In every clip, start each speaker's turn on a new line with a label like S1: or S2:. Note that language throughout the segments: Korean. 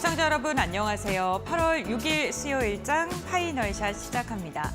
S1: 시청자 여러분 안녕하세요. 8월 6일 수요일장 파이널샷 시작합니다.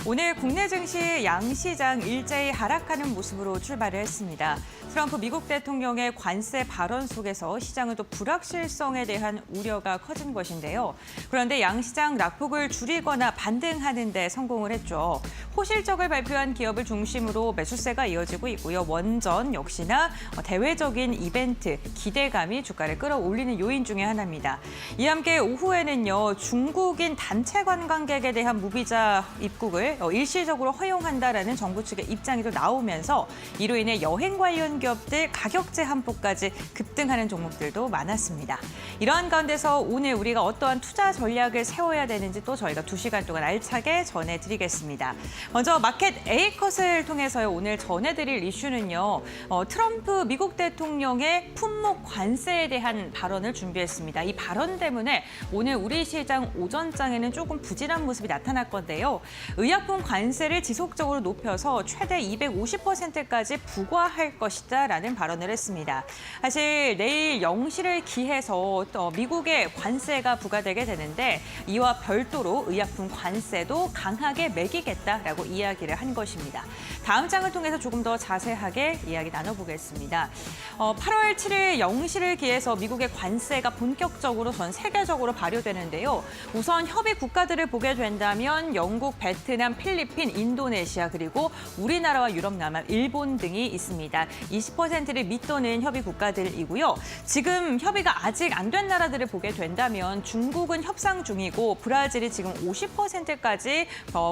S1: 오늘 국내 증시 양시장 일제히 하락하는 모습으로 출발을 했습니다. 트럼프 미국 대통령의 관세 발언 속에서 시장은 또 불확실성에 대한 우려가 커진 것인데요. 그런데 양시장 낙폭을 줄이거나 반등하는 데 성공을 했죠. 호실적을 발표한 기업을 중심으로 매수세가 이어지고 있고요. 원전 역시나 대외적인 이벤트, 기대감이 주가를 끌어올리는 요인 중에 하나입니다. 이와 함께 오후에는요. 중국인 단체 관광객에 대한 무비자 입국을 일시적으로 허용한다라는 정부 측의 입장이 또 나오면서 이로 인해 여행 관련 기업들 가격 제한폭까지 급등하는 종목들도 많았습니다. 이러한 가운데서 오늘 우리가 어떠한 투자 전략을 세워야 되는지 또 저희가 2시간 동안 알차게 전해드리겠습니다. 먼저 마켓 A컷을 통해서 오늘 전해드릴 이슈는요. 트럼프 미국 대통령의 품목 관세에 대한 발언을 준비했습니다. 이 발언 때문에 오늘 우리 시장 오전장에는 조금 부진한 모습이 나타날 건데요. 의약품 관세를 지속적으로 높여서 최대 250%까지 부과할 것이다라는 발언을 했습니다. 사실 내일 0시를 기해서 또 미국의 관세가 부과되게 되는데 이와 별도로 의약품 관세도 강하게 매기겠다라고 이야기를 한 것입니다. 다음 장을 통해서 조금 더 자세하게 이야기 나눠보겠습니다. 8월 7일 0시를 기해서 미국의 관세가 본격적으로 전 세계적으로 발효되는데요. 우선 협의 국가들을 보게 된다면 영국, 베트남, 필리핀, 인도네시아 그리고 우리나라와 유럽, 남아, 일본 등이 있습니다. 20%를 밑도는 협의 국가들이고요. 지금 협의가 아직 안 된 나라들을 보게 된다면 중국은 협상 중이고 브라질이 지금 50%까지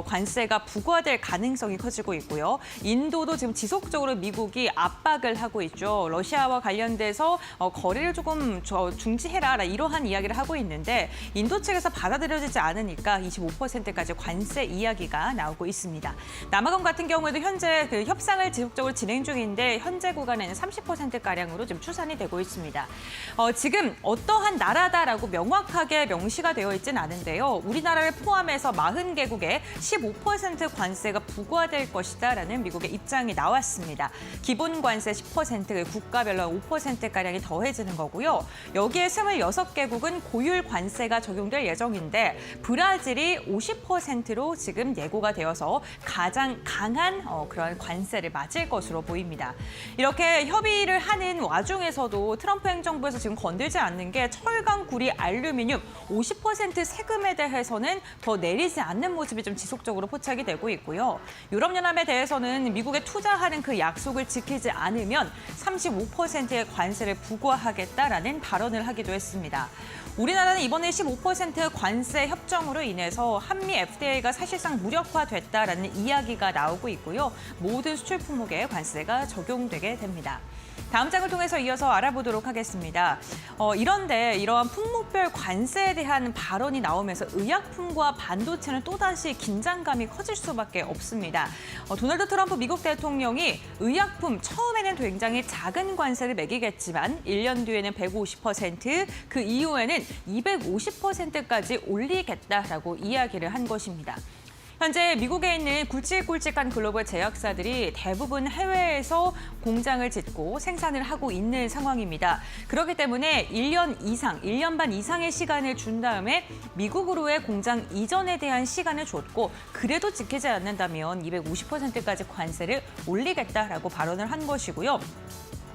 S1: 관세가 부과될 가능성이 커지고 있고요. 인도도 지금 지속적으로 미국이 압박을 하고 있죠. 러시아와 관련돼서 거래를 조금 중지해라 이러한 이야기를 하고 있는데 인도 측에서 받아들여지지 않으니까 25%까지 관세 이야기가 나오고 있습니다. 남아공 같은 경우에도 현재 그 협상을 지속적으로 진행 중인데 현재 구간에는 30%가량으로 지금 추산이 되고 있습니다. 지금 어떠한 나라다라고 명확하게 명시가 되어 있지는 않은데요. 우리나라를 포함해서 40개국에 15% 관세가 부과될 것이다라는 미국의 입장이 나왔습니다. 기본 관세 10%, 국가별로 5%가량이 더해지는 거고요. 여기에 26개국은 고율 관세가 적용될 예정인데 브라질이 50%로 지금 예고가 되어서 가장 강한 그런 관세를 맞을 것으로 보입니다. 이렇게 협의를 하는 와중에서도 트럼프 행정부에서 지금 건들지 않는 게 철강, 구리, 알루미늄 50% 세금에 대해서는 더 내리지 않는 모습이 좀 지속적으로 포착이 되고 있고요. 유럽연합에 대해서는 미국에 투자하는 그 약속을 지키지 않으면 35%의 관세를 부과하겠다라는 발언을 하기도 했습니다. 우리나라는 이번에 15% 관세 협정으로 인해서 한미 FTA가 사실상 무력화됐다라는 이야기가 나오고 있고요. 모든 수출 품목에 관세가 적용되게 됩니다. 다음 장을 통해서 이어서 알아보도록 하겠습니다. 이런데 이러한 품목별 관세에 대한 발언이 나오면서 의약품과 반도체는 또다시 긴장감이 커질 수밖에 없습니다. 도널드 트럼프 미국 대통령이 의약품 처음에는 굉장히 작은 관세를 매기겠지만 1년 뒤에는 150%, 그 이후에는 250%까지 올리겠다라고 이야기를 한 것입니다. 현재 미국에 있는 굵직굵직한 글로벌 제약사들이 대부분 해외에서 공장을 짓고 생산을 하고 있는 상황입니다. 그렇기 때문에 1년 이상, 1년 반 이상의 시간을 준 다음에 미국으로의 공장 이전에 대한 시간을 줬고 그래도 지키지 않는다면 250%까지 관세를 올리겠다라고 발언을 한 것이고요.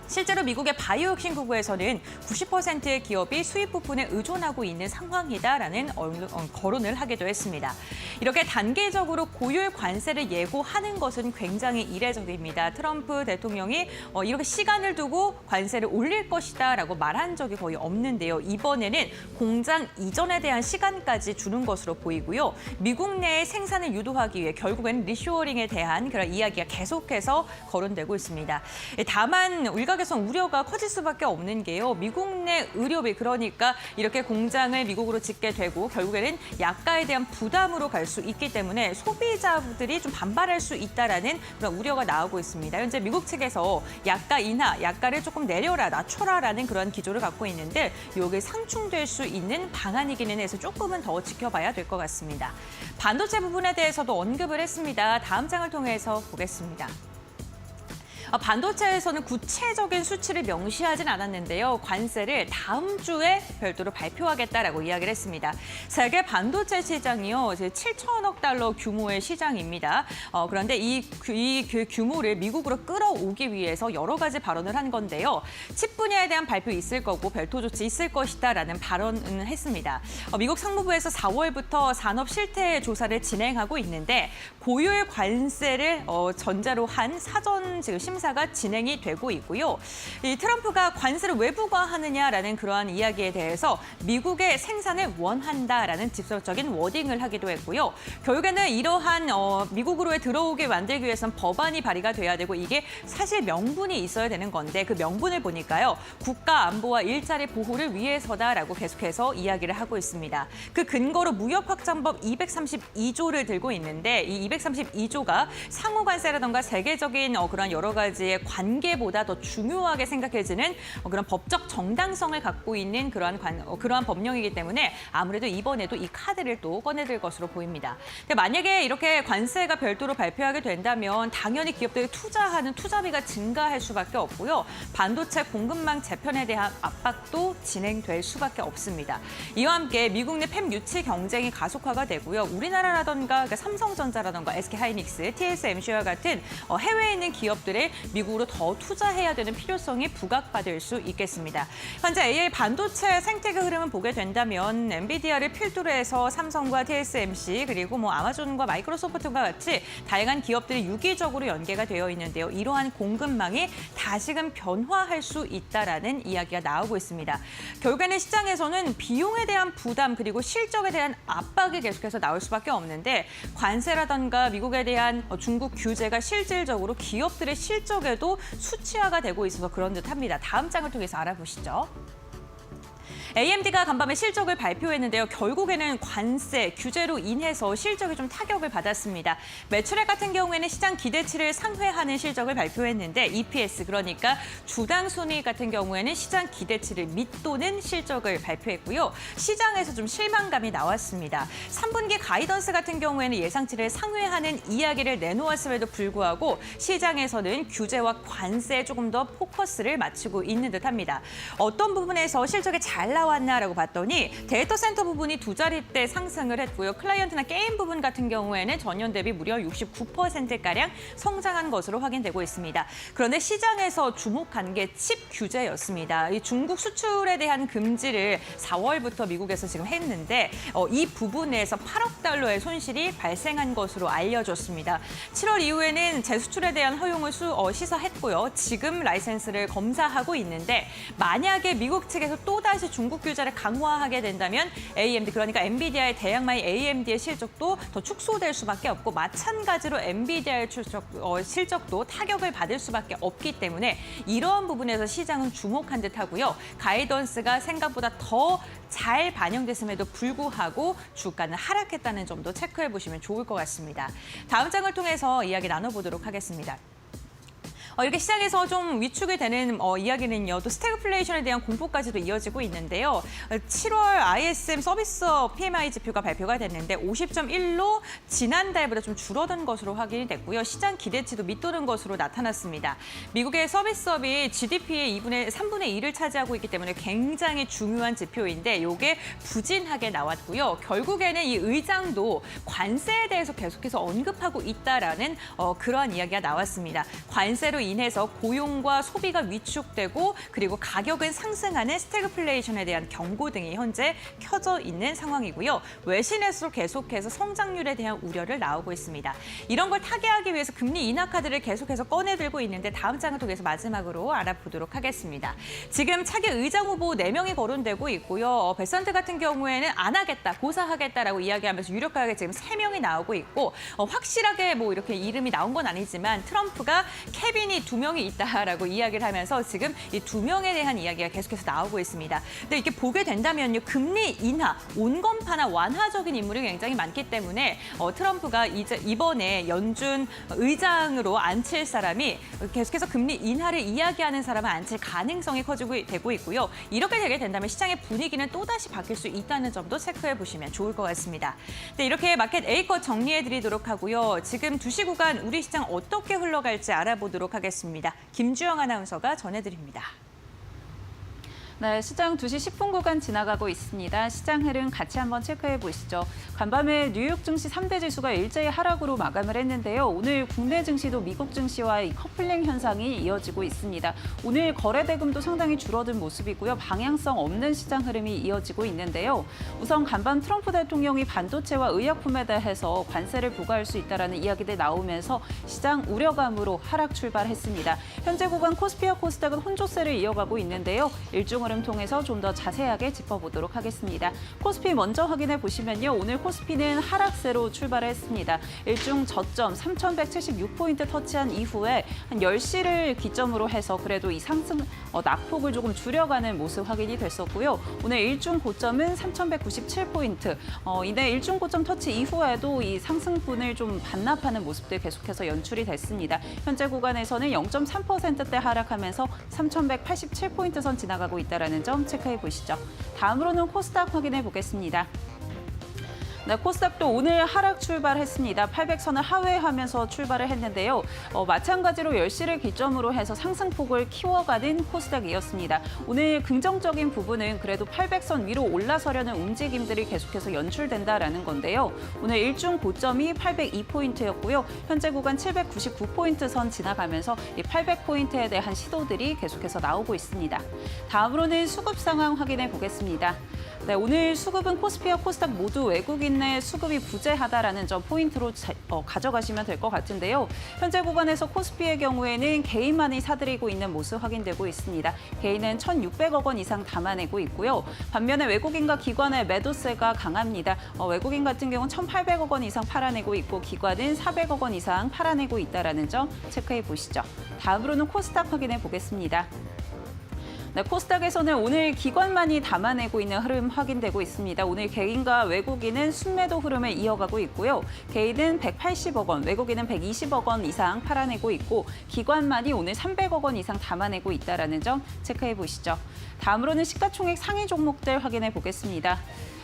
S1: 실제로 미국의 바이오 혁신 구구에서는 90%의 기업이 수입 부분에 의존하고 있는 상황이다라는 거론을 하기도 했습니다. 이렇게 단계적으로 고율 관세를 예고하는 것은 굉장히 이례적입니다. 트럼프 대통령이 이렇게 시간을 두고 관세를 올릴 것이다라고 말한 적이 거의 없는데요. 이번에는 공장 이전에 대한 시간까지 주는 것으로 보이고요. 미국 내의 생산을 유도하기 위해 결국에는 리쇼어링에 대한 그런 이야기가 계속해서 거론되고 있습니다. 다만 일각에서는 우려가 커질 수밖에 없는 게요. 미국 내 의료비, 그러니까 이렇게 공장을 미국으로 짓게 되고 결국에는 약가에 대한 부담으로 갈 수 있기 때문에 소비자들이 좀 반발할 수 있다라는 그런 우려가 나오고 있습니다. 현재 미국 측에서 약가 인하, 약가를 조금 내려라, 낮춰라라는 그런 기조를 갖고 있는데 이게 상충될 수 있는 방안이기는 해서 조금은 더 지켜봐야 될 것 같습니다. 반도체 부분에 대해서도 언급을 했습니다. 다음 장을 통해서 보겠습니다. 반도체에서는 구체적인 수치를 명시하진 않았는데요. 관세를 다음 주에 별도로 발표하겠다라고 이야기를 했습니다. 세계 반도체 시장이요, 7천억 달러 규모의 시장입니다. 그런데 그 규모를 미국으로 끌어오기 위해서 여러 가지 발언을 한 건데요. 칩 분야에 대한 발표 있을 거고 별도 조치 있을 것이다라는 발언을 했습니다. 미국 상무부에서 4월부터 산업 실태 조사를 진행하고 있는데 고율 관세를 전제로 한 사전 지금 심사가 진행이 되고 있고요. 이 트럼프가 관세를 왜 부과하느냐라는 그러한 이야기에 대해서 미국의 생산을 원한다라는 직접적인 워딩을 하기도 했고요. 결국에는 이러한 미국으로 들어오게 만들기 위해서는 법안이 발의가 돼야 되고 이게 사실 명분이 있어야 되는 건데 그 명분을 보니까요. 국가 안보와 일자리 보호를 위해서다라고 계속해서 이야기를 하고 있습니다. 그 근거로 무역확장법 232조를 들고 있는데 이 232조가 상호 관세라던가 세계적인 그런 여러 가지의 관계보다 더 중요하게 생각해지는 그런 법적 정당성을 갖고 있는 그러한 법령이기 때문에 아무래도 이번에도 이 카드를 또 꺼내들 것으로 보입니다. 근데 만약에 이렇게 관세가 별도로 발표하게 된다면 당연히 기업들이 투자하는 투자비가 증가할 수밖에 없고요. 반도체 공급망 재편에 대한 압박도 진행될 수밖에 없습니다. 이와 함께 미국 내 팹 유치 경쟁이 가속화가 되고요. 우리나라라던가 삼성전자라던가 SK하이닉스, TSMC와 같은 해외에 있는 기업들의 미국으로 더 투자해야 되는 필요성이 부각받을 수 있겠습니다. 현재 AI 반도체 생태계 흐름을 보게 된다면 엔비디아를 필두로 해서 삼성과 TSMC 그리고 아마존과 마이크로소프트와 같이 다양한 기업들이 유기적으로 연계가 되어 있는데요. 이러한 공급망이 다시금 변화할 수 있다라는 이야기가 나오고 있습니다. 결국에는 시장에서는 비용에 대한 부담 그리고 실적에 대한 압박이 계속해서 나올 수밖에 없는데 관세라던가 미국에 대한 중국 규제가 실질적으로 기업들의 실적에도 수치화가 되고 있어서 그런 듯합니다. 다음 장을 통해서 알아보시죠. AMD가 간밤에 실적을 발표했는데요. 결국에는 관세, 규제로 인해서 실적이 좀 타격을 받았습니다. 매출액 같은 경우에는 시장 기대치를 상회하는 실적을 발표했는데 EPS, 그러니까 주당 순이익 같은 경우에는 시장 기대치를 밑도는 실적을 발표했고요. 시장에서 좀 실망감이 나왔습니다. 3분기 가이던스 같은 경우에는 예상치를 상회하는 이야기를 내놓았음에도 불구하고 시장에서는 규제와 관세에 조금 더 포커스를 맞추고 있는 듯합니다. 어떤 부분에서 실적이 잘 나왔나라고 봤더니 데이터 센터 부분이 두 자릿대 상승을 했고요. 클라이언트나 게임 부분 같은 경우에는 전년 대비 무려 69%가량 성장한 것으로 확인되고 있습니다. 그런데 시장에서 주목한 게 칩 규제였습니다. 이 중국 수출에 대한 금지를 4월부터 미국에서 지금 했는데 이 부분에서 8억 달러의 손실이 발생한 것으로 알려졌습니다. 7월 이후에는 재수출에 대한 허용을 시사했고요. 지금 라이센스를 검사하고 있는데 만약에 미국 측에서 또다시 중국 규제를 강화하게 된다면 AMD, 그러니까 엔비디아의 대항마인 AMD의 실적도 더 축소될 수밖에 없고 마찬가지로 엔비디아의 실적도 타격을 받을 수밖에 없기 때문에 이러한 부분에서 시장은 주목한 듯하고요. 가이던스가 생각보다 더 잘 반영됐음에도 불구하고 주가는 하락했다는 점도 체크해 보시면 좋을 것 같습니다. 다음 장을 통해서 이야기 나눠보도록 하겠습니다. 이렇게 시장에서 좀 위축이 되는 이야기는요. 또 스태그플레이션에 대한 공포까지도 이어지고 있는데요. 7월 ISM 서비스업 PMI 지표가 발표가 됐는데 50.1로 지난달보다 좀 줄어든 것으로 확인이 됐고요. 시장 기대치도 밑도는 것으로 나타났습니다. 미국의 서비스업이 GDP의 3분의 1을 차지하고 있기 때문에 굉장히 중요한 지표인데 이게 부진하게 나왔고요. 결국에는 이 의장도 관세에 대해서 계속해서 언급하고 있다라는 그러한 이야기가 나왔습니다. 관세로 인해서 고용과 소비가 위축되고 그리고 가격은 상승하는 스태그플레이션에 대한 경고 등이 현재 켜져 있는 상황이고요. 외신에서 계속해서 성장률에 대한 우려를 나오고 있습니다. 이런 걸 타개하기 위해서 금리 인하 카드를 계속해서 꺼내들고 있는데 다음 장을 통해서 마지막으로 알아보도록 하겠습니다. 지금 차기 의장 후보 4명이 거론되고 있고요. 베산트 같은 경우에는 안 하겠다, 고사하겠다라고 이야기하면서 유력하게 지금 3명이 나오고 있고 확실하게 이렇게 이름이 나온 건 아니지만 트럼프가 케빈이 2명이 있다라고 이야기를 하면서 지금 이 2명에 대한 이야기가 계속해서 나오고 있습니다. 근데 이렇게 보게 된다면요. 금리 인하, 온건파나 완화적인 인물이 굉장히 많기 때문에 트럼프가 이번에 연준 의장으로 앉힐 사람이 계속해서 금리 인하를 이야기하는 사람을 앉힐 가능성이 커지고 되고 있고요. 이렇게 되게 된다면 시장의 분위기는 또다시 바뀔 수 있다는 점도 체크해 보시면 좋을 것 같습니다. 네, 이렇게 마켓 A컷 정리해 드리도록 하고요. 지금 2시 구간 우리 시장 어떻게 흘러갈지 알아보도록 하겠습니다. 하겠습니다. 김주영 아나운서가 전해드립니다.
S2: 네, 시장 2시 10분 구간 지나가고 있습니다. 시장 흐름 같이 한번 체크해 보시죠. 간밤에 뉴욕 증시 3대 지수가 일제히 하락으로 마감을 했는데요. 오늘 국내 증시도 미국 증시와의 커플링 현상이 이어지고 있습니다. 오늘 거래 대금도 상당히 줄어든 모습이고요. 방향성 없는 시장 흐름이 이어지고 있는데요. 우선 간밤 트럼프 대통령이 반도체와 의약품에 대해서 관세를 부과할 수 있다는 이야기들 나오면서 시장 우려감으로 하락 출발했습니다. 현재 구간 코스피와 코스닥은 혼조세를 이어가고 있는데요. 일중 흐름 통해서 좀 더 자세하게 짚어보도록 하겠습니다. 코스피 먼저 확인해 보시면요. 오늘 코스피는 하락세로 출발했습니다. 일중 저점 3,176포인트 터치한 이후에 한 10시를 기점으로 해서 그래도 이 상승 낙폭을 조금 줄여가는 모습 확인이 됐었고요. 오늘 일중 고점은 3,197포인트. 이내 일중 고점 터치 이후에도 이 상승분을 좀 반납하는 모습들 계속해서 연출이 됐습니다. 현재 구간에서는 0.3%대 하락하면서 3,187포인트 선 지나가고 있다는 점 체크해 보시죠. 다음으로는 코스닥 확인해 보겠습니다. 네, 코스닥도 오늘 하락 출발했습니다. 800선을 하회하면서 출발을 했는데요. 마찬가지로 10시를 기점으로 해서 상승폭을 키워가는 코스닥이었습니다. 오늘 긍정적인 부분은 그래도 800선 위로 올라서려는 움직임들이 계속해서 연출된다라는 건데요. 오늘 일중 고점이 802포인트였고요. 현재 구간 799포인트 선 지나가면서 이 800포인트에 대한 시도들이 계속해서 나오고 있습니다. 다음으로는 수급 상황 확인해 보겠습니다. 네, 오늘 수급은 코스피와 코스닥 모두 외국인 내 수급이 부재하다라는 점 포인트로 가져가시면 될 것 같은데요. 현재 구간에서 코스피의 경우에는 개인만이 사들이고 있는 모습 확인되고 있습니다. 개인은 1,600억 원 이상 담아내고 있고요. 반면에 외국인과 기관의 매도세가 강합니다. 외국인 같은 경우는 1,800억 원 이상 팔아내고 있고 기관은 400억 원 이상 팔아내고 있다는 점 체크해 보시죠. 다음으로는 코스닥 확인해 보겠습니다. 네, 코스닥에서는 오늘 기관만이 담아내고 있는 흐름 확인되고 있습니다. 오늘 개인과 외국인은 순매도 흐름을 이어가고 있고요. 개인은 180억 원, 외국인은 120억 원 이상 팔아내고 있고 기관만이 오늘 300억 원 이상 담아내고 있다는 점 체크해 보시죠. 다음으로는 시가총액 상위 종목들 확인해 보겠습니다.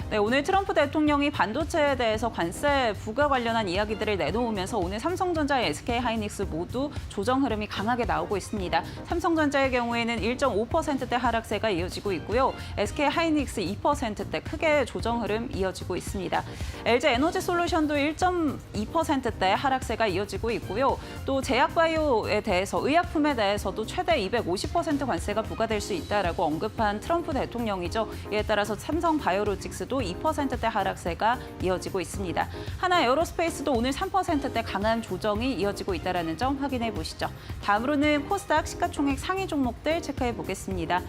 S2: 네, 오늘 트럼프 대통령이 반도체에 대해서 관세 부과 관련한 이야기들을 내놓으면서 오늘 삼성전자, SK하이닉스 모두 조정 흐름이 강하게 나오고 있습니다. 삼성전자의 경우에는 1.5%대 하락세가 이어지고 있고요. SK하이닉스 2%대 크게 조정 흐름 이어지고 있습니다. LG에너지솔루션도 1.2%대 하락세가 이어지고 있고요. 또 제약바이오에 대해서 의약품에 대해서도 최대 250% 관세가 부과될 수 있다라고 언급한 트럼프 대통령이죠. 이에 따라서 삼성바이오로직스도 2%대 하락세가 이어지고 있습니다. 하나에어로스페이스도 오늘 3%대 강한 조정이 이어지고 있다는 점 확인해 보시죠. 다음으로는 코스닥 시가총액 상위 종목들 체크해 보겠습니다.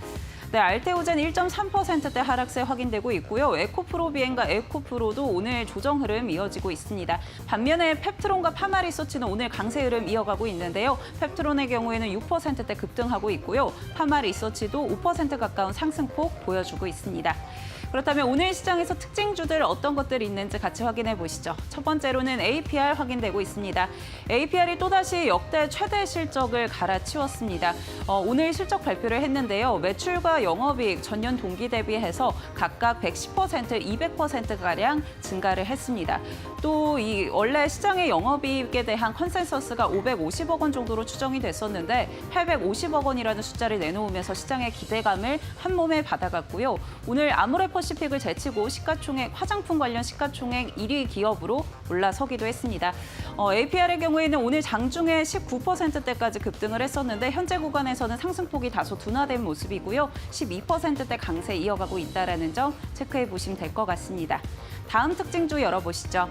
S2: 네, 알테오젠 1.3%대 하락세 확인되고 있고요. 에코프로 비엔과 에코프로도 오늘 조정 흐름 이어지고 있습니다. 반면에 펩트론과 파마리서치는 오늘 강세 흐름 이어가고 있는데요. 펩트론의 경우에는 6%대 급등하고 있고요. 파마리서치도 5% 가까운 상승폭 보여주고 있습니다. 그렇다면 오늘 시장에서 특징주들 어떤 것들이 있는지 같이 확인해 보시죠. 첫 번째로는 APR 확인되고 있습니다. APR이 또다시 역대 최대 실적을 갈아치웠습니다. 오늘 실적 발표를 했는데요. 매출과 영업이익 전년 동기 대비해서 각각 110%, 200%가량 증가를 했습니다. 또 이 원래 시장의 영업이익에 대한 컨센서스가 550억 원 정도로 추정이 됐었는데 850억 원이라는 숫자를 내놓으면서 시장의 기대감을 한몸에 받아갔고요. 오늘 아모레퍼시픽을 제치고 시가총액, 화장품 관련 시가총액 1위 기업으로 올라서기도 했습니다. APR의 경우에는 오늘 장중에 19%대까지 급등을 했었는데 현재 구간에서는 상승폭이 다소 둔화된 모습이고요. 12%대 강세 이어가고 있다는 점 체크해 보시면 될 것 같습니다. 다음 특징주 열어보시죠.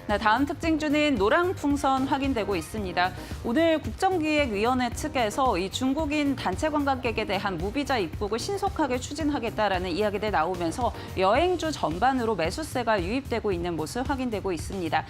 S2: 네, 다음 특징주는 노랑풍선 확인되고 있습니다. 오늘 국정기획위원회 측에서 이 중국인 단체 관광객에 대한 무비자 입국을 신속하게 추진하겠다라는 이야기들 나오면서 여행주 전반으로 매수세가 유입되고 있는 모습 확인되고 있습니다.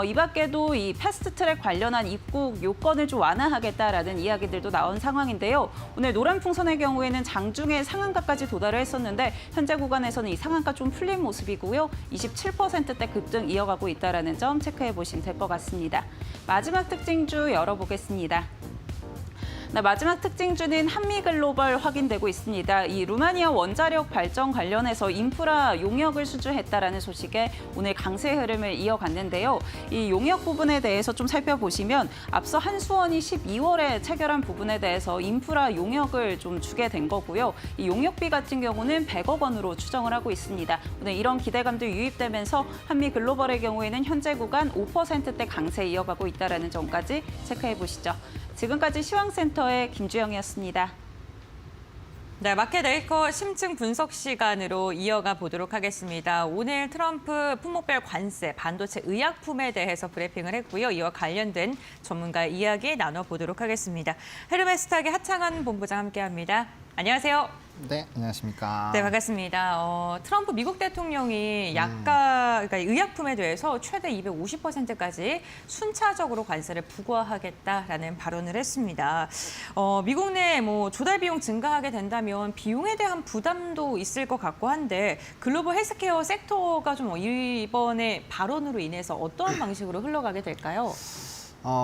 S2: 이 밖에도 이 패스트트랙 관련한 입국 요건을 좀 완화하겠다라는 이야기들도 나온 상황인데요. 오늘 노랑풍선의 경우에는 장중에 상한가까지 도달을 했었는데 현재 구간에서는 이 상한가 좀 풀린 모습이고요. 27%대 급등 이어가고 있다라는 점 체크해 보시면 될 것 같습니다. 마지막 특징주 열어보겠습니다. 네, 마지막 특징주는 한미글로벌 확인되고 있습니다. 이 루마니아 원자력 발전 관련해서 인프라 용역을 수주했다라는 소식에 오늘 강세 흐름을 이어갔는데요. 이 용역 부분에 대해서 좀 살펴보시면 앞서 한수원이 12월에 체결한 부분에 대해서 인프라 용역을 좀 주게 된 거고요. 이 용역비 같은 경우는 100억 원으로 추정을 하고 있습니다. 오늘 이런 기대감도 유입되면서 한미글로벌의 경우에는 현재 구간 5%대 강세 이어가고 있다는 점까지 체크해 보시죠. 지금까지 시황센터의 김주영이었습니다.
S1: 네, 마켓 웨이커 심층 분석 시간으로 이어가 보도록 하겠습니다. 오늘 트럼프 품목별 관세, 반도체 의약품에 대해서 브리핑을 했고요. 이와 관련된 전문가 이야기 나눠보도록 하겠습니다. 헤르메스탁의 하창한 본부장 함께합니다. 안녕하세요.
S3: 네, 안녕하십니까.
S1: 네, 반갑습니다. 트럼프 미국 대통령이 그러니까 의약품에 대해서 최대 250%까지 순차적으로 관세를 부과하겠다라는 발언을 했습니다. 미국 내 조달 비용 증가하게 된다면 비용에 대한 부담도 있을 것 같고 한데 글로벌 헬스케어 섹터가 좀 이번에 발언으로 인해서 어떠한 방식으로 흘러가게 될까요?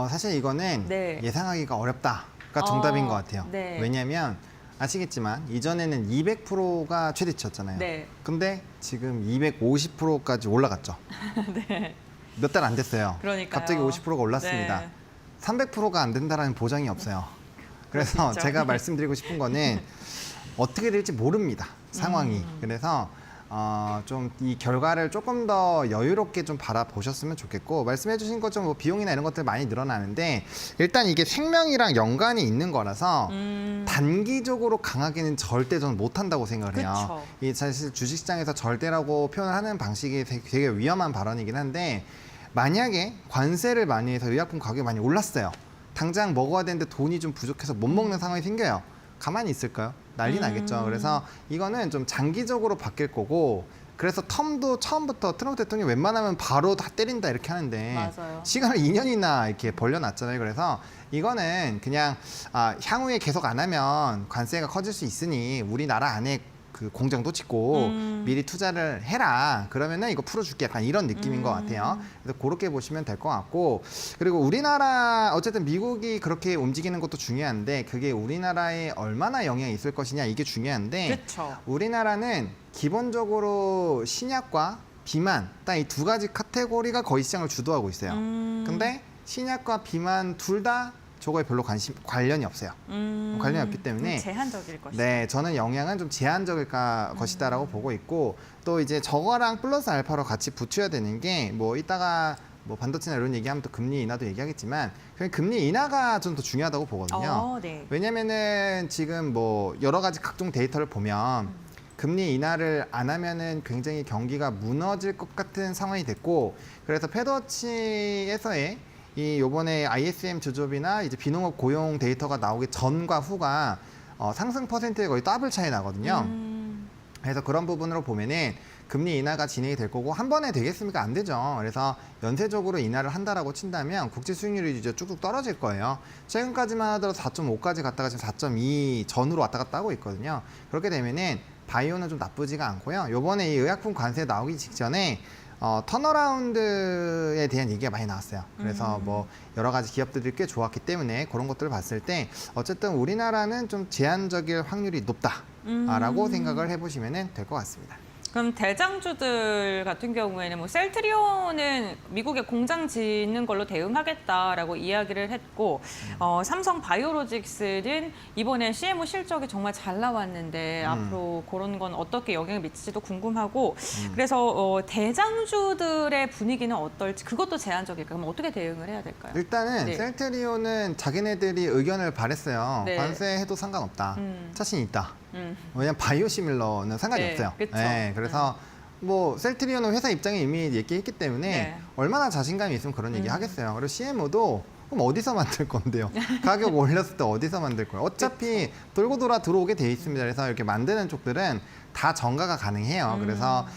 S3: 사실 이거는
S1: 네.
S3: 예상하기가 어렵다가 정답인 것 같아요.
S1: 네.
S3: 왜냐하면 아시겠지만 이전에는 200%가 최대치였잖아요.
S1: 네.
S3: 근데 지금 250%까지 올라갔죠.
S1: 네.
S3: 몇 달 안 됐어요.
S1: 그러니까요.
S3: 갑자기 50%가 올랐습니다.
S1: 네.
S3: 300%가 안 된다는 보장이 없어요. 그래서
S1: 그렇죠.
S3: 제가 말씀드리고 싶은 거는 어떻게 될지 모릅니다. 상황이. 그래서 좀 이 결과를 조금 더 여유롭게 좀 바라보셨으면 좋겠고, 말씀해 주신 것처럼 비용이나 이런 것들 많이 늘어나는데 일단 이게 생명이랑 연관이 있는 거라서 단기적으로 강하게는 절대 저는 못한다고 생각을 해요.
S1: 그쵸.
S3: 이 사실 주식시장에서 절대라고 표현을 하는 방식이 되게 위험한 발언이긴 한데, 만약에 관세를 많이 해서 의약품 가격이 많이 올랐어요. 당장 먹어야 되는데 돈이 좀 부족해서 못 먹는 상황이 생겨요. 가만히 있을까요? 난리 나겠죠. 그래서 이거는 좀 장기적으로 바뀔 거고, 그래서 텀도 처음부터 트럼프 대통령이 웬만하면 바로 다 때린다 이렇게 하는데
S1: 맞아요.
S3: 시간을 2년이나 이렇게 벌려놨잖아요. 그래서 이거는 그냥 향후에 계속 안 하면 관세가 커질 수 있으니 우리나라 안에 그 공장도 짓고 미리 투자를 해라. 그러면은 이거 풀어줄게. 약간 이런 느낌인 것 같아요. 그래서 그렇게 보시면 될 것 같고, 그리고 우리나라 어쨌든 미국이 그렇게 움직이는 것도 중요한데 그게 우리나라에 얼마나 영향이 있을 것이냐 이게 중요한데,
S1: 그렇죠.
S3: 우리나라는 기본적으로 신약과 비만 딱 이 두 가지 카테고리가 거의 시장을 주도하고 있어요. 근데 신약과 비만 둘 다 저거에 별로 관련이 없어요. 관련이 없기 때문에
S1: 제한적일 것이다.
S3: 네, 저는 영향은 좀 제한적일 것이다라고 보고 있고, 또 이제 저거랑 플러스 알파로 같이 붙여야 되는 게 이따가 반도체나 이런 얘기하면 또 금리 인하도 얘기하겠지만 그냥 금리 인하가 좀 더 중요하다고 보거든요.
S1: 네.
S3: 왜냐면은 지금 여러 가지 각종 데이터를 보면 금리 인하를 안 하면은 굉장히 경기가 무너질 것 같은 상황이 됐고, 그래서 패드워치에서의 요번에 ISM 주조비나 이제 비농업 고용 데이터가 나오기 전과 후가 상승 퍼센트에 거의 더블 차이 나거든요. 그래서 그런 부분으로 보면은 금리 인하가 진행이 될 거고, 한 번에 되겠습니까? 안 되죠. 그래서 연쇄적으로 인하를 한다라고 친다면 국제 수익률이 이제 쭉쭉 떨어질 거예요. 최근까지만 하더라도 4.5까지 갔다가 지금 4.2 전후로 왔다 갔다 하고 있거든요. 그렇게 되면은 바이오는 좀 나쁘지가 않고요. 요번에 이 의약품 관세 나오기 직전에 턴어라운드에 대한 얘기가 많이 나왔어요. 그래서 여러 가지 기업들이 꽤 좋았기 때문에 그런 것들을 봤을 때 어쨌든 우리나라는 좀 제한적일 확률이 높다라고 생각을 해보시면 될 것 같습니다.
S1: 그럼 대장주들 같은 경우에는 셀트리온은 미국에 공장 짓는 걸로 대응하겠다라고 이야기를 했고, 삼성 바이오로직스는 이번에 CMO 실적이 정말 잘 나왔는데 앞으로 그런 건 어떻게 영향을 미칠지도 궁금하고, 그래서 대장주들의 분위기는 어떨지 그것도 제한적일까? 그럼 어떻게 대응을 해야 될까요?
S3: 일단은
S1: 네.
S3: 셀트리온은 자기네들이 의견을 발했어요.
S1: 네.
S3: 관세해도 상관없다. 자신 있다.
S1: 음.
S3: 왜냐면 바이오시밀러는 상관이
S1: 네,
S3: 없어요.
S1: 그쵸.
S3: 네, 그래서 셀트리온은 회사 입장에 이미 얘기했기 때문에
S1: 네.
S3: 얼마나 자신감이 있으면 그런 얘기 하겠어요. 그리고 CMO도 그럼 어디서 만들 건데요? 가격 올렸을 때 어디서 만들 거예요? 어차피 돌고 돌아 들어오게 돼 있습니다. 그래서 이렇게 만드는 쪽들은 다 정가가 가능해요. 그래서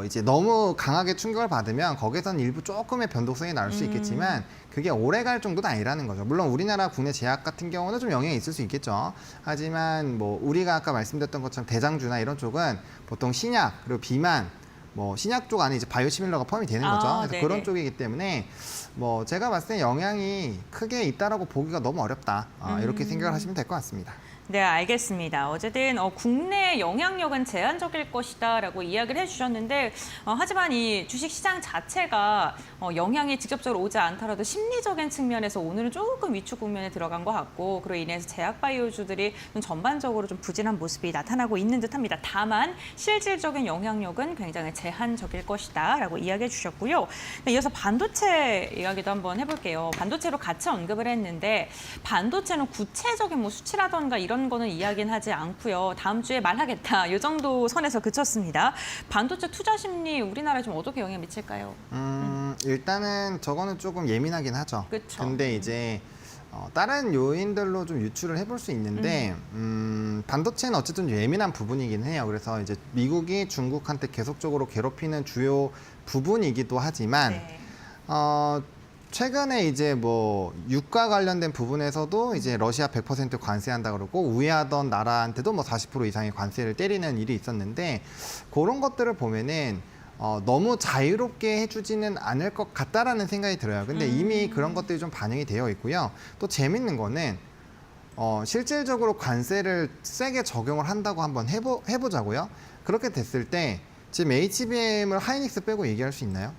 S3: 이제 너무 강하게 충격을 받으면 거기서는 일부 조금의 변동성이 나올 수 있겠지만 그게 오래 갈 정도는 아니라는 거죠. 물론 우리나라 국내 제약 같은 경우는 좀 영향이 있을 수 있겠죠. 하지만 우리가 아까 말씀드렸던 것처럼 대장주나 이런 쪽은 보통 신약 그리고 비만 뭐 신약 쪽 안에 이제 바이오시밀러가 포함이 되는
S1: 아,
S3: 거죠. 그래서
S1: 네네.
S3: 그런 쪽이기 때문에 뭐 제가 봤을 때 영향이 크게 있다라고 보기가 너무 어렵다. 이렇게 생각을 하시면 될 것 같습니다.
S1: 네, 알겠습니다. 어쨌든 국내 영향력은 제한적일 것이다라고 이야기를 해주셨는데 하지만 이 주식시장 자체가 영향이 직접적으로 오지 않더라도 심리적인 측면에서 오늘은 조금 위축 국면에 들어간 것 같고 그로 인해서 제약바이오주들이 좀 전반적으로 좀 부진한 모습이 나타나고 있는 듯합니다. 다만 실질적인 영향력은 굉장히 제한적일 것이다라고 이야기해 주셨고요. 네, 이어서 반도체 이야기도 한번 해볼게요. 반도체로 같이 언급을 했는데 반도체는 구체적인 뭐 수치라던가 이런 거는 이야기는 하지 않고요. 다음 주에 말하겠다. 이 정도 선에서 그쳤습니다. 반도체 투자 심리 우리나라에 좀 어떻게 영향 미칠까요?
S3: 일단은 저거는 조금 예민하긴 하죠.
S1: 그쵸.
S3: 근데 이제 다른 요인들로 좀 유출을 해볼 수 있는데 반도체는 어쨌든 예민한 부분이긴 해요. 그래서 이제 미국이 중국한테 계속적으로 괴롭히는 주요 부분이기도 하지만
S1: 네.
S3: 최근에 이제 뭐 유가 관련된 부분에서도 이제 러시아 100% 관세한다 그러고 우회하던 나라한테도 뭐 40% 이상의 관세를 때리는 일이 있었는데 그런 것들을 보면은 너무 자유롭게 해주지는 않을 것 같다라는 생각이 들어요. 근데 이미 그런 것들이 좀 반영이 되어 있고요. 또 재밌는 거는 실질적으로 관세를 세게 적용을 한다고 한번 해보자고요. 그렇게 됐을 때 지금 HBM을 하이닉스 빼고 얘기할 수 있나요?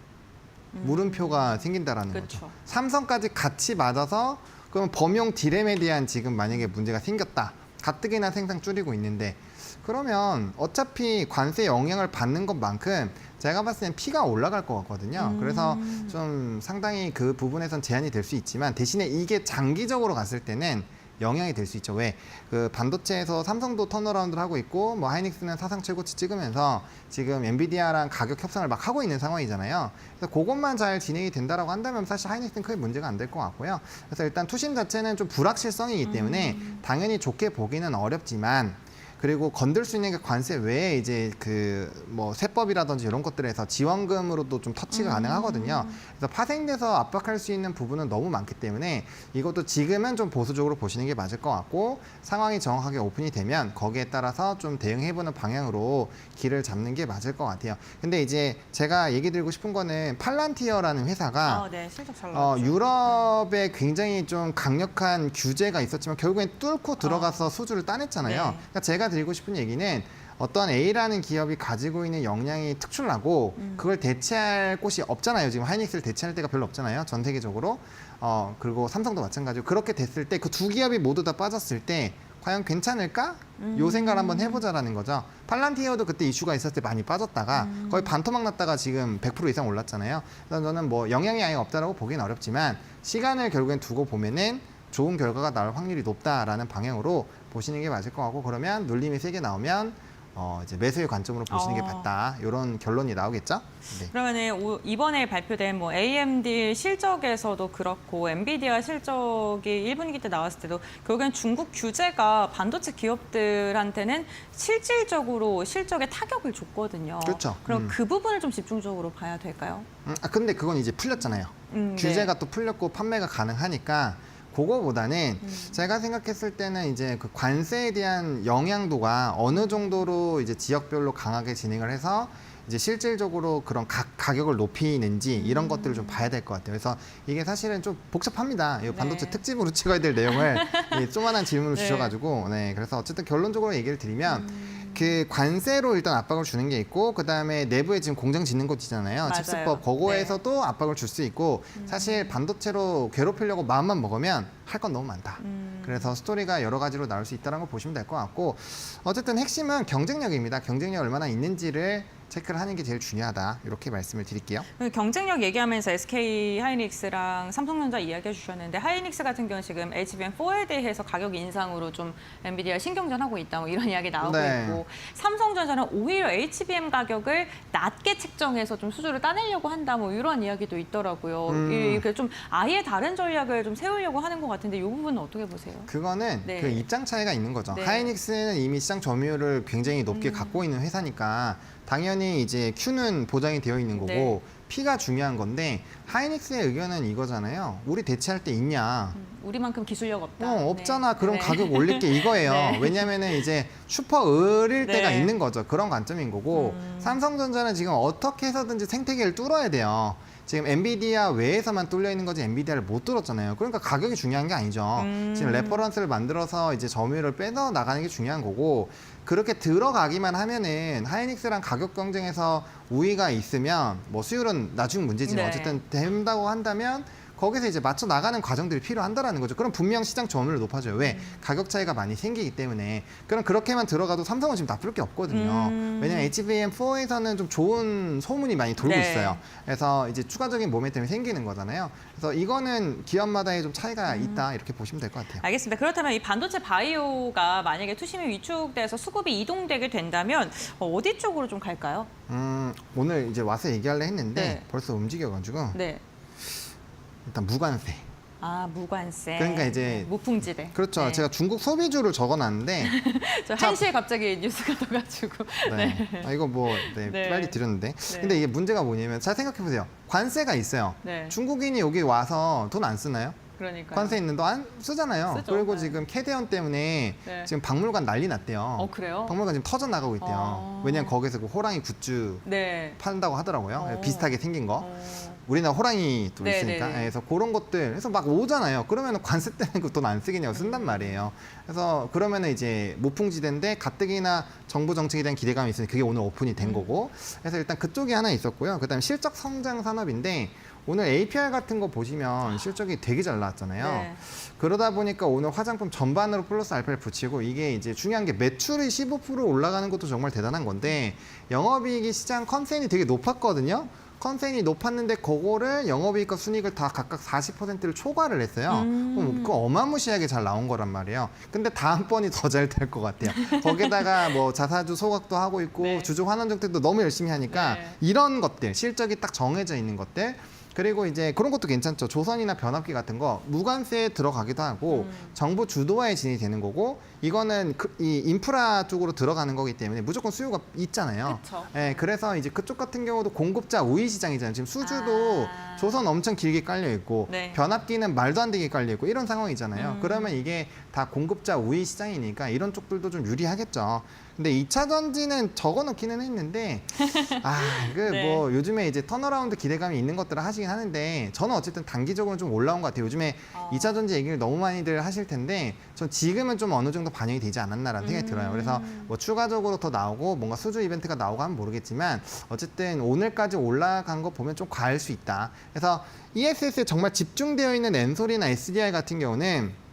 S3: 물음표가 생긴다라는
S1: 그쵸.
S3: 거죠. 삼성까지 같이 맞아서 그럼 범용 디램에 대한 지금 만약에 문제가 생겼다. 가뜩이나 생산 줄이고 있는데 그러면 어차피 관세 영향을 받는 것만큼 제가 봤을 땐 피가 올라갈 것 같거든요. 그래서 좀 상당히 그 부분에선 제한이 될 수 있지만 대신에 이게 장기적으로 갔을 때는 영향이 될 수 있죠. 왜? 그 반도체에서 삼성도 턴어라운드를 하고 있고 뭐 하이닉스는 사상 최고치 찍으면서 지금 엔비디아랑 가격 협상을 막 하고 있는 상황이잖아요. 그래서 그것만 잘 진행이 된다라고 한다면 사실 하이닉스는 크게 문제가 안 될 것 같고요. 그래서 일단 투심 자체는 좀 불확실성이기 때문에 당연히 좋게 보기는 어렵지만 그리고 건들 수 있는 게 관세 외에 이제 그 뭐 세법이라든지 이런 것들에서 지원금으로도 좀 터치가 가능하거든요. 그래서 파생돼서 압박할 수 있는 부분은 너무 많기 때문에 이것도 지금은 좀 보수적으로 보시는 게 맞을 것 같고 상황이 정확하게 오픈이 되면 거기에 따라서 좀 대응해보는 방향으로 길을 잡는 게 맞을 것 같아요. 근데 이제 제가 얘기 드리고 싶은 거는 팔란티어라는 회사가
S1: 네, 실적 잘 나왔죠.
S3: 유럽에 굉장히 좀 강력한 규제가 있었지만 결국엔 뚫고 들어가서 수주를 따냈잖아요.
S1: 네.
S3: 그러니까 제가 드리고 싶은 얘기는 어떤 A라는 기업이 가지고 있는 역량이 특출나고 그걸 대체할 곳이 없잖아요. 지금 하이닉스를 대체할 데가 별로 없잖아요. 전 세계적으로. 그리고 삼성도 마찬가지고 그렇게 됐을 때 그 두 기업이 모두 다 빠졌을 때 과연 괜찮을까? 요 생각을 한번 해보자라는 거죠. 팔란티어도 그때 이슈가 있었을 때 많이 빠졌다가 거의 반토막 났다가 지금 100% 이상 올랐잖아요. 그래서 저는 뭐 영향이 아예 없다라고 보기는 어렵지만 시간을 결국엔 두고 보면은 좋은 결과가 나올 확률이 높다라는 방향으로 보시는 게 맞을 것 같고 그러면 눌림이 세게 나오면 이제 매수의 관점으로 보시는 게 맞다. 이런 결론이 나오겠죠? 네.
S1: 그러면 이번에 발표된 뭐 AMD 실적에서도 그렇고 엔비디아 실적이 1분기 때 나왔을 때도 결국엔 중국 규제가 반도체 기업들한테는 실질적으로 실적에 타격을 줬거든요.
S3: 그렇죠.
S1: 그럼 그 부분을 좀 집중적으로 봐야 될까요?
S3: 근데 그건 이제 풀렸잖아요. 규제가
S1: 네.
S3: 또 풀렸고 판매가 가능하니까 그거보다는 제가 생각했을 때는 이제 그 관세에 대한 영향도가 어느 정도로 이제 지역별로 강하게 진행을 해서 이제 실질적으로 그런 가격을 높이는지 이런 것들을 좀 봐야 될 것 같아요. 그래서 이게 사실은 좀 복잡합니다. 이 반도체
S1: 네.
S3: 특집으로 찍어야 될 내용을 이 조그만한 질문을
S1: 네.
S3: 주셔가지고 그래서 어쨌든 결론적으로 얘기를 드리면 그 관세로 일단 압박을 주는 게 있고 그다음에 내부에 지금 공장 짓는 곳 있잖아요.
S1: 맞아요.
S3: 칩스법 그거에서도 압박을 줄 수 있고 사실 반도체로 괴롭히려고 마음만 먹으면 할 건 너무 많다. 그래서 스토리가 여러 가지로 나올 수 있다는 걸 보시면 될 것 같고 어쨌든 핵심은 경쟁력입니다. 경쟁력 얼마나 있는지를 체크를 하는 게 제일 중요하다. 이렇게 말씀을 드릴게요.
S1: 경쟁력 얘기하면서 SK 하이닉스랑 삼성전자 이야기해 주셨는데 하이닉스 같은 경우는 지금 HBM4에 대해서 가격 인상으로 좀 엔비디아 신경전하고 있다 뭐 이런 이야기 나오고
S3: 네.
S1: 있고 삼성전자는 오히려 HBM 가격을 낮게 책정해서 좀 수주를 따내려고 한다 뭐 이런 이야기도 있더라고요. 이렇게 좀 아예 다른 전략을 좀 세우려고 하는 것 같은데 이 부분은 어떻게 보세요?
S3: 그거는
S1: 네.
S3: 그 입장 차이가 있는 거죠.
S1: 네.
S3: 하이닉스는 이미 시장 점유율을 굉장히 높게 갖고 있는 회사니까 당연히 이제 Q는 보장이 되어 있는 거고
S1: 네.
S3: P가 중요한 건데 하이닉스의 의견은 이거잖아요. 우리 대체할 때 있냐?
S1: 우리만큼 기술력 없다.
S3: 없잖아.
S1: 네.
S3: 그럼
S1: 네.
S3: 가격 올릴 게 이거예요.
S1: 네.
S3: 왜냐면은 이제 슈퍼 을일
S1: 네.
S3: 때가 있는 거죠. 그런 관점인 거고 삼성전자는 지금 어떻게 해서든지 생태계를 뚫어야 돼요. 지금 엔비디아 외에서만 뚫려 있는 거지 엔비디아를 못 뚫었잖아요. 그러니까 가격이 중요한 게 아니죠. 지금 레퍼런스를 만들어서 이제 점유율을 빼서 나가는 게 중요한 거고 그렇게 들어가기만 하면은 하이닉스랑 가격 경쟁에서 우위가 있으면 뭐 수율은 나중 문제지만
S1: 네.
S3: 어쨌든 된다고 한다면 거기서 이제 맞춰 나가는 과정들이 필요한다라는 거죠. 그럼 분명 시장 점유율을 높아져요. 왜? 가격 차이가 많이 생기기 때문에. 그럼 그렇게만 들어가도 삼성은 지금 나쁠 게 없거든요. 왜냐면 HBM4에서는 좀 좋은 소문이 많이 돌고
S1: 네.
S3: 있어요. 그래서 이제 추가적인 모멘텀이 생기는 거잖아요. 그래서 이거는 기업마다의 좀 차이가 있다 이렇게 보시면 될 것 같아요.
S1: 알겠습니다. 그렇다면 이 반도체 바이오가 만약에 투심이 위축돼서 수급이 이동되게 된다면 어디 쪽으로 좀 갈까요?
S3: 오늘 이제 와서 얘기하려 했는데
S1: 네.
S3: 벌써 움직여가지고
S1: 네.
S3: 일단 무관세.
S1: 아, 무관세.
S3: 그러니까 이제
S1: 무풍지대.
S3: 그렇죠.
S1: 네.
S3: 제가 중국 소비주를 적어놨는데
S1: 저 1시에 갑자기 뉴스가 떠가지고.
S3: 네. 아, 이거 뭐
S1: 네.
S3: 빨리 드렸는데.
S1: 네.
S3: 근데 이게 문제가 뭐냐면 잘 생각해 보세요. 관세가 있어요.
S1: 네.
S3: 중국인이 여기 와서 돈 안 쓰나요?
S1: 그러니까.
S3: 관세 있는 돈 안 쓰잖아요.
S1: 쓰죠.
S3: 그리고
S1: 네.
S3: 지금 캐대언 때문에
S1: 네.
S3: 지금 박물관 난리 났대요.
S1: 그래요?
S3: 박물관 지금 터져 나가고 있대요. 왜냐면 거기서 그 호랑이 굿즈
S1: 네.
S3: 판다고 하더라고요.
S1: 어.
S3: 비슷하게 생긴 거.
S1: 어.
S3: 우리나라 호랑이 또
S1: 네,
S3: 있으니까.
S1: 네, 네.
S3: 그래서 그런 것들. 그래서 막 오잖아요. 그러면 관세 때문에 돈 안 쓰겠냐고 쓴단 말이에요. 그래서 그러면은 이제 무풍지대인데 가뜩이나 정부 정책에 대한 기대감이 있으니 그게 오늘 오픈이 된 거고. 그래서 일단 그쪽이 하나 있었고요. 그다음에 실적 성장 산업인데 오늘 APR 같은 거 보시면 실적이 되게 잘 나왔잖아요.
S1: 네.
S3: 그러다 보니까 오늘 화장품 전반으로 플러스 알파를 붙이고 이게 이제 중요한 게 매출이 15% 올라가는 것도 정말 대단한 건데 영업이익이 시장 컨센이 되게 높았거든요. 컨센이 높았는데 그거를 영업이익과 순이익을 다 각각 40%를 초과를 했어요. 그럼 그거 어마무시하게 잘 나온 거란 말이에요. 근데 다음번이 더 잘 될 것 같아요. 거기다가 뭐 자사주 소각도 하고 있고
S1: 네.
S3: 주주 환원 정책도 너무 열심히 하니까
S1: 네.
S3: 이런 것들 실적이 딱 정해져 있는 것들 그리고 이제 그런 것도 괜찮죠. 조선이나 변압기 같은 거 무관세에 들어가기도 하고 정부 주도화에 진입이 되는 거고 이거는 이 인프라 쪽으로 들어가는 거기 때문에 무조건 수요가 있잖아요.
S1: 그쵸.
S3: 예, 그래서 이제 그쪽 같은 경우도 공급자 우위 시장이잖아요. 지금 수주도 조선 엄청 길게 깔려 있고
S1: 네.
S3: 변압기는 말도 안 되게 깔려 있고 이런 상황이잖아요. 그러면 이게 다 공급자 우위 시장이니까 이런 쪽들도 좀 유리하겠죠. 근데 2차 전지는 적어놓기는 했는데
S1: 네.
S3: 뭐 요즘에 이제 턴어라운드 기대감이 있는 것들을 하시긴 하는데 저는 어쨌든 단기적으로 좀 올라온 것 같아요. 요즘에 2차 전지 얘기를 너무 많이들 하실 텐데 전 지금은 좀 어느 정도 반영이 되지 않았나라는 생각이 들어요. 그래서 뭐 추가적으로 더 나오고 뭔가 수주 이벤트가 나오고 하면 모르겠지만 어쨌든 오늘까지 올라간 거 보면 좀 과할 수 있다. 그래서 ESS에 정말 집중되어 있는 엔솔이나 SDI 같은 경우는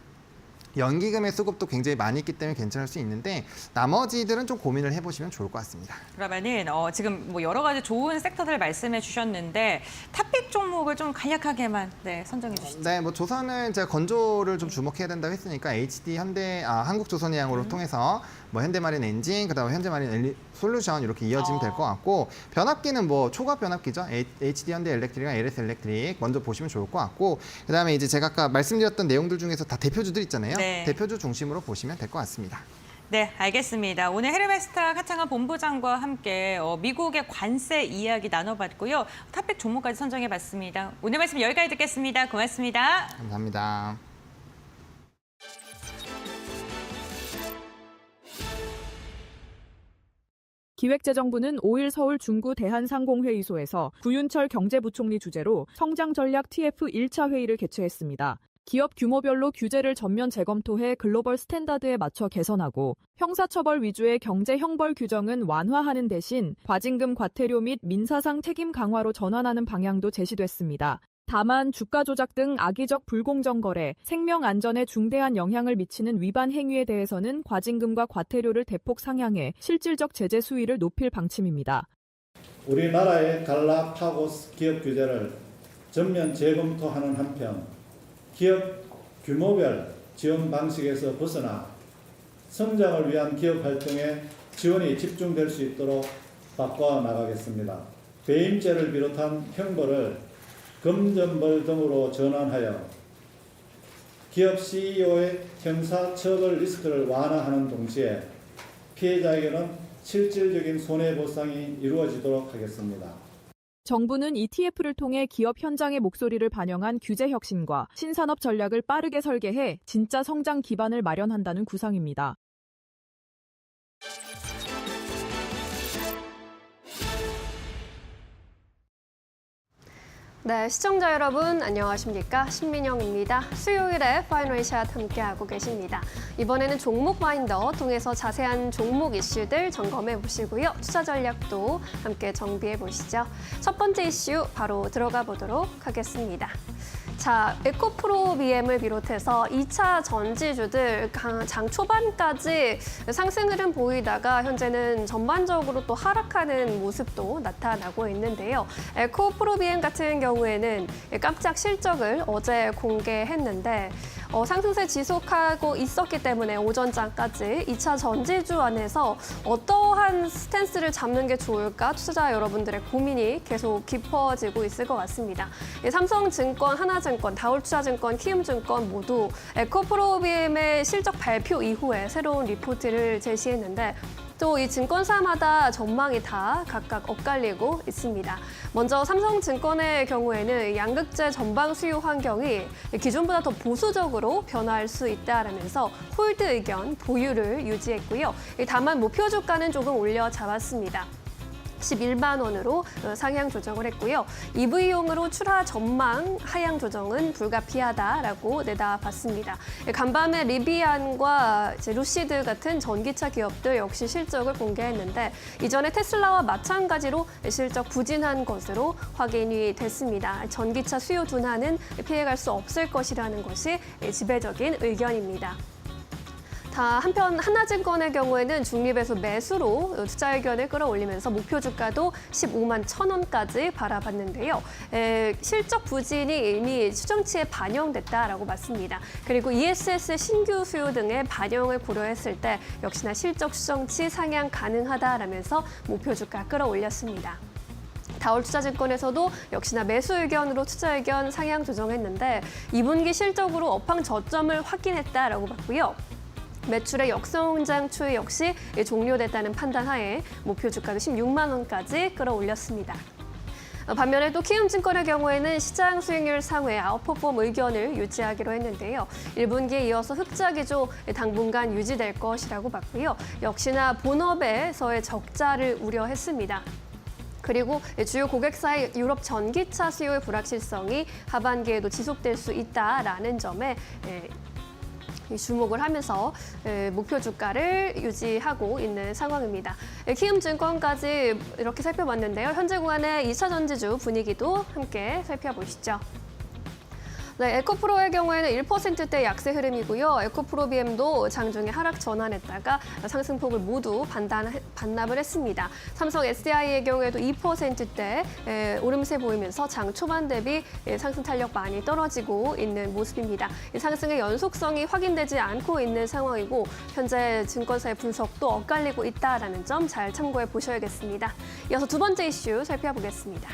S3: 연기금의 수급도 굉장히 많이 있기 때문에 괜찮을 수 있는데 나머지들은 좀 고민을 해보시면 좋을 것 같습니다.
S1: 그러면은 지금 뭐 여러 가지 좋은 섹터들 말씀해 주셨는데 탑픽 종목을 좀 간략하게만 선정해 주시죠.
S3: 네, 뭐 조선은 제가 건조를 좀 주목해야 된다고 했으니까 HD 현대 한국조선해양으로 통해서 뭐 현대마린 엔진, 그다음에 현대마린 솔루션 이렇게 이어지면 될 것 같고 변압기는 뭐 초과 변압기죠. HD 현대 일렉트릭이나 LS 일렉트릭 먼저 보시면 좋을 것 같고 그다음에 이제 제가 아까 말씀드렸던 내용들 중에서 다 대표주들 있잖아요.
S1: 네.
S3: 대표주 중심으로 보시면 될 것 같습니다.
S1: 네, 알겠습니다. 오늘 헤르메스타 하창한 본부장과 함께 미국의 관세 이야기 나눠봤고요. 탑픽 종목까지 선정해봤습니다. 오늘 말씀 여기까지 듣겠습니다. 고맙습니다.
S3: 감사합니다.
S4: 기획재정부는 5일 서울 중구 대한상공회의소에서 구윤철 경제부총리 주재로 성장전략 TF 1차 회의를 개최했습니다. 기업 규모별로 규제를 전면 재검토해 글로벌 스탠다드에 맞춰 개선하고 형사처벌 위주의 경제 형벌 규정은 완화하는 대신 과징금 과태료 및 민사상 책임 강화로 전환하는 방향도 제시됐습니다. 다만 주가 조작 등 악의적 불공정 거래, 생명 안전에 중대한 영향을 미치는 위반 행위에 대해서는 과징금과 과태료를 대폭 상향해 실질적 제재 수위를 높일 방침입니다.
S5: 우리나라의 갈라파고스 기업 규제를 전면 재검토하는 한편 기업 규모별 지원 방식에서 벗어나 성장을 위한 기업 활동에 지원이 집중될 수 있도록 바꿔나가겠습니다. 배임죄를 비롯한 형벌을 금전벌 등으로 전환하여 기업 CEO의 형사처벌 리스크를 완화하는 동시에 피해자에게는 실질적인 손해보상이 이루어지도록 하겠습니다.
S4: 정부는 ETF를 통해 기업 현장의 목소리를 반영한 규제 혁신과 신산업 전략을 빠르게 설계해 진짜 성장 기반을 마련한다는 구상입니다.
S6: 네, 시청자 여러분 안녕하십니까? 신민영입니다. 수요일에 파이널샷 함께하고 계십니다. 이번에는 종목 마인더 통해서 자세한 종목 이슈들 점검해 보시고요. 투자 전략도 함께 정비해 보시죠. 첫 번째 이슈 바로 들어가 보도록 하겠습니다. 자, 에코프로비엠을 비롯해서 2차 전지주들 장 초반까지 상승 흐름 보이다가 현재는 전반적으로 또 하락하는 모습도 나타나고 있는데요. 에코프로비엠 같은 경우에는 깜짝 실적을 어제 공개했는데 상승세 지속하고 있었기 때문에 오전장까지 2차 전지주 안에서 어떠한 스탠스를 잡는 게 좋을까 투자자 여러분들의 고민이 계속 깊어지고 있을 것 같습니다. 삼성증권, 하나증권, 다올투자증권, 키움증권 모두 에코프로비엠의 실적 발표 이후에 새로운 리포트를 제시했는데 또 이 증권사마다 전망이 다 각각 엇갈리고 있습니다. 먼저 삼성증권의 경우에는 양극재 전방 수요 환경이 기존보다 더 보수적으로 변화할 수 있다라면서 홀드 의견 보유를 유지했고요. 다만 목표 주가는 조금 올려 잡았습니다. 11만 원으로 상향 조정을 했고요. EV용으로 출하 전망 하향 조정은 불가피하다라고 내다봤습니다. 간밤에 리비안과 루시드 같은 전기차 기업들 역시 실적을 공개했는데 이전에 테슬라와 마찬가지로 실적 부진한 것으로 확인이 됐습니다. 전기차 수요 둔화는 피해갈 수 없을 것이라는 것이 지배적인 의견입니다. 한편 하나증권의 경우에는 중립에서 매수로 투자 의견을 끌어올리면서 목표 주가도 15만 1,000원까지 바라봤는데요. 실적 부진이 이미 추정치에 반영됐다라고 봤습니다. 그리고 ESS 신규 수요 등의 반영을 고려했을 때 역시나 실적 추정치 상향 가능하다라면서 목표 주가 끌어올렸습니다. 다올투자증권에서도 역시나 매수 의견으로 투자 의견 상향 조정했는데 2분기 실적으로 업황 저점을 확인했다라고 봤고요. 매출의 역성장 추이 역시 종료됐다는 판단하에 목표 주가도 16만 원까지 끌어올렸습니다. 반면에 또 키움증권의 경우에는 시장 수익률 상회 아웃퍼폼 의견을 유지하기로 했는데요. 1분기에 이어서 흑자 기조 당분간 유지될 것이라고 봤고요. 역시나 본업에서의 적자를 우려했습니다. 그리고 주요 고객사의 유럽 전기차 수요의 불확실성이 하반기에도 지속될 수 있다라는 점에 주목을 하면서 목표 주가를 유지하고 있는 상황입니다. 키움증권까지 이렇게 살펴봤는데요. 현재 구간의 2차 전지주 분위기도 함께 살펴보시죠. 네, 에코프로의 경우에는 1%대 약세 흐름이고요. 에코프로비엠도 장중에 하락 전환했다가 상승폭을 모두 반납을 했습니다. 삼성 SDI의 경우에도 2%대 오름세 보이면서 장 초반 대비 상승 탄력 많이 떨어지고 있는 모습입니다. 상승의 연속성이 확인되지 않고 있는 상황이고 현재 증권사의 분석도 엇갈리고 있다는 점 잘 참고해 보셔야겠습니다. 이어서 두 번째 이슈 살펴보겠습니다.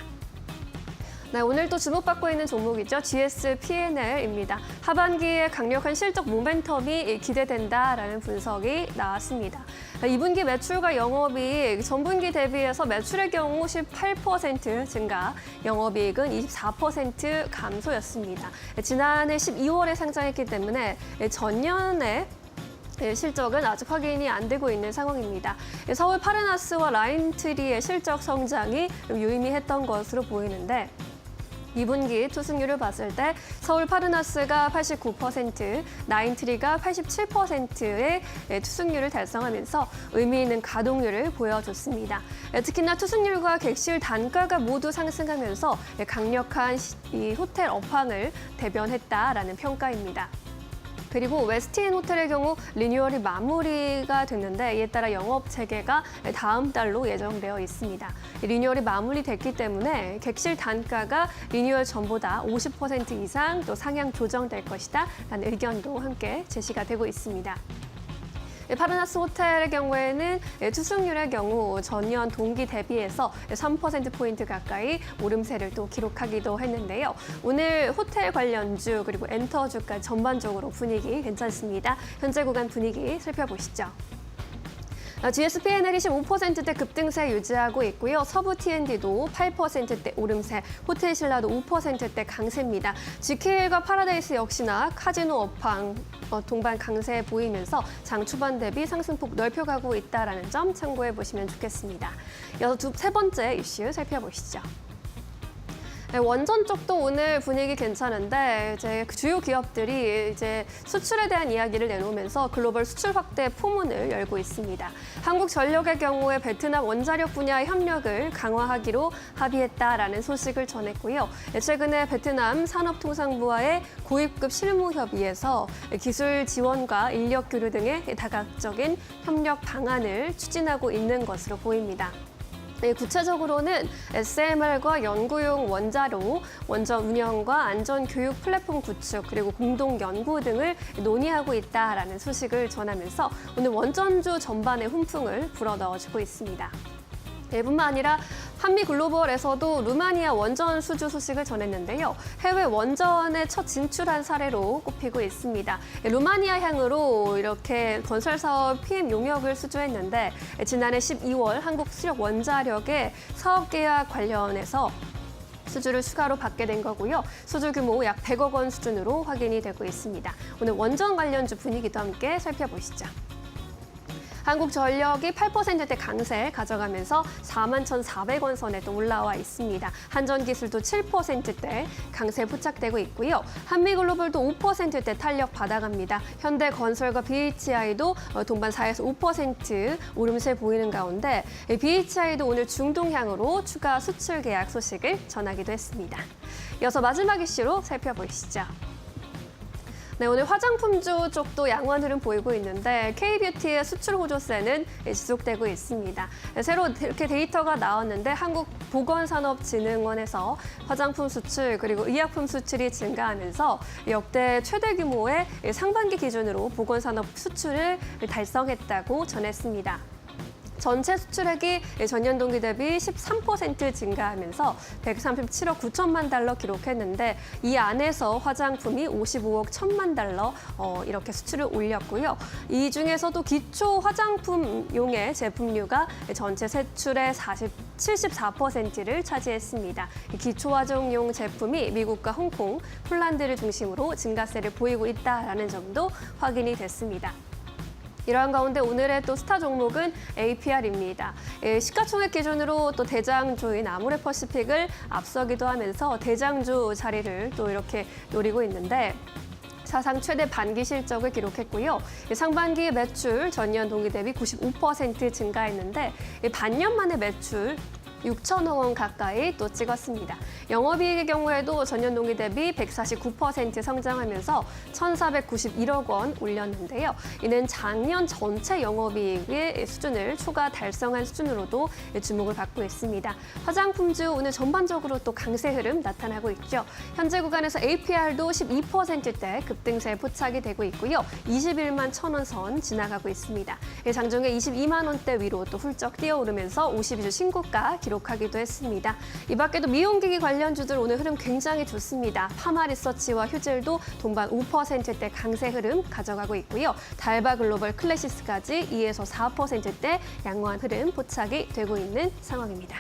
S6: 네, 오늘 또 주목받고 있는 종목이죠. GS P&L입니다. 하반기에 강력한 실적 모멘텀이 기대된다라는 분석이 나왔습니다. 2분기 매출과 영업이익 전분기 대비해서 매출의 경우 18% 증가, 영업이익은 24% 감소였습니다. 지난해 12월에 상장했기 때문에 전년에 실적은 아직 확인이 안 되고 있는 상황입니다. 서울 파르나스와 라인트리의 실적 성장이 유의미했던 것으로 보이는데 2분기 투승률을 봤을 때 서울 파르나스가 89%, 나인트리가 87%의 투승률을 달성하면서 의미 있는 가동률을 보여줬습니다. 특히나 투승률과 객실 단가가 모두 상승하면서 강력한 이 호텔 업황을 대변했다라는 평가입니다. 그리고 웨스틴 호텔의 경우 리뉴얼이 마무리가 됐는데 이에 따라 영업 재개가 다음 달로 예정되어 있습니다. 리뉴얼이 마무리됐기 때문에 객실 단가가 리뉴얼 전보다 50% 이상 또 상향 조정될 것이다 라는 의견도 함께 제시가 되고 있습니다. 파르나스 호텔의 경우에는 투숙률의 경우 전년 동기 대비해서 3%포인트 가까이 오름세를 또 기록하기도 했는데요. 오늘 호텔 관련주 그리고 엔터주까지 전반적으로 분위기 괜찮습니다. 현재 구간 분위기 살펴보시죠. GSP-NL이 15%대 급등세 유지하고 있고요. 서부 T&D도 8%대 오름세, 호텔신라도 5%대 강세입니다. GKL과 파라다이스 역시나 카지노 업황 동반 강세 보이면서 장 초반 대비 상승폭 넓혀가고 있다는 점 참고해 보시면 좋겠습니다. 이어서 세 번째 이슈 살펴보시죠. 네, 원전 쪽도 오늘 분위기 괜찮은데 이제 주요 기업들이 이제 수출에 대한 이야기를 내놓으면서 글로벌 수출 확대 포문을 열고 있습니다. 한국전력의 경우에 베트남 원자력 분야 협력을 강화하기로 합의했다라는 소식을 전했고요. 최근에 베트남 산업통상부와의 고위급 실무 협의에서 기술 지원과 인력 교류 등의 다각적인 협력 방안을 추진하고 있는 것으로 보입니다. 구체적으로는 SMR과 연구용 원자로, 원전 운영과 안전 교육 플랫폼 구축, 그리고 공동 연구 등을 논의하고 있다라는 소식을 전하면서 오늘 원전주 전반에 훈풍을 불어넣어주고 있습니다. 이뿐만 아니라 한미 글로벌에서도 루마니아 원전 수주 소식을 전했는데요. 해외 원전에 첫 진출한 사례로 꼽히고 있습니다. 루마니아 향으로 이렇게 건설 사업 PM 용역을 수주했는데 지난해 12월 한국 수력 원자력의 사업 계약 관련해서 수주를 추가로 받게 된 거고요. 수주 규모 약 100억 원 수준으로 확인이 되고 있습니다. 오늘 원전 관련주 분위기도 함께 살펴보시죠. 한국전력이 8%대 강세 가져가면서 41,400원 선에 또 올라와 있습니다. 한전기술도 7%대 강세 포착되고 있고요. 한미글로벌도 5%대 탄력 받아갑니다. 현대건설과 BHI도 동반 4에서 5% 오름세 보이는 가운데 BHI도 오늘 중동향으로 추가 수출 계약 소식을 전하기도 했습니다. 이어서 마지막 이슈로 살펴보시죠. 네, 오늘 화장품주 쪽도 양호한 흐름 보이고 있는데 K뷰티의 수출 호조세는 지속되고 있습니다. 새로 이렇게 데이터가 나왔는데 한국보건산업진흥원에서 화장품 수출 그리고 의약품 수출이 증가하면서 역대 최대 규모의 상반기 기준으로 보건산업 수출을 달성했다고 전했습니다. 전체 수출액이 전년 동기 대비 13% 증가하면서 137억 9천만 달러 기록했는데 이 안에서 화장품이 55억 1천만 달러 이렇게 수출을 올렸고요. 이 중에서도 기초 화장품용의 제품류가 전체 세출의 74%를 차지했습니다. 기초 화장용 제품이 미국과 홍콩, 폴란드를 중심으로 증가세를 보이고 있다는 점도 확인이 됐습니다. 이러한 가운데 오늘의 또 스타 종목은 APR입니다. 시가총액 기준으로 또 대장주인 아모레퍼시픽을 앞서기도 하면서 대장주 자리를 또 이렇게 노리고 있는데 사상 최대 반기 실적을 기록했고요. 상반기 매출 전년 동기 대비 95% 증가했는데 반년 만에 매출 6천억 원 가까이 또 찍었습니다. 영업이익의 경우에도 전년 동기 대비 149% 성장하면서 1,491억 원 올렸는데요. 이는 작년 전체 영업이익의 수준을 초과 달성한 수준으로도 주목을 받고 있습니다. 화장품주 오늘 전반적으로 또 강세 흐름 나타나고 있죠. 현재 구간에서 APR도 12%대 급등세 포착이 되고 있고요. 21만 1,000원 선 지나가고 있습니다. 장중에 22만 원대 위로 또 훌쩍 뛰어오르면서 52주 신고가 기록하기도 했습니다. 이 밖에도 미용기기 관련주들 오늘 흐름 굉장히 좋습니다. 파마리서치와 휴젤도 동반 5%대 강세 흐름 가져가고 있고요. 달바 글로벌 클래시스까지 2에서 4%대 양호한 흐름 포착이 되고 있는 상황입니다.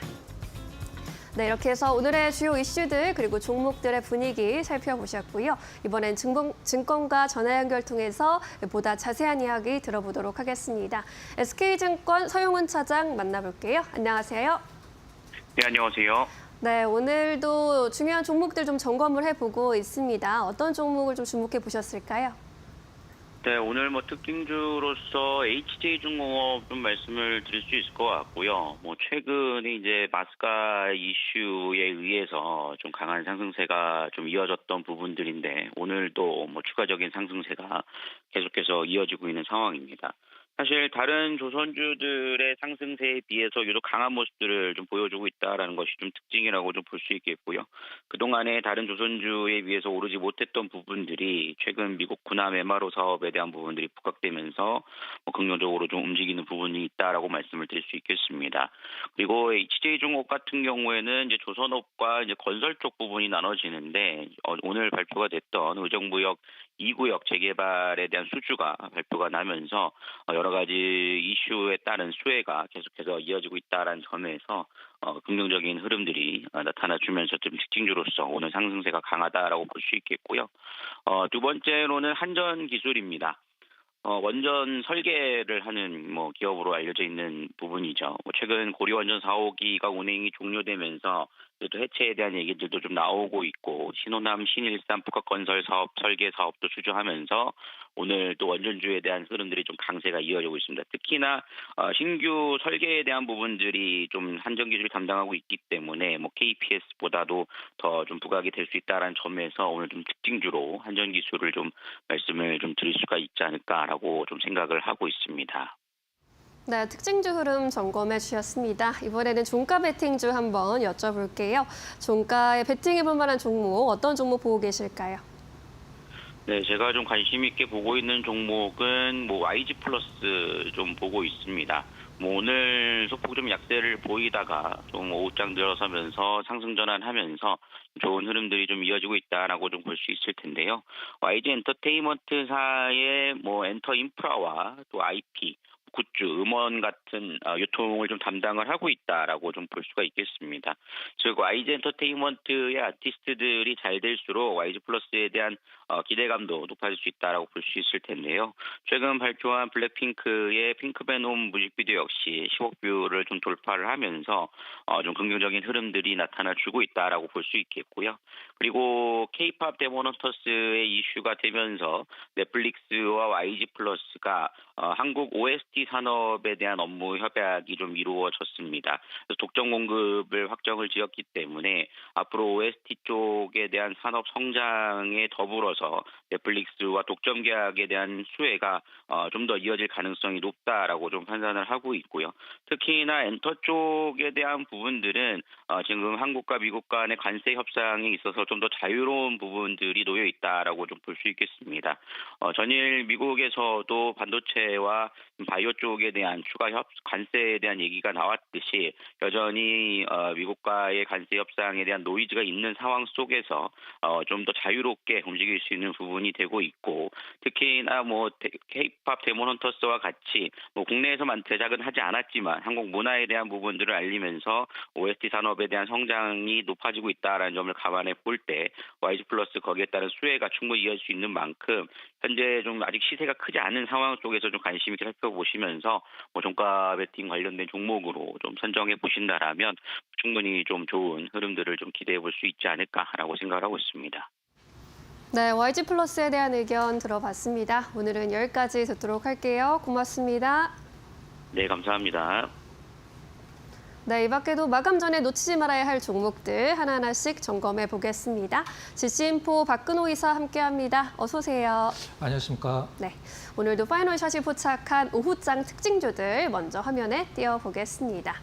S6: 네, 이렇게 해서 오늘의 주요 이슈들 그리고 종목들의 분위기 살펴보셨고요. 이번엔 증권과 전화 연결 통해서 보다 자세한 이야기 들어보도록 하겠습니다. SK증권 서용훈 차장 만나볼게요. 안녕하세요.
S7: 네, 안녕하세요.
S6: 네, 오늘도 중요한 종목들 좀 점검을 해보고 있습니다. 어떤 종목을 좀 주목해 보셨을까요?
S7: 네, 오늘 특징주로서 HJ중공업 좀 말씀을 드릴 수 있을 것 같고요. 최근에 이제 마스카 이슈에 의해서 좀 강한 상승세가 좀 이어졌던 부분들인데 오늘도 추가적인 상승세가 계속해서 이어지고 있는 상황입니다. 사실 다른 조선주들의 상승세에 비해서 유독 강한 모습들을 좀 보여주고 있다라는 것이 좀 특징이라고 좀 볼 수 있겠고요. 그동안에 다른 조선주에 비해서 오르지 못했던 부분들이 최근 미국 군함 MRO 사업에 대한 부분들이 부각되면서 긍정적으로 좀 움직이는 부분이 있다라고 말씀을 드릴 수 있겠습니다. 그리고 HJ중공업 같은 경우에는 이제 조선업과 이제 건설 쪽 부분이 나눠지는데 오늘 발표가 됐던 의정부역 2구역 재개발에 대한 수주가 발표가 나면서 여러 가지 이슈에 따른 수혜가 계속해서 이어지고 있다는 점에서 긍정적인 흐름들이 나타나주면서 좀 특징주로서 오늘 상승세가 강하다라고 볼 수 있겠고요. 두 번째로는 한전 기술입니다. 원전 설계를 하는 기업으로 알려져 있는 부분이죠. 최근 고리 원전 4호기가 운행이 종료되면서 또 해체에 대한 얘기들도 좀 나오고 있고 신호남, 신일산 북학건설 사업 설계 사업도 수주하면서 오늘 또 원전주에 대한 흐름들이 좀 강세가 이어지고 있습니다. 특히나 신규 설계에 대한 부분들이 좀 한전기술이 담당하고 있기 때문에 KPS보다도 더 좀 부각이 될 수 있다는 점에서 오늘 좀 특징주로 한전기술을 좀 말씀을 좀 드릴 수가 있지 않을까라고 좀 생각을 하고 있습니다.
S6: 네, 특징주 흐름 점검해 주셨습니다. 이번에는 종가 베팅주 한번 여쭤볼게요. 종가에 베팅해볼 만한 종목, 어떤 종목 보고 계실까요?
S7: 네, 제가 좀 관심 있게 보고 있는 종목은 YG 플러스 좀 보고 있습니다. 오늘 소폭 좀 약세를 보이다가 좀 오후장 들어서면서 상승 전환하면서 좋은 흐름들이 좀 이어지고 있다라고 좀 볼 수 있을 텐데요. YG 엔터테인먼트사의 엔터 인프라와 또 IP 굿즈, 음원 같은 유통을 좀 담당을 하고 있다라고 좀 볼 수가 있겠습니다. 즉 YG 엔터테인먼트의 아티스트들이 잘 될수록 YG 플러스에 대한 기대감도 높아질 수 있다라고 볼 수 있을 텐데요. 최근 발표한 블랙핑크의 핑크베놈 뮤직비디오 역시 10억 뷰를 좀 돌파를 하면서 좀 긍정적인 흐름들이 나타나주고 있다라고 볼 수 있겠고요. 그리고 K-팝 데모넌터스의 이슈가 되면서 넷플릭스와 YG 플러스가 한국 OST 산업에 대한 업무 협약이 좀 이루어졌습니다. 독점 공급을 확정을 지었기 때문에 앞으로 OST 쪽에 대한 산업 성장에 더불어서 넷플릭스와 독점 계약에 대한 수혜가 좀 더 이어질 가능성이 높다라고 좀 판단을 하고 있고요. 특히나 엔터 쪽에 대한 부분들은 지금 한국과 미국 간의 관세 협상에 있어서 좀 더 자유로운 부분들이 놓여 있다라고 좀 볼 수 있겠습니다. 전일 미국에서도 반도체와 바이오 쪽에 대한 추가 관세에 대한 얘기가 나왔듯이 여전히 미국과의 관세 협상에 대한 노이즈가 있는 상황 속에서 좀 더 자유롭게 움직일 수 있는 부분이 되고 있고 특히나 K-팝 데모넌터스와 같이 국내에서만 제작은 하지 않았지만 한국 문화에 대한 부분들을 알리면서 OST 산업에 대한 성장이 높아지고 있다라는 점을 감안해 볼 때 YG 플러스 거기에 따른 수혜가 충분히 이어질 수 있는 만큼 현재 좀 아직 시세가 크지 않은 상황 속에서 좀 관심 있게 살펴보시면서 종가 베팅 관련된 종목으로 좀 선정해 보신다라면 충분히 좀 좋은 흐름들을 좀 기대해 볼 수 있지 않을까라고 생각을 하고 있습니다.
S6: 네, YG 플러스에 대한 의견 들어봤습니다. 오늘은 여기까지 듣도록 할게요. 고맙습니다.
S7: 네, 감사합니다.
S6: 네, 이 밖에도 마감 전에 놓치지 말아야 할 종목들 하나하나씩 점검해 보겠습니다. 지시인포 박근호 이사 함께합니다. 어서 오세요.
S8: 안녕하십니까.
S6: 네, 오늘도 파이널샷이 포착한 오후장 특징주들 먼저 화면에 띄워보겠습니다.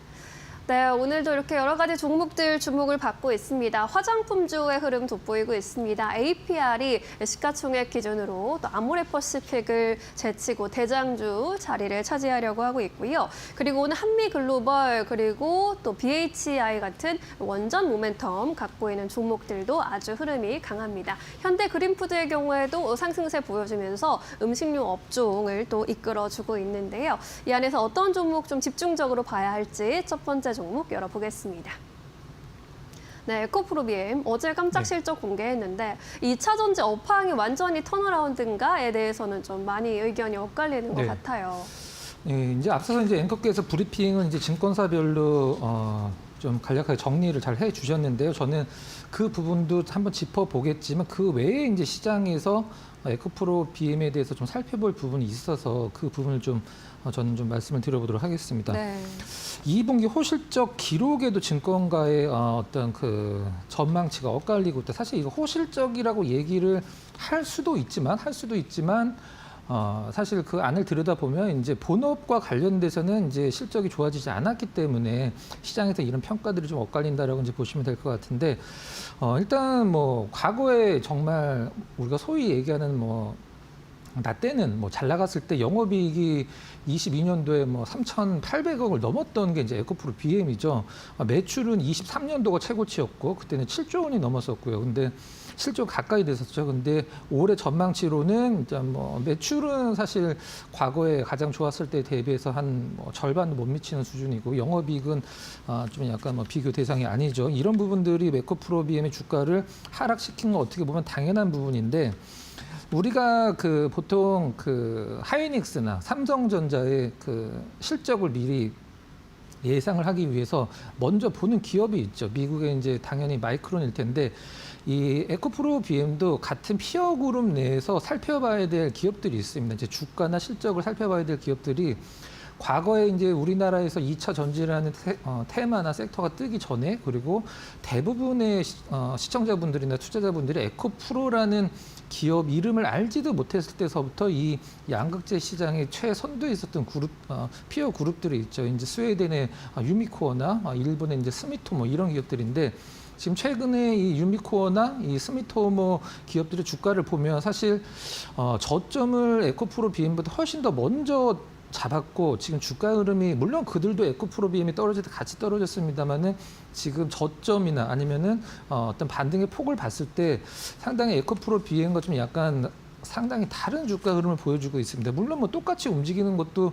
S6: 네, 오늘도 이렇게 여러 가지 종목들 주목을 받고 있습니다. 화장품주의 흐름 돋보이고 있습니다. APR이 시가총액 기준으로 또 아모레퍼시픽을 제치고 대장주 자리를 차지하려고 하고 있고요. 그리고 오늘 한미글로벌 그리고 또 BHI 같은 원전 모멘텀 갖고 있는 종목들도 아주 흐름이 강합니다. 현대그린푸드의 경우에도 상승세 보여주면서 음식료 업종을 또 이끌어주고 있는데요. 이 안에서 어떤 종목 좀 집중적으로 봐야 할지 첫 번째 종목 열어보겠습니다. 네, 에코프로비엠 어제 깜짝 실적 공개했는데 2차 전지 업황이 완전히 턴어라운드인가에 대해서는 좀 많이 의견이 엇갈리는 것 같아요.
S8: 예, 이제 앞서서 이제 앵커께서 브리핑은 이제 증권사별로 좀 간략하게 정리를 잘 해주셨는데요. 저는 그 부분도 한번 짚어보겠지만 그 외에 이제 시장에서 에코프로비엠에 대해서 좀 살펴볼 부분이 있어서 그 부분을 좀 저는 좀 말씀을 드려보도록 하겠습니다.
S6: 네.
S8: 2분기 호실적 기록에도 증권가의 어떤 그 전망치가 엇갈리고 있다. 사실 이거 호실적이라고 얘기를 할 수도 있지만 사실 그 안을 들여다보면 이제 본업과 관련돼서는 이제 실적이 좋아지지 않았기 때문에 시장에서 이런 평가들이 좀 엇갈린다라고 이제 보시면 될 것 같은데 일단 과거에 정말 우리가 소위 얘기하는 나 때는 뭐 잘 나갔을 때 영업이익이 22년도에 뭐 3,800억을 넘었던 게 이제 에코프로 BM이죠. 매출은 23년도가 최고치였고 그때는 7조 원이 넘었었고요. 근데 7조 가까이 됐었죠. 근데 올해 전망치로는 이제 뭐 매출은 사실 과거에 가장 좋았을 때 대비해서 한 뭐 절반도 못 미치는 수준이고 영업이익은 좀 약간 뭐 비교 대상이 아니죠. 이런 부분들이 에코프로 BM의 주가를 하락시킨 건 어떻게 보면 당연한 부분인데. 우리가 그 보통 그 하이닉스나 삼성전자의 그 실적을 미리 예상을 하기 위해서 먼저 보는 기업이 있죠. 미국의 이제 당연히 마이크론일 텐데 이 에코프로 BM도 같은 피어 그룹 내에서 살펴봐야 될 기업들이 있습니다. 이제 주가나 실적을 살펴봐야 될 기업들이 과거에 이제 우리나라에서 2차 전지라는 테마나 섹터가 뜨기 전에 그리고 대부분의 시청자분들이나 투자자분들이 에코프로라는 기업 이름을 알지도 못했을 때서부터 이 양극재 시장의 최선두에 있었던 그룹, 피어 그룹들이 있죠. 이제 스웨덴의 유미코어나 일본의 이제 스미토모 이런 기업들인데 지금 최근에 이 유미코어나 이 스미토모 기업들의 주가를 보면 사실 저점을 에코프로 BM보다 훨씬 더 먼저 잡았고 지금 주가 흐름이 물론 그들도 에코프로 BM이 떨어질 때 같이 떨어졌습니다만은 지금 저점이나 아니면은 어떤 반등의 폭을 봤을 때 상당히 에코프로 BM과 좀 약간 상당히 다른 주가 흐름을 보여주고 있습니다. 물론 뭐 똑같이 움직이는 것도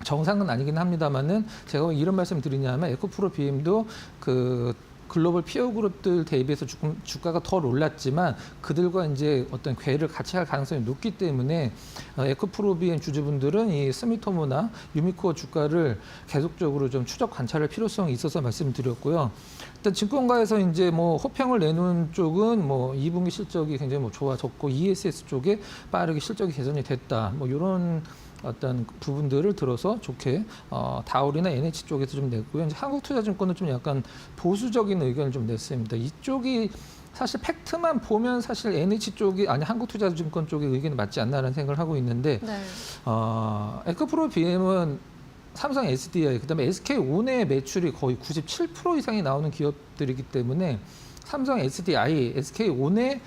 S8: 정상은 아니긴 합니다만은 제가 왜 이런 말씀 드리냐면 에코프로 BM도 그 글로벌 피어 그룹들 대비해서 조금 주가가 덜 올랐지만 그들과 이제 어떤 궤를 같이 할 가능성이 높기 때문에 에코프로 BM 주주분들은 이 스미토모나 유미코어 주가를 계속적으로 좀 추적 관찰할 필요성이 있어서 말씀드렸고요. 일단 증권가에서 이제 뭐 호평을 내놓은 쪽은 뭐 2분기 실적이 굉장히 뭐 좋아졌고 ESS 쪽에 빠르게 실적이 개선이 됐다. 뭐 이런 어떤 부분들을 들어서 좋게 다울이나 NH 쪽에서 좀 냈고요. 이제 한국투자증권은 좀 약간 보수적인 의견을 좀 냈습니다. 이쪽이 사실 팩트만 보면 사실 NH 쪽이 아니 한국투자증권 쪽의 의견이 맞지 않나라는 생각을 하고 있는데
S6: 네.
S8: 에코프로 BM은 삼성 SDI 그다음에 SK온의 매출이 거의 97% 이상이 나오는 기업들이기 때문에 삼성 SDI, SK온의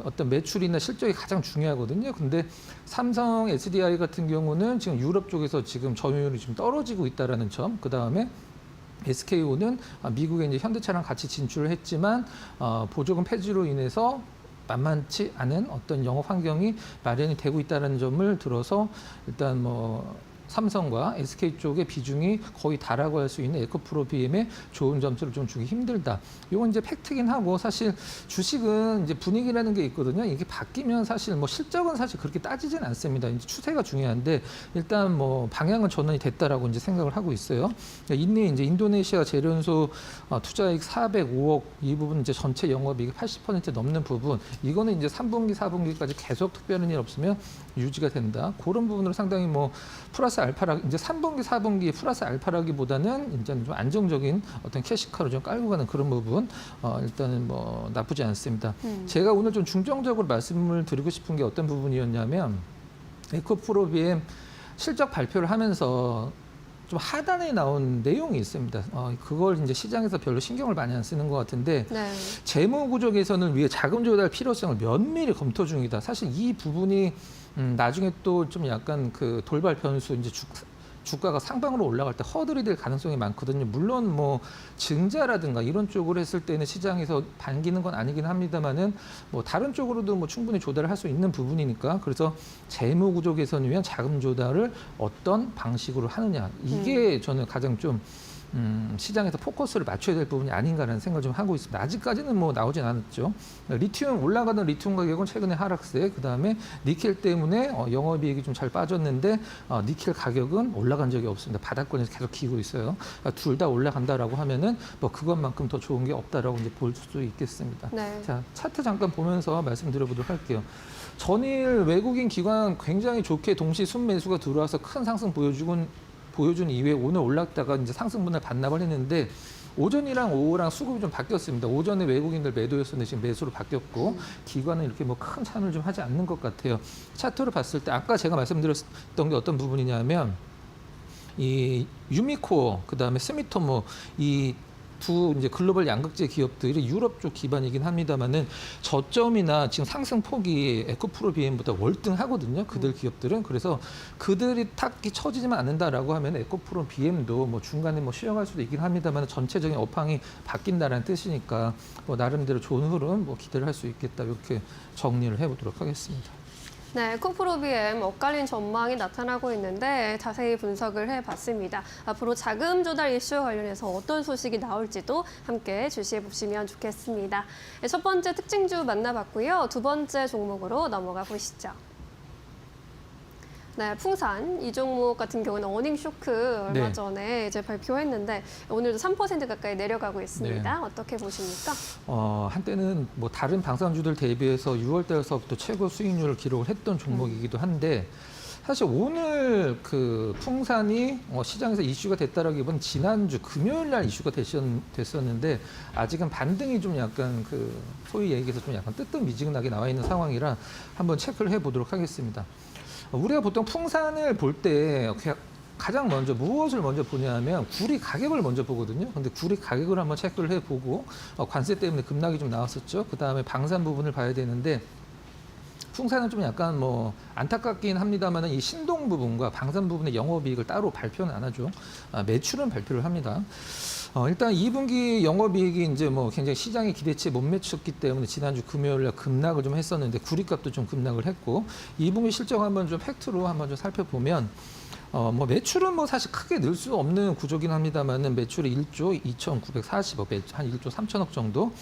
S8: 어떤 매출이나 실적이 가장 중요하거든요. 근데 삼성 SDI 같은 경우는 지금 유럽 쪽에서 지금 점유율이 좀 떨어지고 있다라는 점. 그 다음에 SK온은 미국에 이제 현대차랑 같이 진출을 했지만 보조금 폐지로 인해서 만만치 않은 어떤 영업 환경이 마련이 되고 있다는 점을 들어서 일단 뭐 삼성과 SK 쪽의 비중이 거의 다라고 할 수 있는 에코프로 BM의 좋은 점수를 좀 주기 힘들다. 이건 이제 팩트긴 하고 사실 주식은 이제 분위기라는 게 있거든요. 이게 바뀌면 사실 뭐 실적은 사실 그렇게 따지진 않습니다. 이제 추세가 중요한데 일단 뭐 방향은 전환이 됐다라고 이제 생각을 하고 있어요. 이내 이제 인도네시아 재련소 투자액 405억 이 부분 이제 전체 영업이익 80% 넘는 부분 이거는 이제 3분기, 4분기까지 계속 특별한 일 없으면 유지가 된다. 그런 부분으로 상당히 뭐 플러스 알파라 이제 3분기, 4분기 플러스 알파라기보다는 이제 좀 안정적인 어떤 캐시카로 좀 깔고 가는 그런 부분 일단은 뭐 나쁘지 않습니다. 제가 오늘 좀 중점적으로 말씀을 드리고 싶은 게 어떤 부분이었냐면 에코프로 BM 실적 발표를 하면서 좀 하단에 나온 내용이 있습니다. 그걸 이제 시장에서 별로 신경을 많이 안 쓰는 것 같은데
S6: 네.
S8: 재무 구조 개선을 위해 자금 조달 필요성을 면밀히 검토 중이다. 사실 이 부분이 나중에 또 좀 약간 그 돌발 변수 이제 주가가 상방으로 올라갈 때 허들이 될 가능성이 많거든요. 물론 뭐 증자라든가 이런 쪽으로 했을 때는 시장에서 반기는 건 아니긴 합니다만은 뭐 다른 쪽으로도 뭐 충분히 조달을 할 수 있는 부분이니까 그래서 재무 구조 개선을 위한 자금 조달을 어떤 방식으로 하느냐 이게 저는 가장 좀 시장에서 포커스를 맞춰야 될 부분이 아닌가라는 생각을 좀 하고 있습니다. 아직까지는 뭐 나오진 않았죠. 리튬 올라가는 리튬 가격은 최근에 하락세. 그다음에 니켈 때문에 영업이익이 좀 잘 빠졌는데 니켈 가격은 올라간 적이 없습니다. 바닥권에서 계속 기고 있어요. 둘 다 올라간다라고 하면은 뭐 그것만큼 더 좋은 게 없다라고 이제 볼 수 있겠습니다.
S6: 네.
S8: 자 차트 잠깐 보면서 말씀드려보도록 할게요. 전일 외국인 기관 굉장히 좋게 동시 순매수가 들어와서 큰 상승 보여준 이후에 오늘 올랐다가 이제 상승분을 반납을 했는데 오전이랑 오후랑 수급이 좀 바뀌었습니다. 오전에 외국인들 매도였었는데 지금 매수로 바뀌었고 기관은 이렇게 뭐 큰 찬을 좀 하지 않는 것 같아요. 차트로 봤을 때 아까 제가 말씀드렸던 게 어떤 부분이냐면 이 유미코어 그다음에 스미토모 이 두 이제 글로벌 양극재 기업들이 유럽 쪽 기반이긴 합니다만은 저점이나 지금 상승 폭이 에코프로 BM보다 월등하거든요. 그들 기업들은. 그래서 그들이 탁이 처지지만 않는다라고 하면 에코프로 BM도 뭐 중간에 뭐 쉬어갈 수도 있긴 합니다만 전체적인 업황이 바뀐다라는 뜻이니까 뭐 나름대로 좋은 흐름 뭐 기대를 할 수 있겠다. 이렇게 정리를 해보도록 하겠습니다.
S6: 네, 에코프로 BM 엇갈린 전망이 나타나고 있는데 자세히 분석을 해봤습니다. 앞으로 자금 조달 이슈 관련해서 어떤 소식이 나올지도 함께 주시해 보시면 좋겠습니다. 네, 첫 번째 특징주 만나봤고요. 두 번째 종목으로 넘어가 보시죠. 네, 풍산 이 종목 같은 경우는 어닝 쇼크 얼마
S8: 네.
S6: 전에 이제 발표했는데 오늘도 3% 가까이 내려가고 있습니다.
S8: 네.
S6: 어떻게 보십니까?
S8: 한때는 뭐 다른 방산주들 대비해서 6월 달서부터 최고 수익률을 기록을 했던 종목이기도 한데 사실 오늘 그 풍산이 시장에서 이슈가 됐다라기보다는 지난주 금요일 날 이슈가 됐었는데 아직은 반등이 좀 약간 그 소위 얘기해서 좀 약간 뜨뜻미지근하게 나와 있는 상황이라 한번 체크를 해보도록 하겠습니다. 우리가 보통 풍산을 볼 때 가장 먼저 무엇을 먼저 보냐면 구리 가격을 먼저 보거든요. 근데 구리 가격을 한번 체크를 해보고 관세 때문에 급락이 좀 나왔었죠. 그 다음에 방산 부분을 봐야 되는데 풍산은 좀 약간 뭐 안타깝긴 합니다만은 이 신동 부분과 방산 부분의 영업이익을 따로 발표는 안 하죠. 매출은 발표를 합니다. 일단 2분기 영업이익이 이제 뭐 굉장히 시장의 기대치에 못 미쳤기 때문에 지난주 금요일날 급락을 좀 했었는데 구리값도 좀 급락을 했고 2분기 실적 한번 좀 팩트로 한번 좀 살펴보면 뭐 매출은 뭐 사실 크게 늘 수 없는 구조긴 합니다만은 매출이 1조 2,940억, 한 1조 3천억 정도.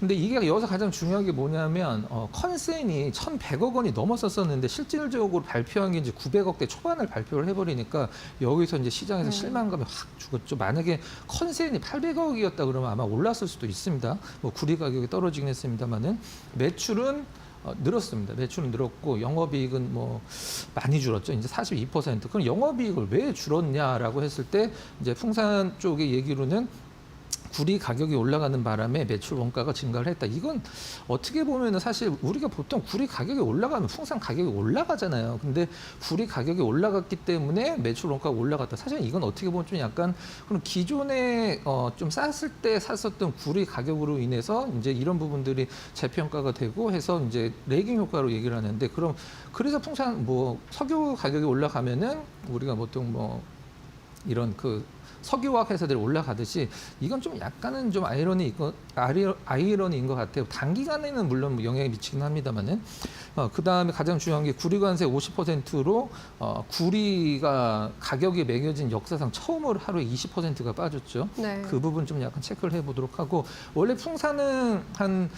S8: 근데 이게 여기서 가장 중요한 게 뭐냐면 컨센이 1,100억 원이 넘었었는데 실질적으로 발표한 게 이제 900억대 초반을 발표를 해버리니까 여기서 이제 시장에서 실망감이 확 죽었죠. 만약에 컨센이 800억이었다 그러면 아마 올랐을 수도 있습니다. 뭐 구리 가격이 떨어지긴 했습니다만은 매출은 늘었습니다. 매출은 늘었고 영업이익은 뭐 많이 줄었죠. 이제 42%. 그럼 영업이익을 왜 줄었냐라고 했을 때 이제 풍산 쪽의 얘기로는 구리 가격이 올라가는 바람에 매출 원가가 증가를 했다. 이건 어떻게 보면은 사실 우리가 보통 구리 가격이 올라가면 풍산 가격이 올라가잖아요. 근데 구리 가격이 올라갔기 때문에 매출 원가가 올라갔다. 사실 이건 어떻게 보면 좀 약간 그런 기존에 좀 쌌을 때 샀었던 구리 가격으로 인해서 이제 이런 부분들이 재평가가 되고 해서 이제 레깅 효과로 얘기를 하는데 그래서 풍산 뭐 석유 가격이 올라가면은 우리가 보통 뭐 이런 그 석유화학 회사들이 올라가듯이 이건 좀 약간은 좀 아이러니인 것 같아요. 단기간에는 물론 뭐 영향이 미치긴 합니다만은 그 다음에 가장 중요한 게 구리관세 50%로 구리가 가격이 매겨진 역사상 처음으로 하루에 20%가 빠졌죠.
S6: 네.
S8: 그 부분 좀 약간 체크를 해보도록 하고 원래 풍산은 한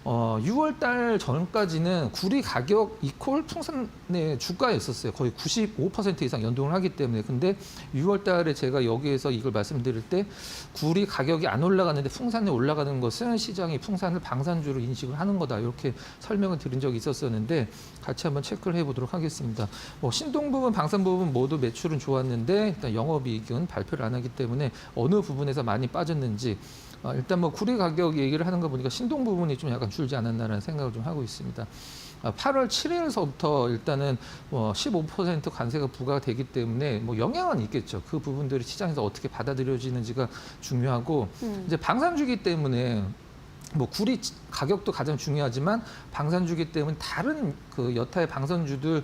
S8: 6월 달 전까지는 구리 가격 이퀄 풍산의 주가였었어요. 거의 95% 이상 연동을 하기 때문에. 근데 6월 달에 제가 여기에서 이걸 말씀드릴 때 구리 가격이 안 올라가는데 풍산이 올라가는 것은 시장이 풍산을 방산주로 인식을 하는 거다. 이렇게 설명을 드린 적이 있었었는데 같이 한번 체크를 해보도록 하겠습니다. 신동 부분, 방산 부분 모두 매출은 좋았는데 일단 영업이익은 발표를 안 하기 때문에 어느 부분에서 많이 빠졌는지 일단 뭐 구리 가격 얘기를 하는 거 보니까 신동 부분이 좀 약간 줄지 않았나라는 생각을 좀 하고 있습니다. 8월 7일서부터 일단은 15% 관세가 부과가 되기 때문에 뭐 영향은 있겠죠. 그 부분들이 시장에서 어떻게 받아들여지는지가 중요하고 이제 방산주기 때문에 뭐 구리 가격도 가장 중요하지만 방산주기 때문에 다른 그 여타의 방산주들의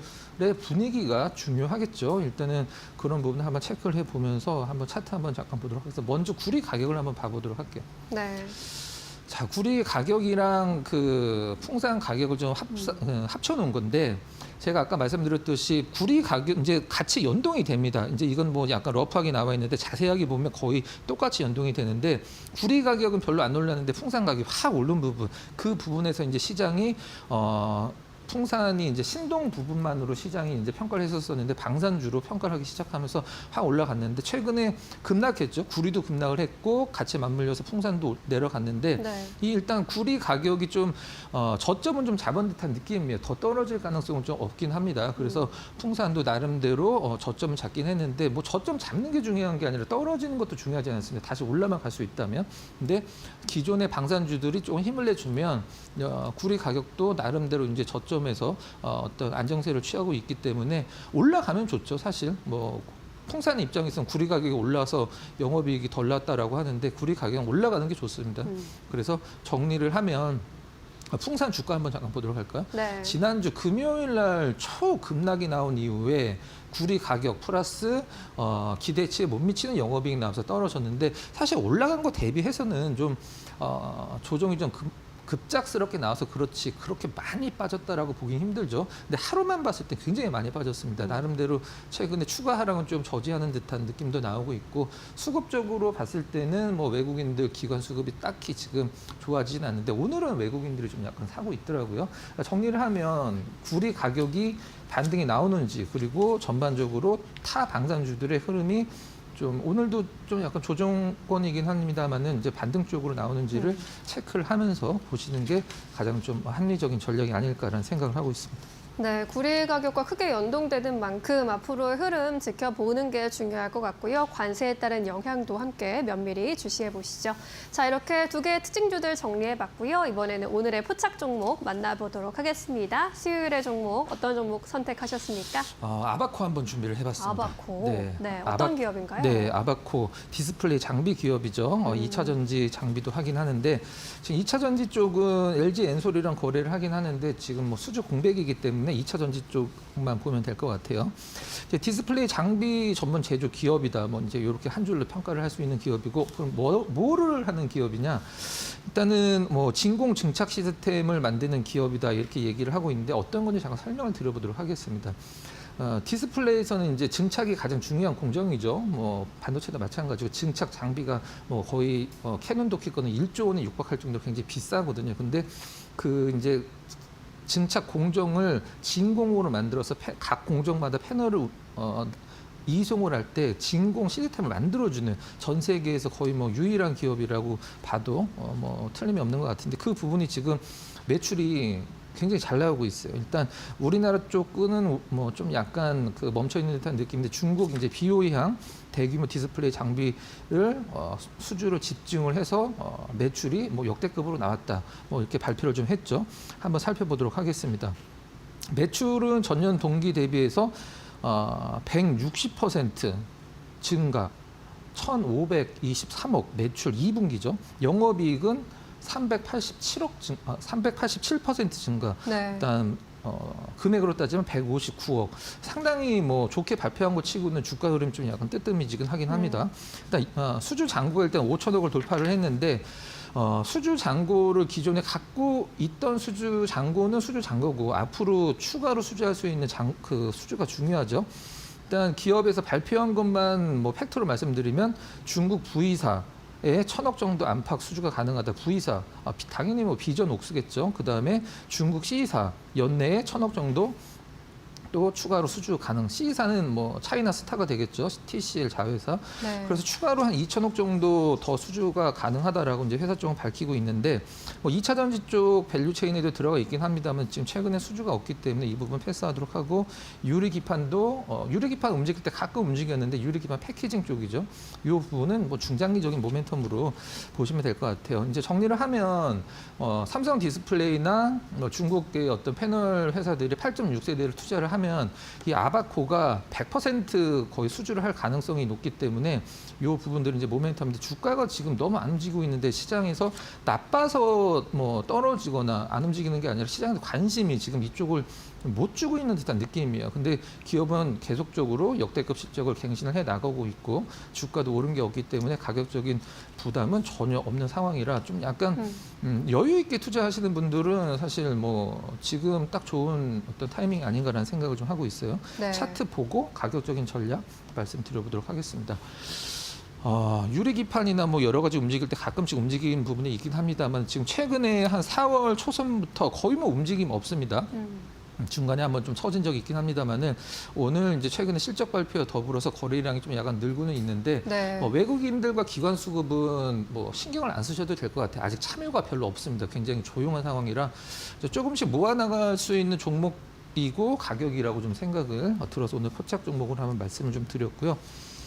S8: 분위기가 중요하겠죠. 일단은 그런 부분을 한번 체크를 해보면서 한번 차트 한번 잠깐 보도록 하겠습니다. 먼저 구리 가격을 한번 봐보도록 할게요.
S6: 네.
S8: 자, 구리 가격이랑 그 풍산 가격을 좀 합쳐 놓은 건데 제가 아까 말씀드렸듯이 구리 가격 이제 같이 연동이 됩니다. 이제 이건 뭐 약간 러프하게 나와 있는데 자세하게 보면 거의 똑같이 연동이 되는데 구리 가격은 별로 안 올랐는데 풍산 가격이 확 오른 부분 그 부분에서 이제 시장이 풍산이 이제 신동 부분만으로 시장이 이제 평가를 했었었는데 방산주로 평가를 하기 시작하면서 확 올라갔는데 최근에 급락했죠. 구리도 급락을 했고 같이 맞물려서 풍산도 내려갔는데
S6: 네.
S8: 이 일단 구리 가격이 좀 저점은 좀 잡은 듯한 느낌이에요. 더 떨어질 가능성은 좀 없긴 합니다. 그래서 풍산도 나름대로 저점을 잡긴 했는데 뭐 저점 잡는 게 중요한 게 아니라 떨어지는 것도 중요하지 않습니다. 다시 올라만 갈 수 있다면. 근데 기존의 방산주들이 조금 힘을 내주면 구리 가격도 나름대로 이제 저점에서 어떤 안정세를 취하고 있기 때문에 올라가면 좋죠. 사실 뭐 풍산 입장에서는 구리 가격이 올라서 영업이익이 덜 났다라고 하는데 구리 가격은 올라가는 게 좋습니다. 그래서 정리를 하면 풍산 주가 한번 잠깐 보도록 할까요?
S6: 네.
S8: 지난주 금요일 날 초급락이 나온 이후에 구리 가격 플러스 기대치에 못 미치는 영업이익 나와서 떨어졌는데 사실 올라간 거 대비해서는 좀 조정이 좀 급작스럽게 나와서 그렇지 그렇게 많이 빠졌다라고 보기 힘들죠. 근데 하루만 봤을 때 굉장히 많이 빠졌습니다. 나름대로 최근에 추가 하락은 좀 저지하는 듯한 느낌도 나오고 있고 수급적으로 봤을 때는 뭐 외국인들 기관 수급이 딱히 지금 좋아지진 않는데 오늘은 외국인들이 좀 약간 사고 있더라고요. 그러니까 정리를 하면 구리 가격이 반등이 나오는지 그리고 전반적으로 타 방산주들의 흐름이 좀 오늘도 좀 약간 조정권이긴 합니다만은 이제 반등 쪽으로 나오는지를 체크를 하면서 보시는 게 가장 좀 합리적인 전략이 아닐까라는 생각을 하고 있습니다.
S6: 네, 구리 가격과 크게 연동되는 만큼 앞으로의 흐름 지켜보는 게 중요할 것 같고요. 관세에 따른 영향도 함께 면밀히 주시해 보시죠. 자, 이렇게 두 개의 특징주들 정리해봤고요. 이번에는 오늘의 포착 종목 만나보도록 하겠습니다. 수요일의 종목 어떤 종목 선택하셨습니까?
S8: 아바코 한번 준비를 해봤습니다.
S6: 아바코. 네, 어떤 기업인가요?
S8: 네, 아바코 디스플레이 장비 기업이죠. 2차 전지 장비도 하긴 하는데 지금 2차 전지 쪽은 LG 엔솔이랑 거래를 하긴 하는데 지금 뭐 수주 공백이기 때문에 2차 전지 쪽만 보면 될 것 같아요. 이제 디스플레이 장비 전문 제조 기업이다. 뭐 이제 이렇게 한 줄로 평가를 할 수 있는 기업이고 그럼 뭐를 하는 기업이냐? 일단은 뭐 진공 증착 시스템을 만드는 기업이다 이렇게 얘기를 하고 있는데 어떤 건지 잠깐 설명을 드려보도록 하겠습니다. 디스플레이에서는 이제 증착이 가장 중요한 공정이죠. 뭐 반도체도 마찬가지고 증착 장비가 뭐 거의 캐논 도끼 거는 1조 원에 육박할 정도로 굉장히 비싸거든요. 근데 그 이제 증착 공정을 진공으로 만들어서 각 공정마다 패널을 이송을 할 때 진공 시스템을 만들어주는 전 세계에서 거의 뭐 유일한 기업이라고 봐도 뭐 틀림이 없는 것 같은데 그 부분이 지금 매출이 굉장히 잘 나오고 있어요. 일단 우리나라 쪽은 뭐 좀 약간 그 멈춰 있는 듯한 느낌인데 중국 이제 BOE향 대규모 디스플레이 장비를 수주를 집중을 해서 매출이 뭐 역대급으로 나왔다. 뭐 이렇게 발표를 좀 했죠. 한번 살펴보도록 하겠습니다. 매출은 전년 동기 대비해서 160% 증가, 1,523억 매출 2분기죠. 영업이익은 387% 증가.
S6: 네.
S8: 일단 금액으로 따지면 159억. 상당히 뭐 좋게 발표한 거 치고는 주가 흐름이 좀 약간 뜨뜻미지근하긴 합니다. 일단 수주 잔고가 일단 5천억을 돌파를 했는데 수주 잔고를 기존에 갖고 있던 수주 잔고는 수주 잔고고 앞으로 추가로 수주할 수 있는 그 수주가 중요하죠. 일단 기업에서 발표한 것만 뭐 팩트로 말씀드리면 중국 V사 에 1,000억 정도 안팎 수주가 가능하다. V사 당연히 뭐 비전 옥스겠죠. 그 다음에 중국 C사 연내에 1,000억 정도 또 추가로 수주 가능. C사는 뭐 차이나 스타가 되겠죠. TCL 자회사.
S6: 네.
S8: 그래서 추가로 한 2,000억 정도 더 수주가 가능하다라고 이제 회사 쪽은 밝히고 있는데 뭐 2차 전지 쪽 밸류 체인에도 들어가 있긴 합니다만 지금 최근에 수주가 없기 때문에 이 부분 패스하도록 하고 유리기판도 유리기판 움직일 때 가끔 움직였는데 유리기판 패키징 쪽이죠. 이 부분은 뭐 중장기적인 모멘텀으로 보시면 될 것 같아요. 이제 정리를 하면 삼성 디스플레이나 뭐 중국의 어떤 패널 회사들이 8.6세대를 투자를 하면 이 아바코가 100% 거의 수주를 할 가능성이 높기 때문에 이 부분들은 이제 모멘텀인데 주가가 지금 너무 안 움직이고 있는데 시장에서 나빠서 뭐 떨어지거나 안 움직이는 게 아니라 시장에서 관심이 지금 이쪽을 못 주고 있는 듯한 느낌이에요. 근데 기업은 계속적으로 역대급 실적을 갱신을 해 나가고 있고 주가도 오른 게 없기 때문에 가격적인 부담은 전혀 없는 상황이라 좀 약간 여유 있게 투자하시는 분들은 사실 뭐 지금 딱 좋은 어떤 타이밍 아닌가라는 생각을 좀 하고 있어요.
S6: 네.
S8: 차트 보고 가격적인 전략 말씀드려보도록 하겠습니다. 유리기판이나 뭐 여러 가지 움직일 때 가끔씩 움직이는 부분이 있긴 합니다만 지금 최근에 한 4월 초선부터 거의 뭐 움직임 없습니다. 중간에 한번 좀 처진 적이 있긴 합니다만은 오늘 이제 최근에 실적 발표와 더불어서 거래량이 좀 약간 늘고는 있는데
S6: 네.
S8: 외국인들과 기관 수급은 뭐 신경을 안 쓰셔도 될 것 같아요. 아직 참여가 별로 없습니다. 굉장히 조용한 상황이라 조금씩 모아나갈 수 있는 종목이고 가격이라고 좀 생각을 들어서 오늘 포착 종목을 한번 말씀을 좀 드렸고요.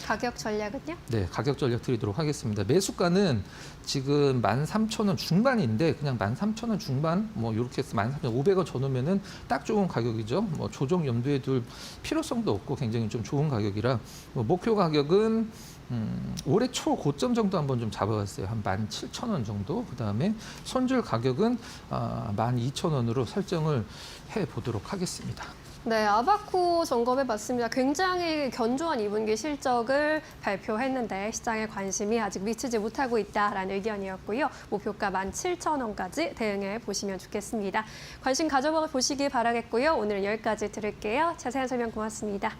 S6: 가격 전략은요?
S8: 네, 가격 전략 드리도록 하겠습니다. 매수가는 지금 13,000원 중반인데 그냥 13,000원 중반 뭐 이렇게 해서 13,500원 전후면은 딱 좋은 가격이죠. 뭐 조정 염두에 둘 필요성도 없고 굉장히 좀 좋은 가격이라 뭐 목표 가격은 올해 초 고점 정도 한번 좀 잡아봤어요. 한 17,000원 정도. 그다음에 손절 가격은 12,000원으로 설정을 해 보도록 하겠습니다.
S6: 네, 아바코 점검해봤습니다. 굉장히 견조한 2분기 실적을 발표했는데 시장의 관심이 아직 미치지 못하고 있다라는 의견이었고요. 목표가 17,000원까지 대응해 보시면 좋겠습니다. 관심 가져보시기 바라겠고요. 오늘 여기까지 들을게요. 자세한 설명 고맙습니다.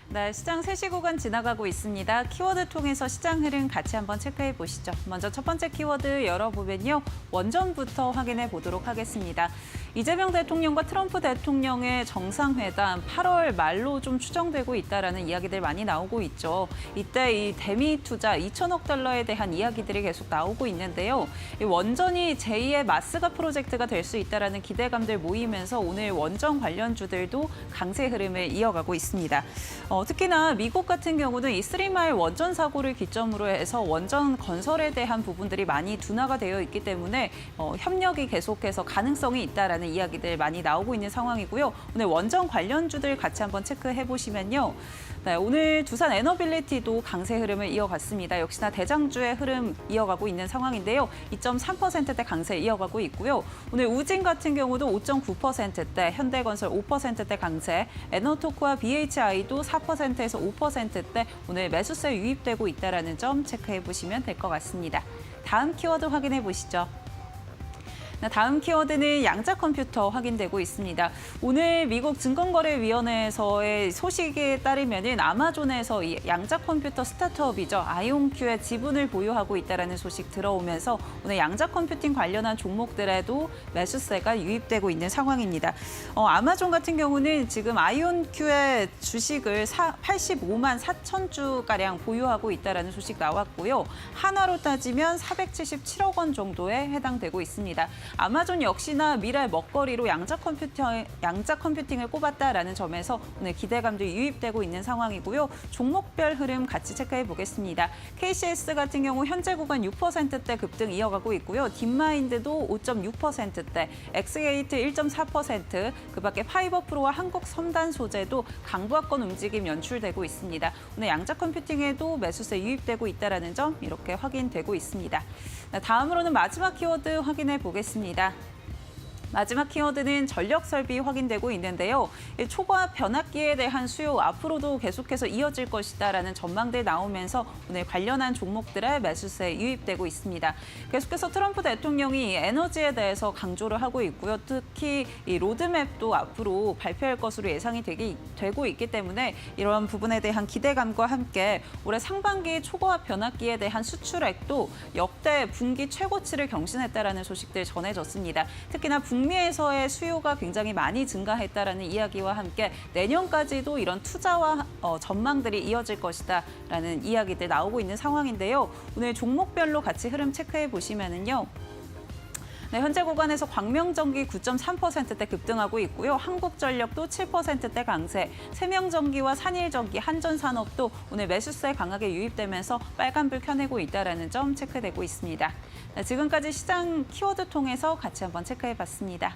S2: 네, 시장 3시 구간 지나가고 있습니다. 키워드 통해서 시장 흐름 같이 한번 체크해 보시죠. 먼저 첫 번째 키워드 열어보면요. 원전부터 확인해 보도록 하겠습니다. 이재명 대통령과 트럼프 대통령의 정상회담 8월 말로 좀 추정되고 있다라는 이야기들 많이 나오고 있죠. 이때 이 대미 투자 2천억 달러에 대한 이야기들이 계속 나오고 있는데요. 이 원전이 제2의 마스가 프로젝트가 될 수 있다라는 기대감들 모이면서 오늘 원전 관련주들도 강세 흐름을 이어가고 있습니다. 특히나 미국 같은 경우는 이 3마일 원전 사고를 기점으로 해서 원전 건설에 대한 부분들이 많이 둔화가 되어 있기 때문에 협력이 계속해서 가능성이 있다라는 이야기들 많이 나오고 있는 상황이고요. 오늘 원전 관련주들 같이 한번 체크해 보시면요. 네, 오늘 두산 에너빌리티도 강세 흐름을 이어갔습니다. 역시나 대장주의 흐름 이어가고 있는 상황인데요. 2.3%대 강세 이어가고 있고요. 오늘 우진 같은 경우도 5.9%대, 현대건설 5%대 강세, 에너토크와 BHI도 4%에서 5%대 오늘 매수세 유입되고 있다는 점 체크해 보시면 될 것 같습니다. 다음 키워드 확인해 보시죠. 다음 키워드는 양자 컴퓨터 확인되고 있습니다. 오늘 미국 증권거래위원회에서의 소식에 따르면은 아마존에서 이 양자 컴퓨터 스타트업이죠. 아이온큐의 지분을 보유하고 있다는 소식 들어오면서 오늘 양자 컴퓨팅 관련한 종목들에도 매수세가 유입되고 있는 상황입니다. 아마존 같은 경우는 지금 아이온큐의 주식을 85만 4천 주가량 보유하고 있다는 소식 나왔고요. 한화로 따지면 477억 원 정도에 해당되고 있습니다. 아마존 역시나 미래 먹거리로 양자 컴퓨팅을 꼽았다라는 점에서 오늘 기대감도 유입되고 있는 상황이고요. 종목별 흐름 같이 체크해 보겠습니다. KCS 같은 경우 현재 구간 6%대 급등 이어가고 있고요. 딥마인드도 5.6%대, 엑스게이트 1.4%, 그밖에 파이버프로와 한국섬단 소재도 강부하권 움직임 연출되고 있습니다. 오늘 양자 컴퓨팅에도 매수세 유입되고 있다는 점 이렇게 확인되고 있습니다. 다음으로는 마지막 키워드 확인해 보겠습니다. 마지막 키워드는 전력 설비 확인되고 있는데요. 초과 변압기에 대한 수요 앞으로도 계속해서 이어질 것이다라는 전망들 나오면서 오늘 관련한 종목들의 매수세 유입되고 있습니다. 계속해서 트럼프 대통령이 에너지에 대해서 강조를 하고 있고요. 특히 이 로드맵도 앞으로 발표할 것으로 예상이 되고 있기 때문에 이러한 부분에 대한 기대감과 함께 올해 상반기 초과 변압기에 대한 수출액도 역대 분기 최고치를 경신했다라는 소식들 전해졌습니다. 특히나 북미에서의 수요가 굉장히 많이 증가했다라는 이야기와 함께 내년까지도 이런 투자와 전망들이 이어질 것이다라는 이야기들 나오고 있는 상황인데요. 오늘 종목별로 같이 흐름 체크해 보시면은요. 네, 현재 구간에서 광명전기 9.3%대 급등하고 있고요. 한국전력도 7%대 강세, 세명전기와 산일전기, 한전산업도 오늘 매수세 강하게 유입되면서 빨간불 켜내고 있다는 점 체크되고 있습니다. 네, 지금까지 시장 키워드 통해서 같이 한번 체크해봤습니다.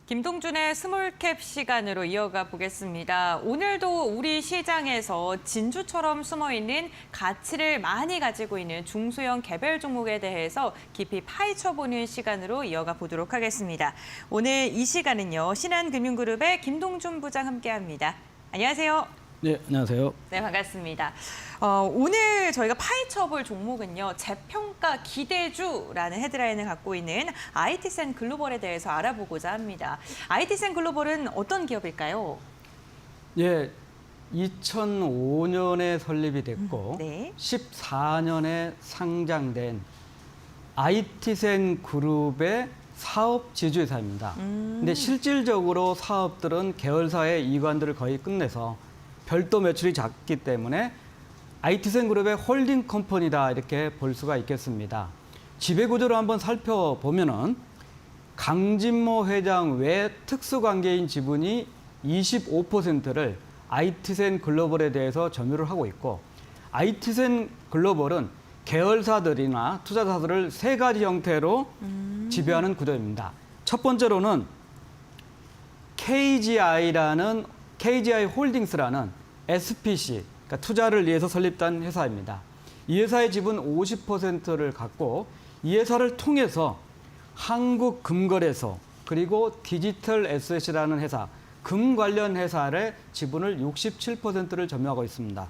S1: 김동준의 스몰캡 시간으로 이어가 보겠습니다. 오늘도 우리 시장에서 진주처럼 숨어있는 가치를 많이 가지고 있는 중소형 개별 종목에 대해서 깊이 파헤쳐보는 시간으로 이어가 보도록 하겠습니다. 오늘 이 시간은요, 신한금융그룹의 김동준 부장 함께합니다. 안녕하세요.
S9: 네, 안녕하세요.
S1: 네, 반갑습니다. 오늘 저희가 파헤쳐볼 종목은요, 재평가 기대주라는 헤드라인을 갖고 있는 IT센 글로벌에 대해서 알아보고자 합니다. IT센 글로벌은 어떤 기업일까요?
S9: 예, 2005년에 설립이 됐고
S1: 네.
S9: 14년에 상장된 IT센 그룹의 사업 지주회사입니다. 근데 실질적으로 사업들은 계열사의 이관들을 거의 끝내서 별도 매출이 작기 때문에 IT센 그룹의 홀딩 컴퍼니다 이렇게 볼 수가 있겠습니다. 지배구조를 한번 살펴보면은 강진모 회장 외 특수관계인 지분이 25%를 IT센 글로벌에 대해서 점유를 하고 있고, IT센 글로벌은 계열사들이나 투자사들을 세 가지 형태로 지배하는 구조입니다. 첫 번째로는 KGI 홀딩스라는 SPC, 그러니까 투자를 위해서 설립된 회사입니다. 이 회사의 지분 50%를 갖고 이 회사를 통해서 한국금거래소 그리고 디지털 에셋이라는 회사, 금 관련 회사의 지분을 67%를 점유하고 있습니다.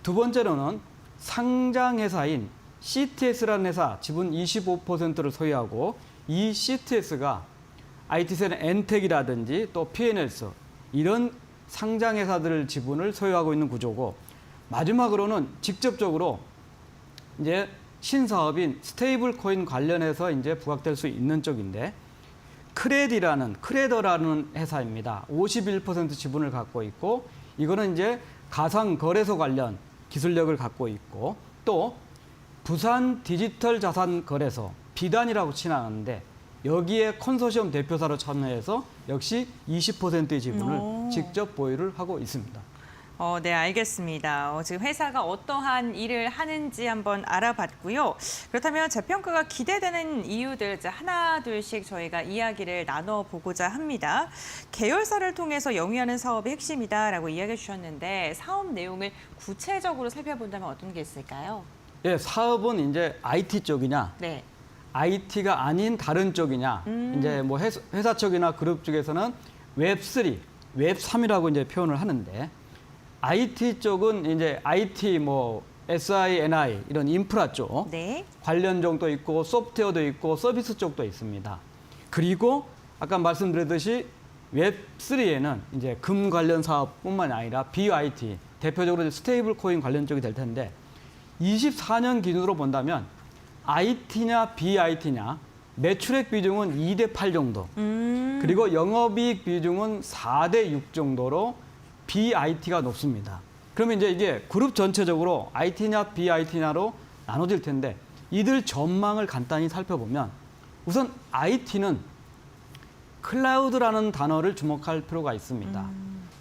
S9: 두 번째로는 상장회사인 CTS라는 회사 지분 25%를 소유하고, 이 CTS가 IT센 엔텍이라든지 또 PNL스 이런 상장회사들 지분을 소유하고 있는 구조고, 마지막으로는 직접적으로 이제 신사업인 스테이블 코인 관련해서 이제 부각될 수 있는 쪽인데, 크레더라는 회사입니다. 51% 지분을 갖고 있고, 이거는 이제 가상 거래소 관련 기술력을 갖고 있고, 또 부산 디지털 자산 거래소 비단이라고 칭하는데 여기에 컨소시엄 대표사로 참여해서 역시 20%의 지분을 직접 보유를 하고 있습니다.
S1: 네, 알겠습니다. 지금 회사가 어떠한 일을 하는지 한번 알아봤고요. 그렇다면 재평가가 기대되는 이유들 이제 하나 둘씩 저희가 이야기를 나눠보고자 합니다. 계열사를 통해서 영위하는 사업이 핵심이다라고 이야기해 주셨는데, 사업 내용을 구체적으로 살펴본다면 어떤 게 있을까요?
S9: 예, 사업은 이제 IT 쪽이냐,
S1: 네.
S9: IT가 아닌 다른 쪽이냐, 이제 뭐 회사 쪽이나 그룹 쪽에서는 웹3, 웹3이라고 이제 표현을 하는데, IT 쪽은 이제 IT 뭐 SINI 이런 인프라 쪽,
S1: 네.
S9: 관련 쪽도 있고 소프트웨어도 있고 서비스 쪽도 있습니다. 그리고 아까 말씀드렸듯이 웹3에는 이제 금 관련 사업뿐만 아니라 BIT, 대표적으로 스테이블 코인 관련 쪽이 될 텐데, 24년 기준으로 본다면 IT냐 BIT냐 매출액 비중은 2대8 정도, 그리고 영업이익 비중은 4대6 정도로 BIT가 높습니다. 그러면 이제 이게 그룹 전체적으로 IT냐 BIT냐로 나눠질 텐데, 이들 전망을 간단히 살펴보면 우선 IT는 클라우드라는 단어를 주목할 필요가 있습니다.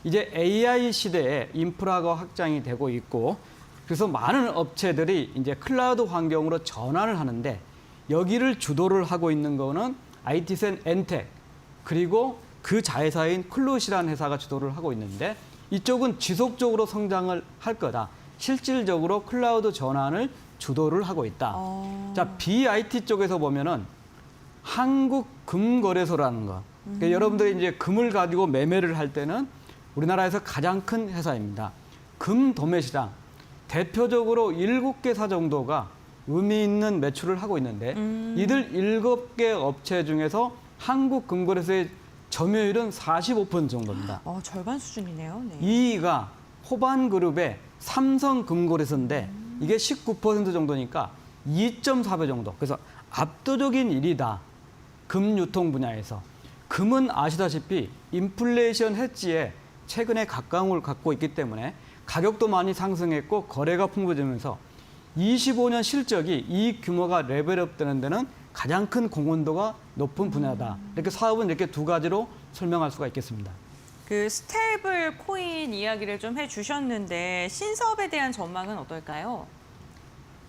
S9: 이제 AI 시대에 인프라가 확장이 되고 있고, 그래서 많은 업체들이 이제 클라우드 환경으로 전환을 하는데, 여기를 주도를 하고 있는 거는 IT센 엔텍, 그리고 그 자회사인 클롯이라는 회사가 주도를 하고 있는데, 이쪽은 지속적으로 성장을 할 거다. 실질적으로 클라우드 전환을 주도를 하고 있다. 자, BIT 쪽에서 보면은 한국금거래소라는 거. 그러니까 여러분들이 이제 금을 가지고 매매를 할 때는 우리나라에서 가장 큰 회사입니다. 금 도매 시장 대표적으로 7개사 정도가 의미 있는 매출을 하고 있는데 이들 7개 업체 중에서 한국금거래소의 점유율은 45% 정도입니다.
S1: 절반 수준이네요. 네.
S9: 2위가 호반그룹의 삼성금거래소인데 이게 19% 정도니까 2.4배 정도. 그래서 압도적인 1위다. 금 유통 분야에서. 금은 아시다시피 인플레이션 해지에 최근에 각광을 갖고 있기 때문에 가격도 많이 상승했고 거래가 풍부해지면서 25년 실적이 이 규모가 레벨업 되는 데는 가장 큰 공헌도가 높은 분야다. 이렇게 사업은 이렇게 두 가지로 설명할 수가 있겠습니다.
S1: 그 스테이블 코인 이야기를 좀 해주셨는데 신사업에 대한 전망은 어떨까요?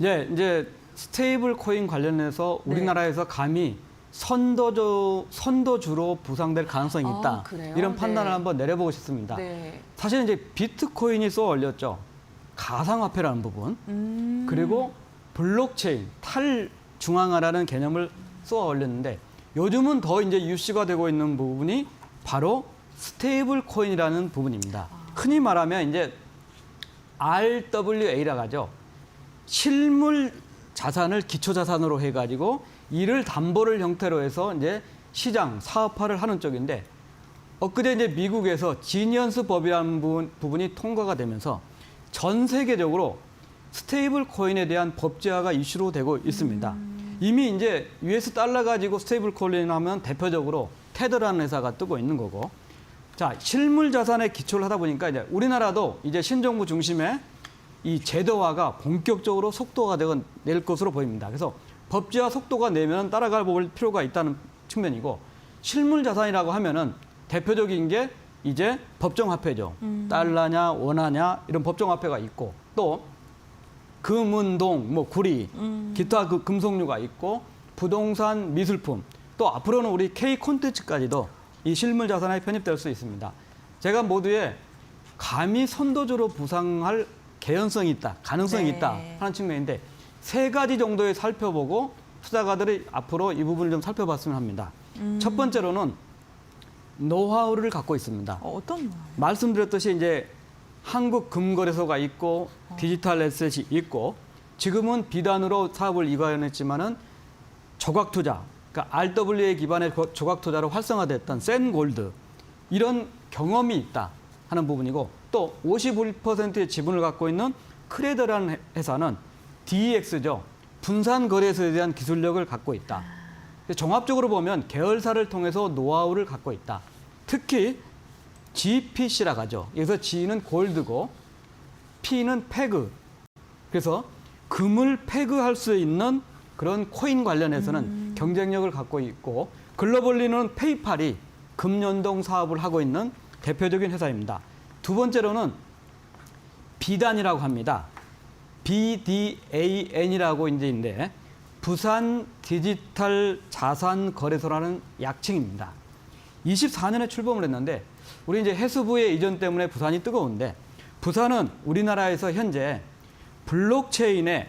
S9: 예, 이제 스테이블 코인 관련해서 우리나라에서 감히 선도주로 부상될 가능성이 있다.
S1: 그래요?
S9: 이런 판단을
S1: 네.
S9: 한번 내려보고 싶습니다.
S1: 네.
S9: 사실 이제 비트코인이 쏘아 올렸죠. 가상화폐라는 부분. 그리고 블록체인, 탈중앙화라는 개념을 쏘아 올렸는데 요즘은 더 이제 이슈가 되고 있는 부분이 바로 스테이블 코인이라는 부분입니다. 흔히 말하면 이제 RWA라고 하죠. 실물 자산을 기초 자산으로 해가지고 이를 담보를 형태로 해서 이제 시장 사업화를 하는 쪽인데 엊그제 이제 미국에서 지니언스 법이라는 부분이 통과가 되면서 전 세계적으로 스테이블 코인에 대한 법제화가 이슈로 되고 있습니다. 이미 이제 US 달러 가지고 스테이블 코인 하면 대표적으로 테더라는 회사가 뜨고 있는 거고. 자, 실물 자산에 기초를 하다 보니까 이제 우리나라도 이제 신정부 중심의 이 제도화가 본격적으로 속도가 낼 것으로 보입니다. 그래서 법제화 속도가 내면 따라갈 필요가 있다는 측면이고 실물 자산이라고 하면은 대표적인 게 이제 법정화폐죠. 달러냐 원화냐 이런 법정화폐가 있고 또 금은동, 뭐 구리, 기타 그 금속류가 있고 부동산, 미술품 또 앞으로는 우리 K 콘텐츠까지도 이 실물 자산에 편입될 수 있습니다. 제가 모두에 감히 선도주로 부상할 개연성이 있다, 가능성이
S1: 네.
S9: 있다 하는 측면인데 세 가지 정도에 살펴보고 투자가들이 앞으로 이 부분을 좀 살펴봤으면 합니다. 첫 번째로는 노하우를 갖고 있습니다.
S1: 어떤 노하우?
S9: 말씀드렸듯이 이제 한국금거래소가 있고 디지털 에셋이 있고 지금은 비단으로 사업을 이관했지만은 조각투자, 그러니까 RWA 기반의 조각투자로 활성화됐던 센골드 이런 경험이 있다 하는 부분이고 또 51%의 지분을 갖고 있는 크레더라는 회사는 DEX죠. 분산거래소에 대한 기술력을 갖고 있다. 종합적으로 보면 계열사를 통해서 노하우를 갖고 있다. 특히 GPC라고 하죠. 여기서 G는 골드고 P는 패그. 그래서 금을 패그할 수 있는 그런 코인 관련해서는 경쟁력을 갖고 있고 글로벌리는 페이팔이 금연동 사업을 하고 있는 대표적인 회사입니다. 두 번째로는 비단이라고 합니다. BDAN이라고 이제 있는데 부산 디지털 자산 거래소라는 약칭입니다. 24년에 출범을 했는데 우리 이제 해수부의 이전 때문에 부산이 뜨거운데 부산은 우리나라에서 현재 블록체인의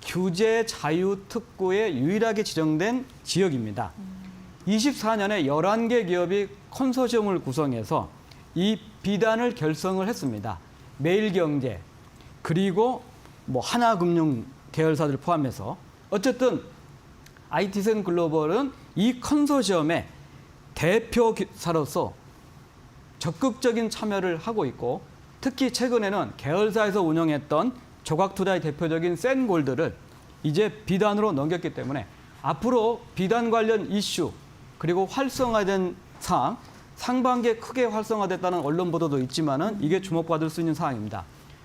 S9: 규제 자유 특구에 유일하게 지정된 지역입니다. 24년에 11개 기업이 컨소시엄을 구성해서 이 비단을 결성을 했습니다. 매일경제 그리고 뭐 하나금융 계열사들 포함해서 어쨌든 IT센 글로벌은 이 컨소시엄의 대표사로서 적극적인 참여를 하고 있고 특히 최근에는 계열사에서 운영했던 조각투자의 대표적인 센골드를 이제 비단으로 넘겼기 때문에 앞으로 비단 관련 이슈 그리고 활성화된 사항 상반기에 크게 활성화됐다는 언론 보도도 있지만은 이게 주목받을 수 있는 사항입니다.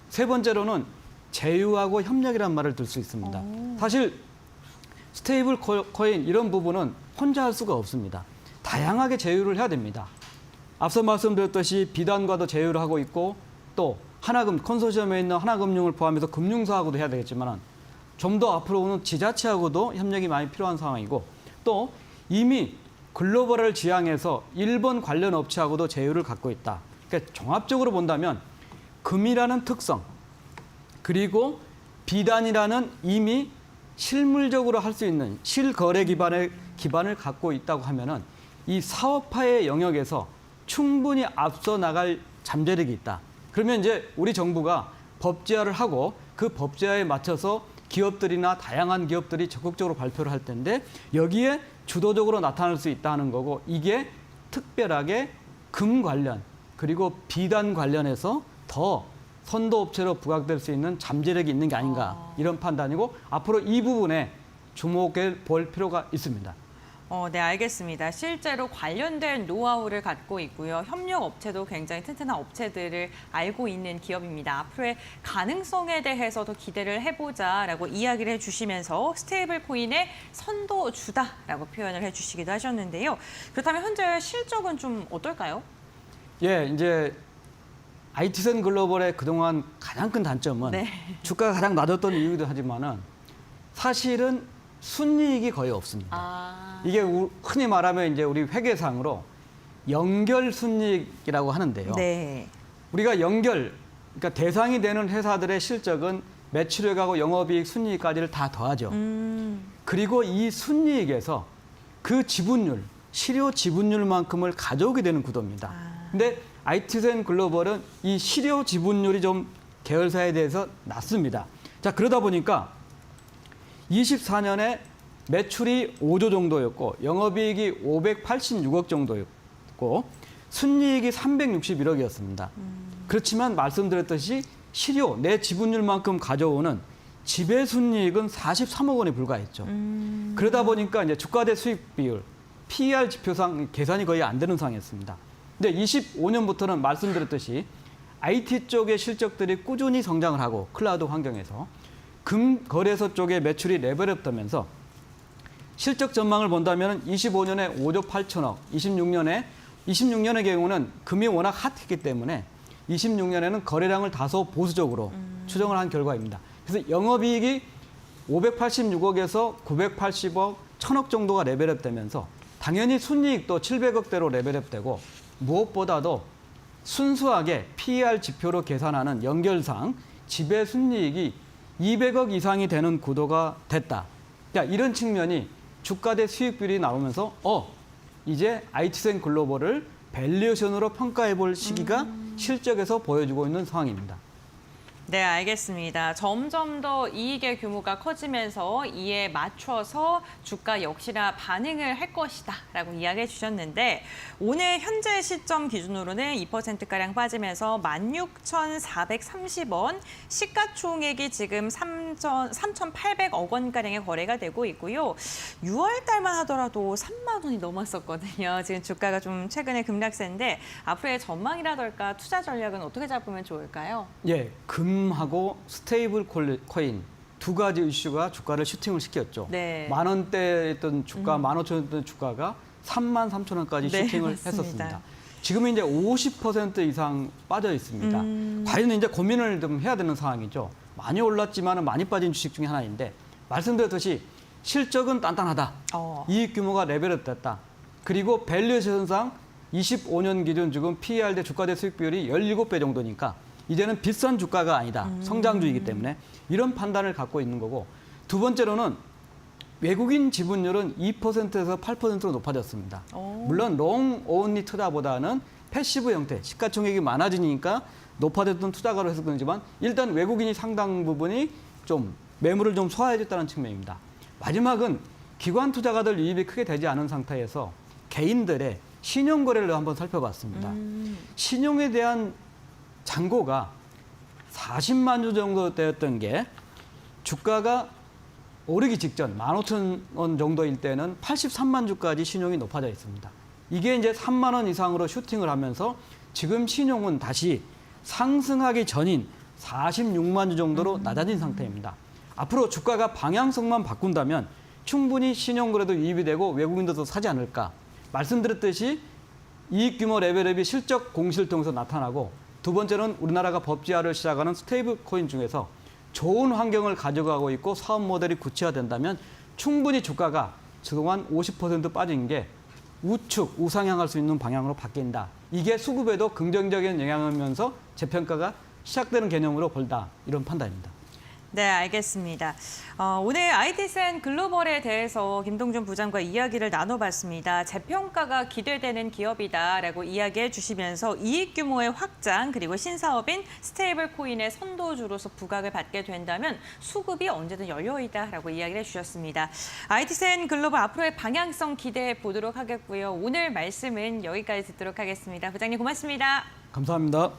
S9: 세 번째로는 제휴하고 협력이라는 말을 들 수 있습니다. 사실 스테이블 코인 이런 부분은 혼자 할 수가 없습니다. 다양하게 제휴를 해야 됩니다. 앞서 말씀드렸듯이 비단과도 제휴를 하고 있고 또 하나금 컨소시엄에 있는 하나금융을 포함해서 금융사하고도 해야 되겠지만 좀 더 앞으로는 지자체하고도 협력이 많이 필요한 상황이고 또 이미 글로벌을 지향해서 일본 관련 업체하고도 제휴를 갖고 있다. 그러니까 종합적으로 본다면 금이라는 특성, 그리고 비단이라는 이미 실물적으로 할 수 있는 실거래 기반을 갖고 있다고 하면은 이 사업화의 영역에서 충분히 앞서 나갈 잠재력이 있다. 그러면 이제 우리 정부가 법제화를 하고 그 법제화에 맞춰서 기업들이나 다양한 기업들이 적극적으로 발표를 할 텐데 여기에 주도적으로 나타날 수 있다는 거고 이게 특별하게 금 관련 그리고 비단 관련해서 더 선도업체로 부각될 수 있는 잠재력이 있는 게 아닌가 이런 판단이고 앞으로 이 부분에 주목해 볼 필요가 있습니다.
S1: 네, 알겠습니다. 실제로 관련된 노하우를 갖고 있고요. 협력 업체도 굉장히 튼튼한 업체들을 알고 있는 기업입니다. 앞으로의 가능성에 대해서 더 기대를 해보자라고 이야기를 해주시면서 스테이블 코인의 선도주다라고 표현을 해주시기도 하셨는데요. 그렇다면 현재 실적은 좀 어떨까요?
S9: 예, 이제 IT센 글로벌의 그동안 가장 큰 단점은
S1: 네.
S9: 주가가 가장 낮았던 이유이기도 하지만은 사실은 순이익이 거의 없습니다. 이게 흔히 말하면 이제 우리 회계상으로 연결 순이익이라고 하는데요.
S1: 네.
S9: 우리가 그러니까 대상이 되는 회사들의 실적은 매출액하고 영업이익, 순이익까지를 다 더하죠. 그리고 이 순이익에서 그 지분율, 실효 지분율만큼을 가져오게 되는 구도입니다. 근데 IT센 글로벌은 이 실효 지분율이 좀 계열사에 대해서 낮습니다. 자, 그러다 보니까 24년에 매출이 5조 정도였고 영업이익이 586억 정도였고 순이익이 361억이었습니다. 그렇지만 말씀드렸듯이 실효, 내 지분율만큼 가져오는 지배 순이익은 43억 원에 불과했죠. 그러다 보니까 이제 주가 대 수익 비율, PER 지표상 계산이 거의 안 되는 상황이었습니다. 근데 25년부터는 말씀드렸듯이 IT 쪽의 실적들이 꾸준히 성장을 하고 클라우드 환경에서 금 거래소 쪽의 매출이 레벨업되면서 실적 전망을 본다면 25년에 5조 8천억, 26년의 경우는 금이 워낙 핫했기 때문에 26년에는 거래량을 다소 보수적으로 추정을 한 결과입니다. 그래서 영업이익이 586억에서 980억, 1000억 정도가 레벨업되면서 당연히 순이익도 700억대로 레벨업되고 무엇보다도 순수하게 PER 지표로 계산하는 연결상 지배 순이익이 200억 이상이 되는 구도가 됐다. 자, 이런 측면이 주가 대 수익 비율이 나오면서 이제 IT센 글로벌을 밸류에이션으로 평가해 볼 시기가 실적에서 보여주고 있는 상황입니다.
S1: 네, 알겠습니다. 점점 더 이익의 규모가 커지면서 이에 맞춰서 주가 역시나 반응을 할 것이다 라고 이야기해 주셨는데 오늘 현재 시점 기준으로는 2%가량 빠지면서 16,430원, 시가총액이 지금 3,800억 원가량의 거래가 되고 있고요. 6월 달만 하더라도 3만 원이 넘었었거든요. 지금 주가가 좀 최근에 급락세인데 앞으로의 전망이라던가 투자 전략은 어떻게 잡으면 좋을까요?
S9: 예, 금하고 스테이블 코인 두 가지 이슈가 주가를 슈팅을 시켰죠.
S1: 네.
S9: 10,000원대였던 주가, 15,000원대 주가가 33,000원까지
S1: 네,
S9: 슈팅을
S1: 맞습니다.
S9: 했었습니다. 지금은 이제 50% 이상 빠져 있습니다. 과연 이제 고민을 좀 해야 되는 상황이죠. 많이 올랐지만 많이 빠진 주식 중에 하나인데 말씀드렸듯이 실적은 단단하다. 이익 규모가 레벨업 됐다. 그리고 밸류에이션상 25년 기준 지금 PER 대 주가 대 수익 비율이 17배 정도니까 이제는 비싼 주가가 아니다. 성장주이기 때문에 이런 판단을 갖고 있는 거고 두 번째로는 외국인 지분율은 2%에서 8%로 높아졌습니다. 물론 롱 온리 투자보다는 패시브 형태, 시가총액이 많아지니까 높아졌던 투자가로 해서 그런지만 일단 외국인이 상당 부분이 좀 매물을 좀 소화해줬다는 측면입니다. 마지막은 기관 투자가들 유입이 크게 되지 않은 상태에서 개인들의 신용 거래를 한번 살펴봤습니다. 신용에 대한 잔고가 40만 주 정도 되었던 게 주가가 오르기 직전 15,000원 정도일 때는 83만 주까지 신용이 높아져 있습니다. 이게 이제 3만 원 이상으로 슈팅을 하면서 지금 신용은 다시 상승하기 전인 46만 주 정도로 낮아진 상태입니다. 앞으로 주가가 방향성만 바꾼다면 충분히 신용거래도 유입이 되고 외국인들도 사지 않을까. 말씀드렸듯이 이익 규모 레벨업이 실적 공시를 통해서 나타나고 두 번째는 우리나라가 법제화를 시작하는 스테이블 코인 중에서 좋은 환경을 가져가고 있고 사업 모델이 구체화된다면 충분히 주가가 그동안 50% 빠진 게 우측, 우상향할 수 있는 방향으로 바뀐다. 이게 수급에도 긍정적인 영향을 하면서 재평가가 시작되는 개념으로 볼다. 이런 판단입니다.
S1: 네, 알겠습니다. 오늘 IT센 글로벌에 대해서 김동준 부장과 이야기를 나눠봤습니다. 재평가가 기대되는 기업이다라고 이야기해 주시면서 이익 규모의 확장 그리고 신사업인 스테이블 코인의 선도주로서 부각을 받게 된다면 수급이 언제든 열려있다라고 이야기를 해주셨습니다. IT센 글로벌 앞으로의 방향성 기대해 보도록 하겠고요. 오늘 말씀은 여기까지 듣도록 하겠습니다. 부장님 고맙습니다.
S9: 감사합니다.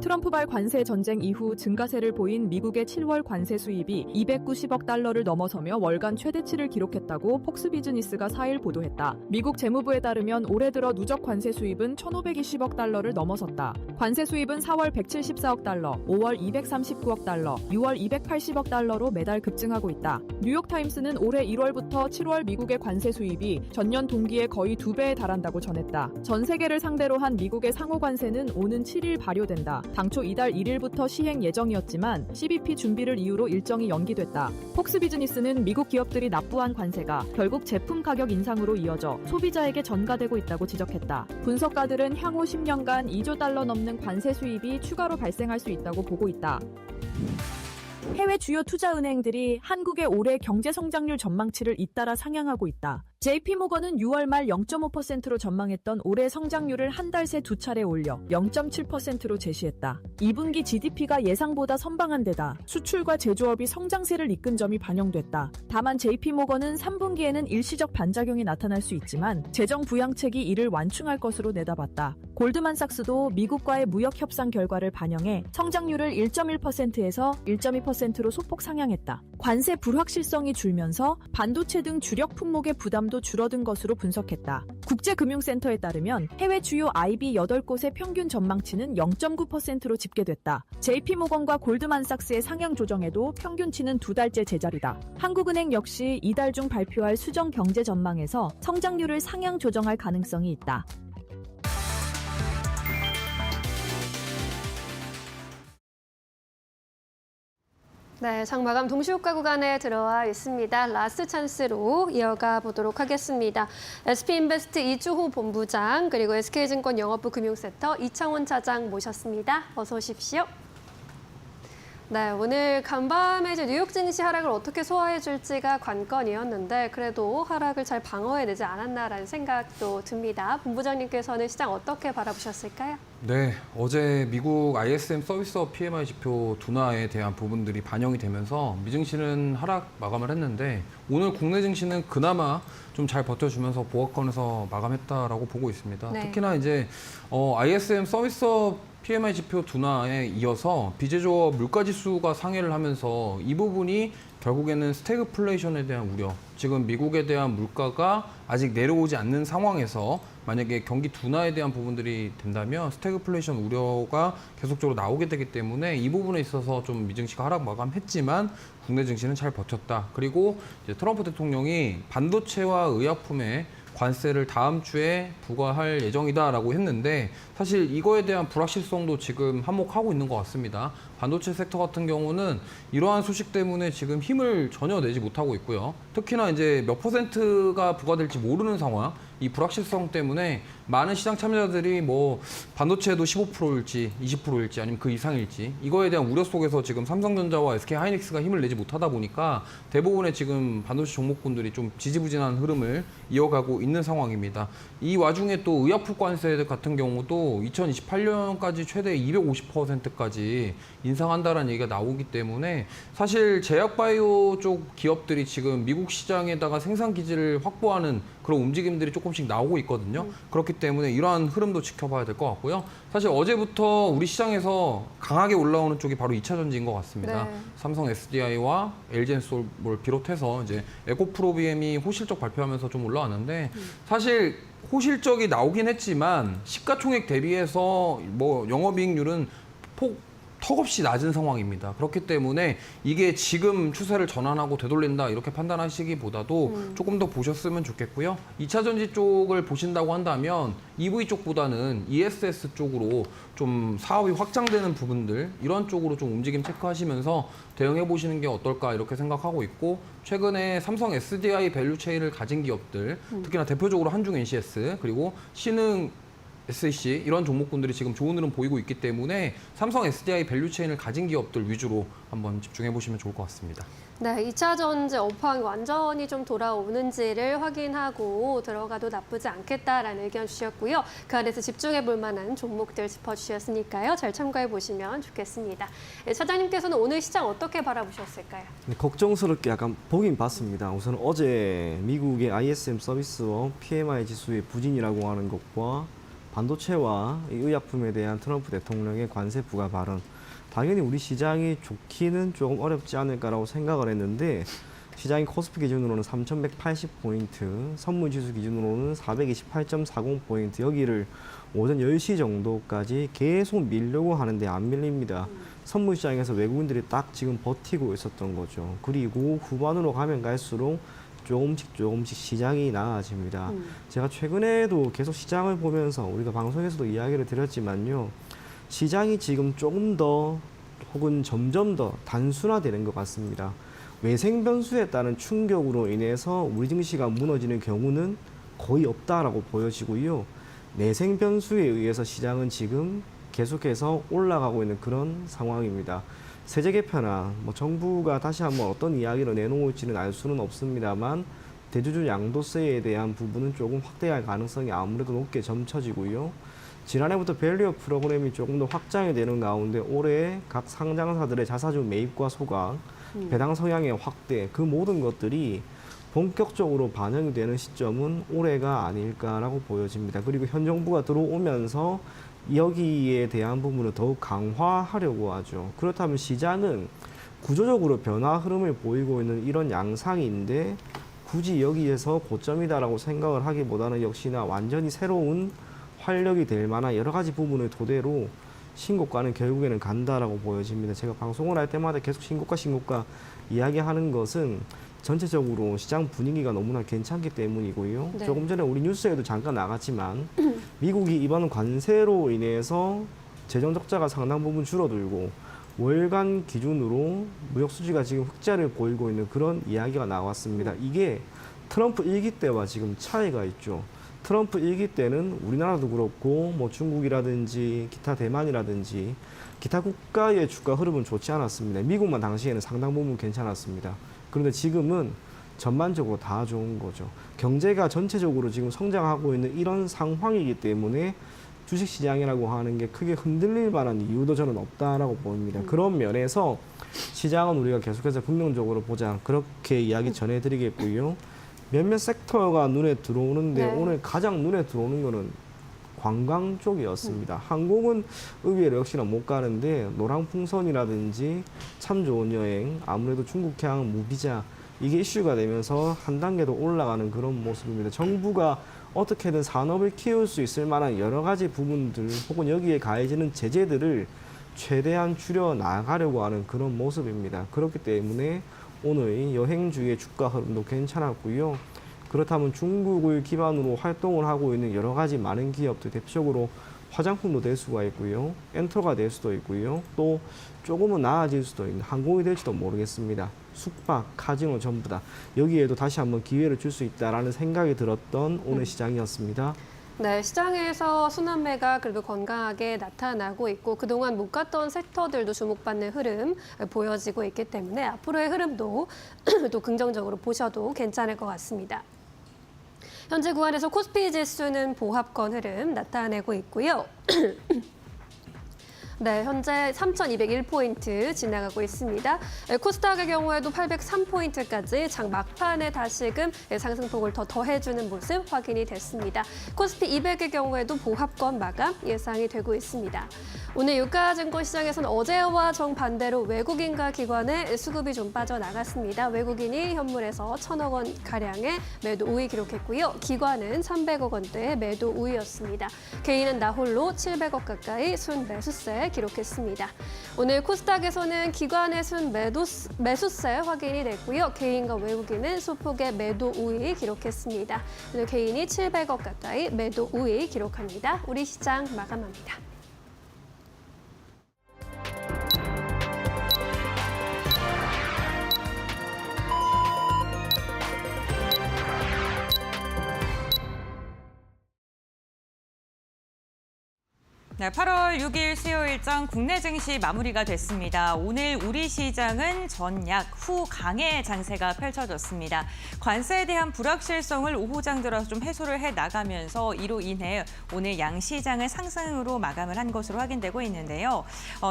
S4: 트럼프발 관세 전쟁 이후 증가세를 보인 미국의 7월 관세 수입이 290억 달러를 넘어서며 월간 최대치를 기록했다고 폭스비즈니스가 4일 보도했다. 미국 재무부에 따르면 올해 들어 누적 관세 수입은 1,520억 달러를 넘어섰다. 관세 수입은 4월 174억 달러, 5월 239억 달러, 6월 280억 달러로 매달 급증하고 있다. 뉴욕타임스는 올해 1월부터 7월 미국의 관세 수입이 전년 동기에 거의 2배에 달한다고 전했다. 전 세계를 상대로 한 미국의 상호 관세는 오는 7일 발효된다. 당초 이달 1일부터 시행 예정이었지만 CBP 준비를 이유로 일정이 연기됐다. 폭스비즈니스는 미국 기업들이 납부한 관세가 결국 제품 가격 인상으로 이어져 소비자에게 전가되고 있다고 지적했다. 분석가들은 향후 10년간 2조 달러 넘는 관세 수입이 추가로 발생할 수 있다고 보고 있다. 해외 주요 투자은행들이 한국의 올해 경제 성장률 전망치를 잇따라 상향하고 있다. JP모건은 6월 말 0.5%로 전망했던 올해 성장률을 한 달 새 2차례 올려 0.7%로 제시했다. 2분기 GDP가 예상보다 선방한 데다 수출과 제조업이 성장세를 이끈 점이 반영됐다. 다만 JP모건은 3분기에는 일시적 반작용이 나타날 수 있지만 재정 부양책이 이를 완충할 것으로 내다봤다. 골드만삭스도 미국과의 무역 협상 결과를 반영해 성장률을 1.1%에서 1.2%로 소폭 상향했다. 관세 불확실성이 줄면서 반도체 등 주력 품목의 부담도 줄어든 것으로 분석했다. 국제금융센터에 따르면 해외 주요 IB 8곳의 평균 전망치는 0.9%로 집계됐다. JP모건과 골드만삭스의 상향 조정에도 평균치는 2달째 제자리다. 한국은행 역시 이달 중 발표할 수정 경제 전망에서 성장률을 상향 조정할 가능성이 있다.
S6: 네, 장마감 동시효과 구간에 들어와 있습니다. 라스트 찬스로 이어가 보도록 하겠습니다. SP인베스트 이주호 본부장 그리고 SK증권 영업부 금융센터 이창원 차장 모셨습니다. 어서 오십시오. 네, 오늘 간밤에 이제 뉴욕 증시 하락을 어떻게 소화해 줄지가 관건이었는데 그래도 하락을 잘 방어해내지 않았나라는 생각도 듭니다. 본부장님께서는 시장 어떻게 바라보셨을까요?
S10: 네, 어제 미국 ISM 서비스업 PMI 지표 둔화에 대한 부분들이 반영이 되면서 미증시는 하락 마감을 했는데 오늘 국내 증시는 그나마 좀 잘 버텨주면서 보합권에서 마감했다라고 보고 있습니다.
S6: 네.
S10: 특히나 이제 ISM 서비스업 PMI 지표 둔화에 이어서 비제조업 물가지수가 상회를 하면서 이 부분이 결국에는 스태그플레이션에 대한 우려, 지금 미국에 대한 물가가 아직 내려오지 않는 상황에서 만약에 경기 둔화에 대한 부분들이 된다면 스태그플레이션 우려가 계속적으로 나오게 되기 때문에 이 부분에 있어서 좀 미증시가 하락 마감했지만 국내 증시는 잘 버텼다. 그리고 이제 트럼프 대통령이 반도체와 의약품에 관세를 다음 주에 부과할 예정이다라고 했는데 사실 이거에 대한 불확실성도 지금 한몫하고 있는 것 같습니다. 반도체 섹터 같은 경우는 이러한 소식 때문에 지금 힘을 전혀 내지 못하고 있고요. 특히나 이제 몇 %가 부과될지 모르는 상황, 이 불확실성 때문에 많은 시장 참여자들이 뭐 반도체도 15%일지 20%일지 아니면 그 이상일지 이거에 대한 우려 속에서 지금 삼성전자와 SK하이닉스가 힘을 내지 못하다 보니까 대부분의 지금 반도체 종목군들이 좀 지지부진한 흐름을 이어가고 있는 상황입니다. 이 와중에 또 의약품 관세 같은 경우도 2028년까지 최대 250%까지 인상한다라는 얘기가 나오기 때문에 사실 제약바이오 쪽 기업들이 지금 미국 시장에다가 생산 기지를 확보하는 그런 움직임들이 조금씩 나오고 있거든요. 그렇기 때문에 이러한 흐름도 지켜봐야 될 것 같고요. 사실 어제부터 우리 시장에서 강하게 올라오는 쪽이 바로 2차 전지인 것 같습니다.
S6: 네.
S10: 삼성 SDI와 LG엔솔을 비롯해서 이제 에코프로비엠이 호실적 발표하면서 좀 올라왔는데 사실 호실적이 나오긴 했지만 시가총액 대비해서 뭐 영업이익률은 턱없이 낮은 상황입니다. 그렇기 때문에 이게 지금 추세를 전환하고 되돌린다 이렇게 판단하시기보다도 조금 더 보셨으면 좋겠고요. 2차 전지 쪽을 보신다고 한다면 EV 쪽보다는 ESS 쪽으로 좀 사업이 확장되는 부분들 이런 쪽으로 좀 움직임 체크하시면서 대응해 보시는 게 어떨까 이렇게 생각하고 있고 최근에 삼성 SDI 밸류체인을 가진 기업들 특히나 대표적으로 한중 NCS 그리고 신흥 SEC 이런 종목군들이 지금 좋은 흐름 보이고 있기 때문에 삼성 SDI 밸류체인을 가진 기업들 위주로 한번 집중해 보시면 좋을 것 같습니다.
S6: 네, 2차 전지 업황이 완전히 좀 돌아오는지를 확인하고 들어가도 나쁘지 않겠다라는 의견 주셨고요. 그 안에서 집중해 볼 만한 종목들 짚어주셨으니까요. 잘 참고해 보시면 좋겠습니다. 네, 차장님께서는 오늘 시장 어떻게 바라보셨을까요?
S11: 걱정스럽게 약간 보긴 봤습니다. 우선 어제 미국의 ISM 서비스업 PMI 지수의 부진이라고 하는 것과 반도체와 의약품에 대한 트럼프 대통령의 관세 부과 발언. 당연히 우리 시장이 좋기는 조금 어렵지 않을까라고 생각을 했는데 시장이 코스피 기준으로는 3,180포인트, 선물지수 기준으로는 428.40포인트 여기를 오전 10시 정도까지 계속 밀려고 하는데 안 밀립니다. 선물시장에서 외국인들이 딱 지금 버티고 있었던 거죠. 그리고 후반으로 가면 갈수록 조금씩 시장이 나아집니다. 제가 최근에도 계속 시장을 보면서 우리가 방송에서도 이야기를 드렸지만요. 시장이 지금 조금 더 혹은 점점 더 단순화되는 것 같습니다. 외생 변수에 따른 충격으로 인해서 우리 증시가 무너지는 경우는 거의 없다라고 보여지고요. 내생 변수에 의해서 시장은 지금 계속해서 올라가고 있는 그런 상황입니다. 세제 개편안, 정부가 다시 한번 어떤 이야기를 내놓을지는 알 수는 없습니다만 대주주 양도세에 대한 부분은 조금 확대할 가능성이 아무래도 높게 점쳐지고요. 지난해부터 밸류업 프로그램이 조금 더 확장이 되는 가운데 올해 각 상장사들의 자사주 매입과 소각, 배당 성향의 확대, 그 모든 것들이 본격적으로 반영이 되는 시점은 올해가 아닐까라고 보여집니다. 그리고 현 정부가 들어오면서 여기에 대한 부분을 더욱 강화하려고 하죠. 그렇다면 시장은 구조적으로 변화 흐름을 보이고 있는 이런 양상인데 굳이 여기에서 고점이다라고 생각을 하기보다는 역시나 완전히 새로운 활력이 될 만한 여러 가지 부분을 토대로 신고가는 결국에는 간다라고 보여집니다. 제가 방송을 할 때마다 계속 신고가 이야기하는 것은 전체적으로 시장 분위기가 너무나 괜찮기 때문이고요.
S6: 네.
S11: 조금 전에 우리 뉴스에도 잠깐 나갔지만 미국이 이번 관세로 인해서 재정 적자가 상당 부분 줄어들고 월간 기준으로 무역 수지가 지금 흑자를 보이고 있는 그런 이야기가 나왔습니다. 이게 트럼프 1기 때와 지금 차이가 있죠. 트럼프 1기 때는 우리나라도 그렇고 중국이라든지 기타 대만이라든지 기타 국가의 주가 흐름은 좋지 않았습니다. 미국만 당시에는 상당 부분 괜찮았습니다. 그런데 지금은 전반적으로 다 좋은 거죠. 경제가 전체적으로 지금 성장하고 있는 이런 상황이기 때문에 주식시장이라고 하는 게 크게 흔들릴 만한 이유도 저는 없다라고 보입니다. 그런 면에서 시장은 우리가 계속해서 긍정적으로 보자. 그렇게 이야기 전해드리겠고요. 몇몇 섹터가 눈에 들어오는데
S6: 네.
S11: 오늘 가장 눈에 들어오는 거는 관광 쪽이었습니다. 항공은 의외로 역시나 못 가는데 노랑풍선이라든지 참 좋은 여행, 아무래도 중국향 무비자 이게 이슈가 되면서 한 단계 더 올라가는 그런 모습입니다. 정부가 어떻게든 산업을 키울 수 있을 만한 여러 가지 부분들 혹은 여기에 가해지는 제재들을 최대한 줄여 나가려고 하는 그런 모습입니다. 그렇기 때문에 오늘 여행주의 주가 흐름도 괜찮았고요. 그렇다면 중국을 기반으로 활동을 하고 있는 여러 가지 많은 기업들, 대표적으로 화장품도 될 수가 있고요. 엔터가 될 수도 있고요. 또 조금은 나아질 수도 있는 항공이 될지도 모르겠습니다. 숙박, 카지노 전부 다 여기에도 다시 한번 기회를 줄 수 있다라는 생각이 들었던 오늘 시장이었습니다.
S6: 네, 시장에서 순환매가 그래도 건강하게 나타나고 있고 그동안 못 갔던 섹터들도 주목받는 흐름 보여지고 있기 때문에 앞으로의 흐름도 또 긍정적으로 보셔도 괜찮을 것 같습니다. 현재 구간에서 코스피 지수는 보합권 흐름 나타내고 있고요. 네, 현재 3,201포인트 지나가고 있습니다. 코스닥의 경우에도 803포인트까지 장 막판에 다시금 상승폭을 더 더해주는 모습 확인이 됐습니다. 코스피 200의 경우에도 보합권 마감 예상이 되고 있습니다. 오늘 유가증권 시장에서는 어제와 정반대로 외국인과 기관의 수급이 좀 빠져나갔습니다. 외국인이 현물에서 1,000억 원 가량의 매도 우위 기록했고요. 기관은 300억 원대의 매도 우위였습니다. 개인은 나홀로 700억 가까이 순매수세 기록했습니다. 오늘 코스닥에서는 기관의 순매수세 확인이 됐고요. 개인과 외국인은 소폭의 매도 우위 기록했습니다. 오늘 개인이 700억 가까이 매도 우위 기록합니다. 우리 시장 마감합니다.
S1: 네, 8월 6일 수요일장 국내 증시 마무리가 됐습니다. 오늘 우리 시장은 전약 후 강의 장세가 펼쳐졌습니다. 관세에 대한 불확실성을 오후장 들어서 좀 해소를 해나가면서 이로 인해 오늘 양시장은 상승으로 마감을 한 것으로 확인되고 있는데요.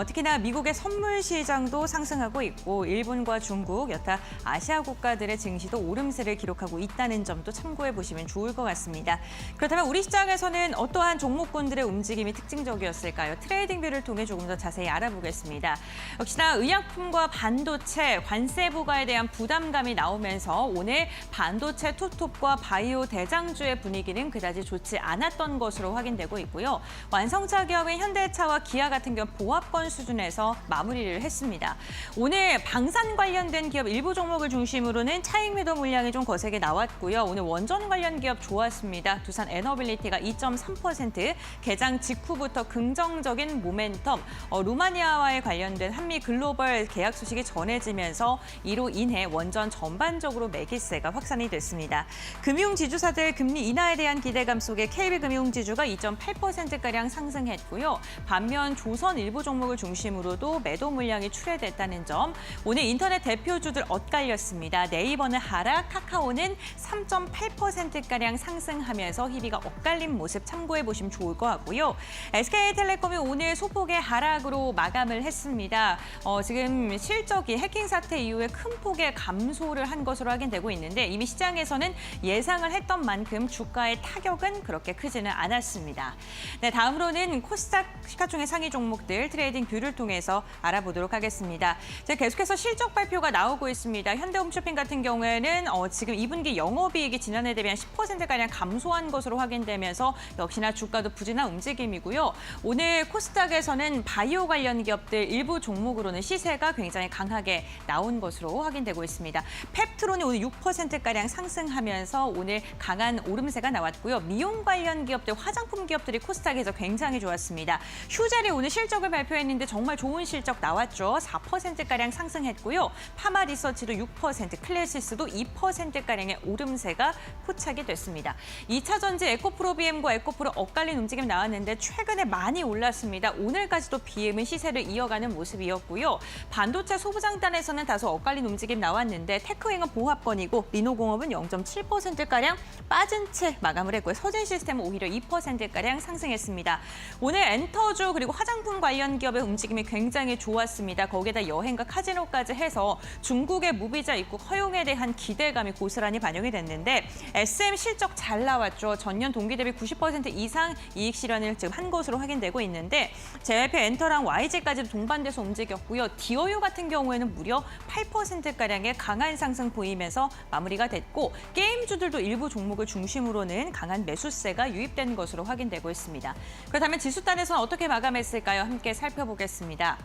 S1: 특히나 미국의 선물 시장도 상승하고 있고 일본과 중국, 여타 아시아 국가들의 증시도 오름세를 기록하고 있다는 점도 참고해 보시면 좋을 것 같습니다. 그렇다면 우리 시장에서는 어떠한 종목군들의 움직임이 특징적이었을까요? 트레이딩 뷰를 통해 조금 더 자세히 알아보겠습니다. 역시나 의약품과 반도체, 관세 부과에 대한 부담감이 나오면서 오늘 반도체 투톱과 바이오 대장주의 분위기는 그다지 좋지 않았던 것으로 확인되고 있고요. 완성차 기업인 현대차와 기아 같은 경우 보합권 수준에서 마무리를 했습니다. 오늘 방산 관련된 기업 일부 종목을 중심으로는 차익 매도 물량이 좀 거세게 나왔고요. 오늘 원전 관련 기업 좋았습니다. 두산 에너빌리티가 2.3% 개장 직후부터 긍정적인 모멘텀, 루마니아와의 관련된 한미 글로벌 계약 소식이 전해지면서 이로 인해 원전 전반적으로 매기세가 확산이 됐습니다. 금융지주사들 금리 인하에 대한 기대감 속에 KB금융지주가 2.8%가량 상승했고요. 반면 조선 일부 종목을 중심으로도 매도 물량이 출회됐다는 점, 오늘 인터넷 대표주들 엇갈렸습니다. 네이버는 하락, 카카오는 3.8%가량 상승하면서 희비가 엇갈린 모습 참고해 보시면 좋을 것 같고요. SK텔레콤이 오늘 소폭의 하락으로 마감을 했습니다. 지금 실적이 해킹 사태 이후에 큰 폭의 감소를 한 것으로 확인되고 있는데 이미 시장에서는 예상을 했던 만큼 주가의 타격은 그렇게 크지는 않았습니다. 네, 다음으로는 코스닥 시가총액 상위 종목들 트레이딩 뷰를 통해서 알아보도록 하겠습니다. 계속해서 실적 발표가 나오고 있습니다. 현대홈쇼핑 같은 경우에는 지금 2분기 영업이익이 지난해 대비 한 10%가량 감소한 것으로 확인되면서 역시나 주가도 부진한 움직임이고요. 오늘 코스닥에서는 바이오 관련 기업들 일부 종목으로는 시세가 굉장히 강하게 나온 것으로 확인되고 있습니다. 펩트론이 오늘 6%가량 상승하면서 오늘 강한 오름세가 나왔고요. 미용 관련 기업들, 화장품 기업들이 코스닥에서 굉장히 좋았습니다. 휴젤이 오늘 실적을 발표했는데 정말 좋은 실적 나왔죠. 4%가량 상승했고요. 파마리서치도 6%, 클래시스도 2%가량의 오름세가 포착이 됐습니다. 2차전지 에코프로 BM과 에코프로 엇갈린 움직임 나왔는데 최근에 많이 올랐습니다. 오늘까지도 BM은 시세를 이어가는 모습이었고요. 반도체 소부장단에서는 다소 엇갈린 움직임 나왔는데 테크윙은 보합권이고 리노공업은 0.7%가량 빠진 채 마감을 했고요. 서진시스템은 오히려 2%가량 상승했습니다. 오늘 엔터주 그리고 화장품 관련 기업의 움직임이 굉장히 좋았습니다. 거기에다 여행과 카지노까지 해서 중국의 무비자 입국 허용에 대한 기대감이 고스란히 반영이 됐는데 SM 실적 잘 나왔죠. 전년 동기 대비 90% 이상 이익 실현을 지금 한 것으로 확인되고 있는데 JYP 엔터랑 YG까지도 동반돼서 움직였고요. 디어유 같은 경우에는 무려 8%가량의 강한 상승 보이면서 마무리가 됐고 게임주들도 일부 종목을 중심으로는 강한 매수세가 유입된 것으로 확인되고 있습니다. 그렇다면 지수단에서는 어떻게 마감했을까요? 함께 살펴보겠습니다.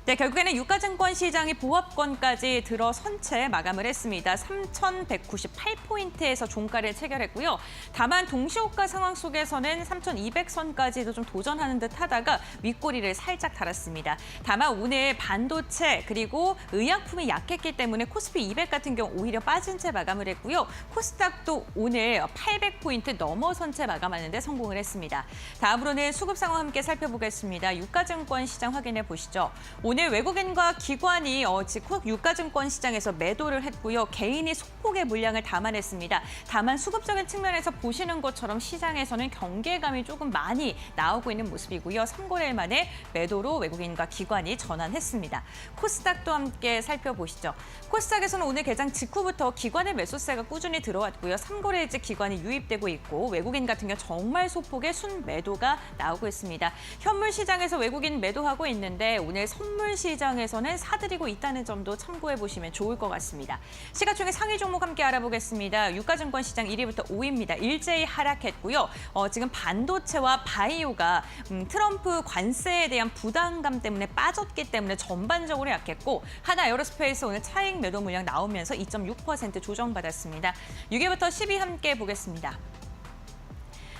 S1: 네, 결국에는 유가증권 시장이 보합권까지 들어선 채 마감을 했습니다. 3,198포인트에서 종가를 체결했고요. 다만 동시호가 상황 속에서는 3,200선까지도 좀 도전하는 듯 하다가 윗꼬리를 살짝 달았습니다. 다만 오늘 반도체 그리고 의약품이 약했기 때문에 코스피 200 같은 경우 오히려 빠진 채 마감을 했고요. 코스닥도 오늘 800포인트 넘어선 채 마감하는 데 성공을 했습니다. 다음으로는 수급 상황 함께 살펴보겠습니다. 유가증권 시장 확인해 보시죠. 오늘 외국인과 기관이 즉각 유가증권 시장에서 매도를 했고요. 개인이 소폭의 물량을 담아냈습니다. 다만 수급적인 측면에서 보시는 것처럼 시장에서는 경계감이 조금 많이 나오고 있는 모습이고요. 3거래일 만에 매도로 외국인과 기관이 전환했습니다. 코스닥도 함께 살펴보시죠. 코스닥에서는 오늘 개장 직후부터 기관의 매수세가 꾸준히 들어왔고요. 3거래일째 기관이 유입되고 있고 외국인 같은 경우 정말 소폭의 순매도가 나오고 있습니다. 현물 시장에서 외국인 매도하고 있는데 오늘 선물 시장에서는 사들이고 있다는 점도 참고해 보시면 좋을 것 같습니다. 시가총액 상위 종목 함께 알아보겠습니다. 유가증권 시장 1위부터 5위입니다. 일제히 하락했고요. 지금 반도체와 바이오가 트럼프 관세에 대한 부담감 때문에 빠졌기 때문에 전반적으로 약했고 하나 에어로스페이스 오늘 차익 매도 물량 나오면서 2.6% 조정받았습니다. 6위부터 10위 함께 보겠습니다.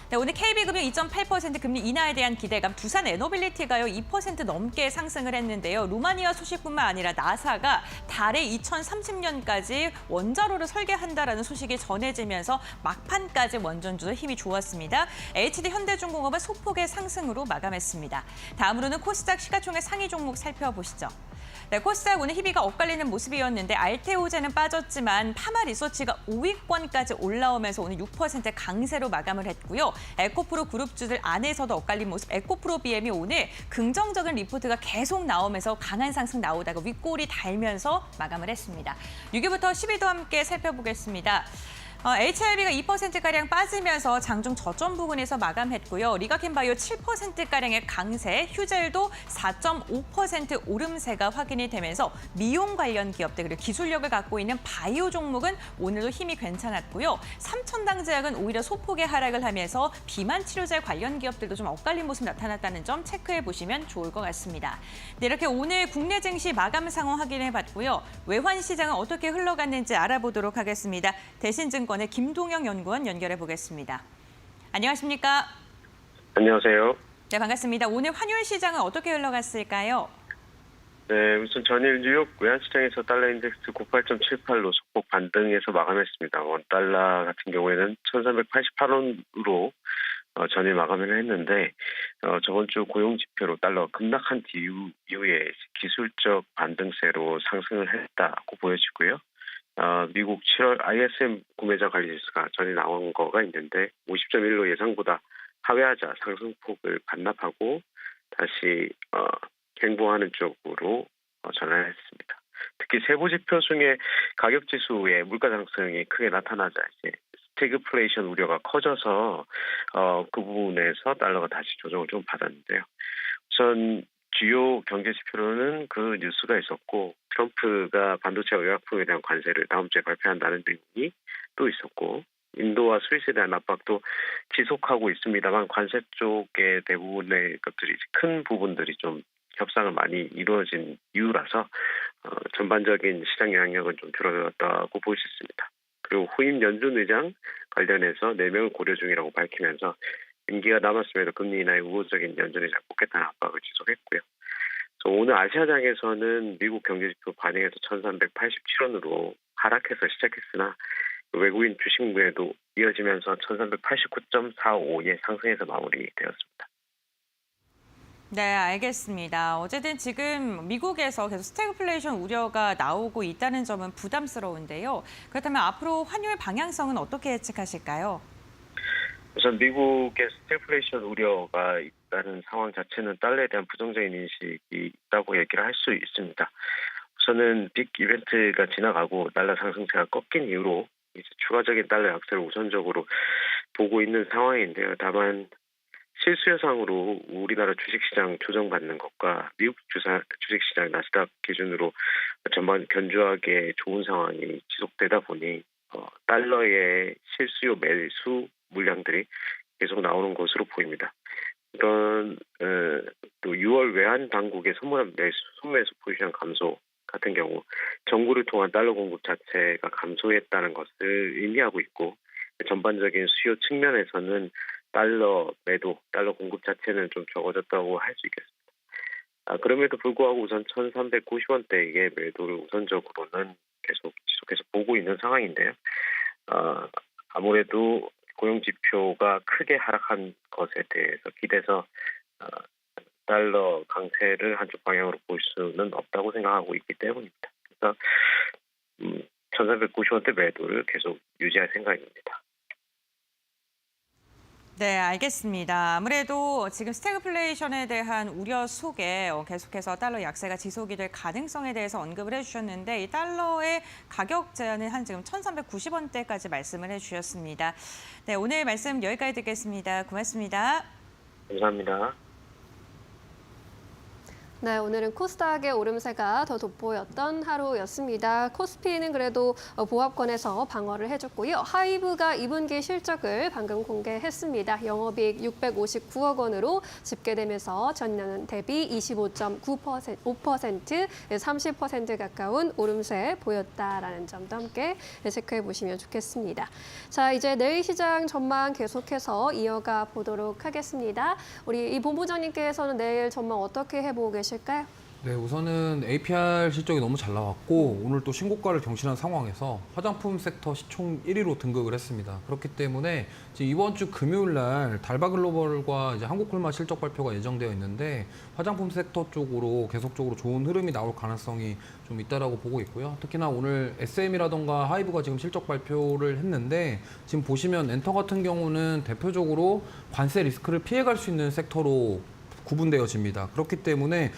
S1: 네, 오늘 KB금융 2.8% 금리 인하에 대한 기대감, 두산 에너빌리티가요 2% 넘게 상승을 했는데요. 루마니아 소식뿐만 아니라 나사가 달에 2030년까지 원자로를 설계한다라는 소식이 전해지면서 막판까지 원전주도 힘이 좋았습니다. HD 현대중공업은 소폭의 상승으로 마감했습니다. 다음으로는 코스닥 시가총액 상위 종목 살펴보시죠. 네, 코스닥 오늘 희비가 엇갈리는 모습이었는데 알테오제는 빠졌지만 파마리서치가 5위권까지 올라오면서 오늘 6% 강세로 마감을 했고요. 에코프로 그룹주들 안에서도 엇갈린 모습 에코프로 BM이 오늘 긍정적인 리포트가 계속 나오면서 강한 상승 나오다가 윗골이 달면서 마감을 했습니다. 6위부터 10위도 함께 살펴보겠습니다. HLB가 2%가량 빠지면서 장중 저점 부근에서 마감했고요. 리가켄바이오 7%가량의 강세, 휴젤도 4.5% 오름세가 확인이 되면서 미용 관련 기업들 그리고 기술력을 갖고 있는 바이오 종목은 오늘도 힘이 괜찮았고요. 삼천당제약은 오히려 소폭의 하락을 하면서 비만 치료제 관련 기업들도 좀 엇갈린 모습 나타났다는 점 체크해 보시면 좋을 것 같습니다. 네, 이렇게 오늘 국내 증시 마감 상황 확인해 봤고요. 외환 시장은 어떻게 흘러갔는지 알아보도록 하겠습니다. 대신증권의 김동영 연구원 연결해 보겠습니다. 안녕하십니까?
S12: 안녕하세요.
S1: 네, 반갑습니다. 오늘 환율 시장은 어떻게 흘러갔을까요?
S12: 네, 우선 전일 뉴욕 외환시장에서 달러 인덱스 98.78로 소폭 반등해서 마감했습니다. 원 달러 같은 경우에는 1,388원으로 전일 마감을 했는데 저번 주 고용 지표로 달러가 급락한 이후에 기술적 반등세로 상승을 했다고 보여지고요. 미국 7월 ISM 구매자 관리 지수가 전에 나온 거가 있는데 50.1로 예상보다 하회하자 상승폭을 반납하고 다시 횡보하는 쪽으로 전환했습니다. 특히 세부 지표 중에 가격 지수의 물가 상승이 크게 나타나자 이제 스태그플레이션 우려가 커져서 그 부분에서 달러가 다시 조정을 좀 받았는데요. 우선 주요 경제 지표로는 그 뉴스가 있었고 트럼프가 반도체와 의약품에 대한 관세를 다음 주에 발표한다는 내용이 또 있었고 인도와 스위스에 대한 압박도 지속하고 있습니다만 관세 쪽의 대부분의 것들이 큰 부분들이 좀 협상을 많이 이루어진 이유라서 전반적인 시장 영향력은 좀 줄어들었다고 볼 수 있습니다. 그리고 후임 연준 의장 관련해서 4명을 고려 중이라고 밝히면서 임기가 남았음에도 금리 인하의 우호적인 연준이 잘 뽑겠다는 압박을 지속했고요. 오늘 아시아장에서는 미국 경제지표 반영해서 1,387원으로 하락해서 시작했으나 외국인 주식 매도 이어지면서 1,389.45에 상승해서 마무리되었습니다.
S1: 네, 알겠습니다. 어쨌든 지금 미국에서 계속 스태그플레이션 우려가 나오고 있다는 점은 부담스러운데요. 그렇다면 앞으로 환율 방향성은 어떻게 예측하실까요?
S12: 우선 미국의 스태그플레이션 우려가 있다는 상황 자체는 달러에 대한 부정적인 인식이 있다고 얘기를 할 수 있습니다. 우선은 빅 이벤트가 지나가고 달러 상승세가 꺾인 이후로 이제 추가적인 달러 약세를 우선적으로 보고 있는 상황인데요. 다만 실수요상으로 우리나라 주식시장 조정받는 것과 미국 주식시장 나스닥 기준으로 전반 견조하게 좋은 상황이 지속되다 보니 달러의 실수요 매수 물량들이 계속 나오는 것으로 보입니다. 이런 또 6월 외환 당국의 선물한 순매수 포지션 감소 같은 경우 정부를 통한 달러 공급 자체가 감소했다는 것을 의미하고 있고 전반적인 수요 측면에서는 달러 매도, 달러 공급 자체는 좀 적어졌다고 할 수 있겠습니다. 그럼에도 불구하고 우선 1,390원대의 매도를 우선적으로는 지속해서 보고 있는 상황인데요. 아무래도 고용 지표가 크게 하락한 것에 대해서 기대서 달러 강세를 한쪽 방향으로 볼 수는 없다고 생각하고 있기 때문입니다. 그래서 1,390원대 매도를 계속 유지할 생각입니다.
S1: 네, 알겠습니다. 아무래도 지금 스태그플레이션에 대한 우려 속에 계속해서 달러 약세가 지속이 될 가능성에 대해서 언급을 해주셨는데 이 달러의 가격 제한은 한 지금 1,390원대까지 말씀을 해주셨습니다. 네, 오늘 말씀 여기까지 듣겠습니다. 고맙습니다.
S12: 감사합니다.
S6: 네, 오늘은 코스닥의 오름세가 더 돋보였던 하루였습니다. 코스피는 그래도 보합권에서 방어를 해줬고요. 하이브가 2분기 실적을 방금 공개했습니다. 영업이익 659억 원으로 집계되면서 전년 대비 25.5%, 30% 가까운 오름세 보였다라는 점도 함께 체크해 보시면 좋겠습니다. 자, 이제 내일 시장 전망 계속해서 이어가 보도록 하겠습니다. 우리 이 본부장님께서는 내일 전망 어떻게 해보고 계실까요?
S10: 네, 우선은 APR 실적이 너무 잘 나왔고 오늘 또 신고가를 경신한 상황에서 화장품 섹터 시총 1위로 등극을 했습니다. 그렇기 때문에 지금 이번 주 금요일 날 달바글로벌과 이제 한국콜마 실적 발표가 예정되어 있는데 화장품 섹터 쪽으로 계속적으로 좋은 흐름이 나올 가능성이 좀 있다라고 보고 있고요. 특히나 오늘 SM이라던가 하이브가 지금 실적 발표를 했는데 지금 보시면 엔터 같은 경우는 대표적으로 관세 리스크를 피해갈 수 있는 섹터로 구분되어집니다. 그렇기 때문에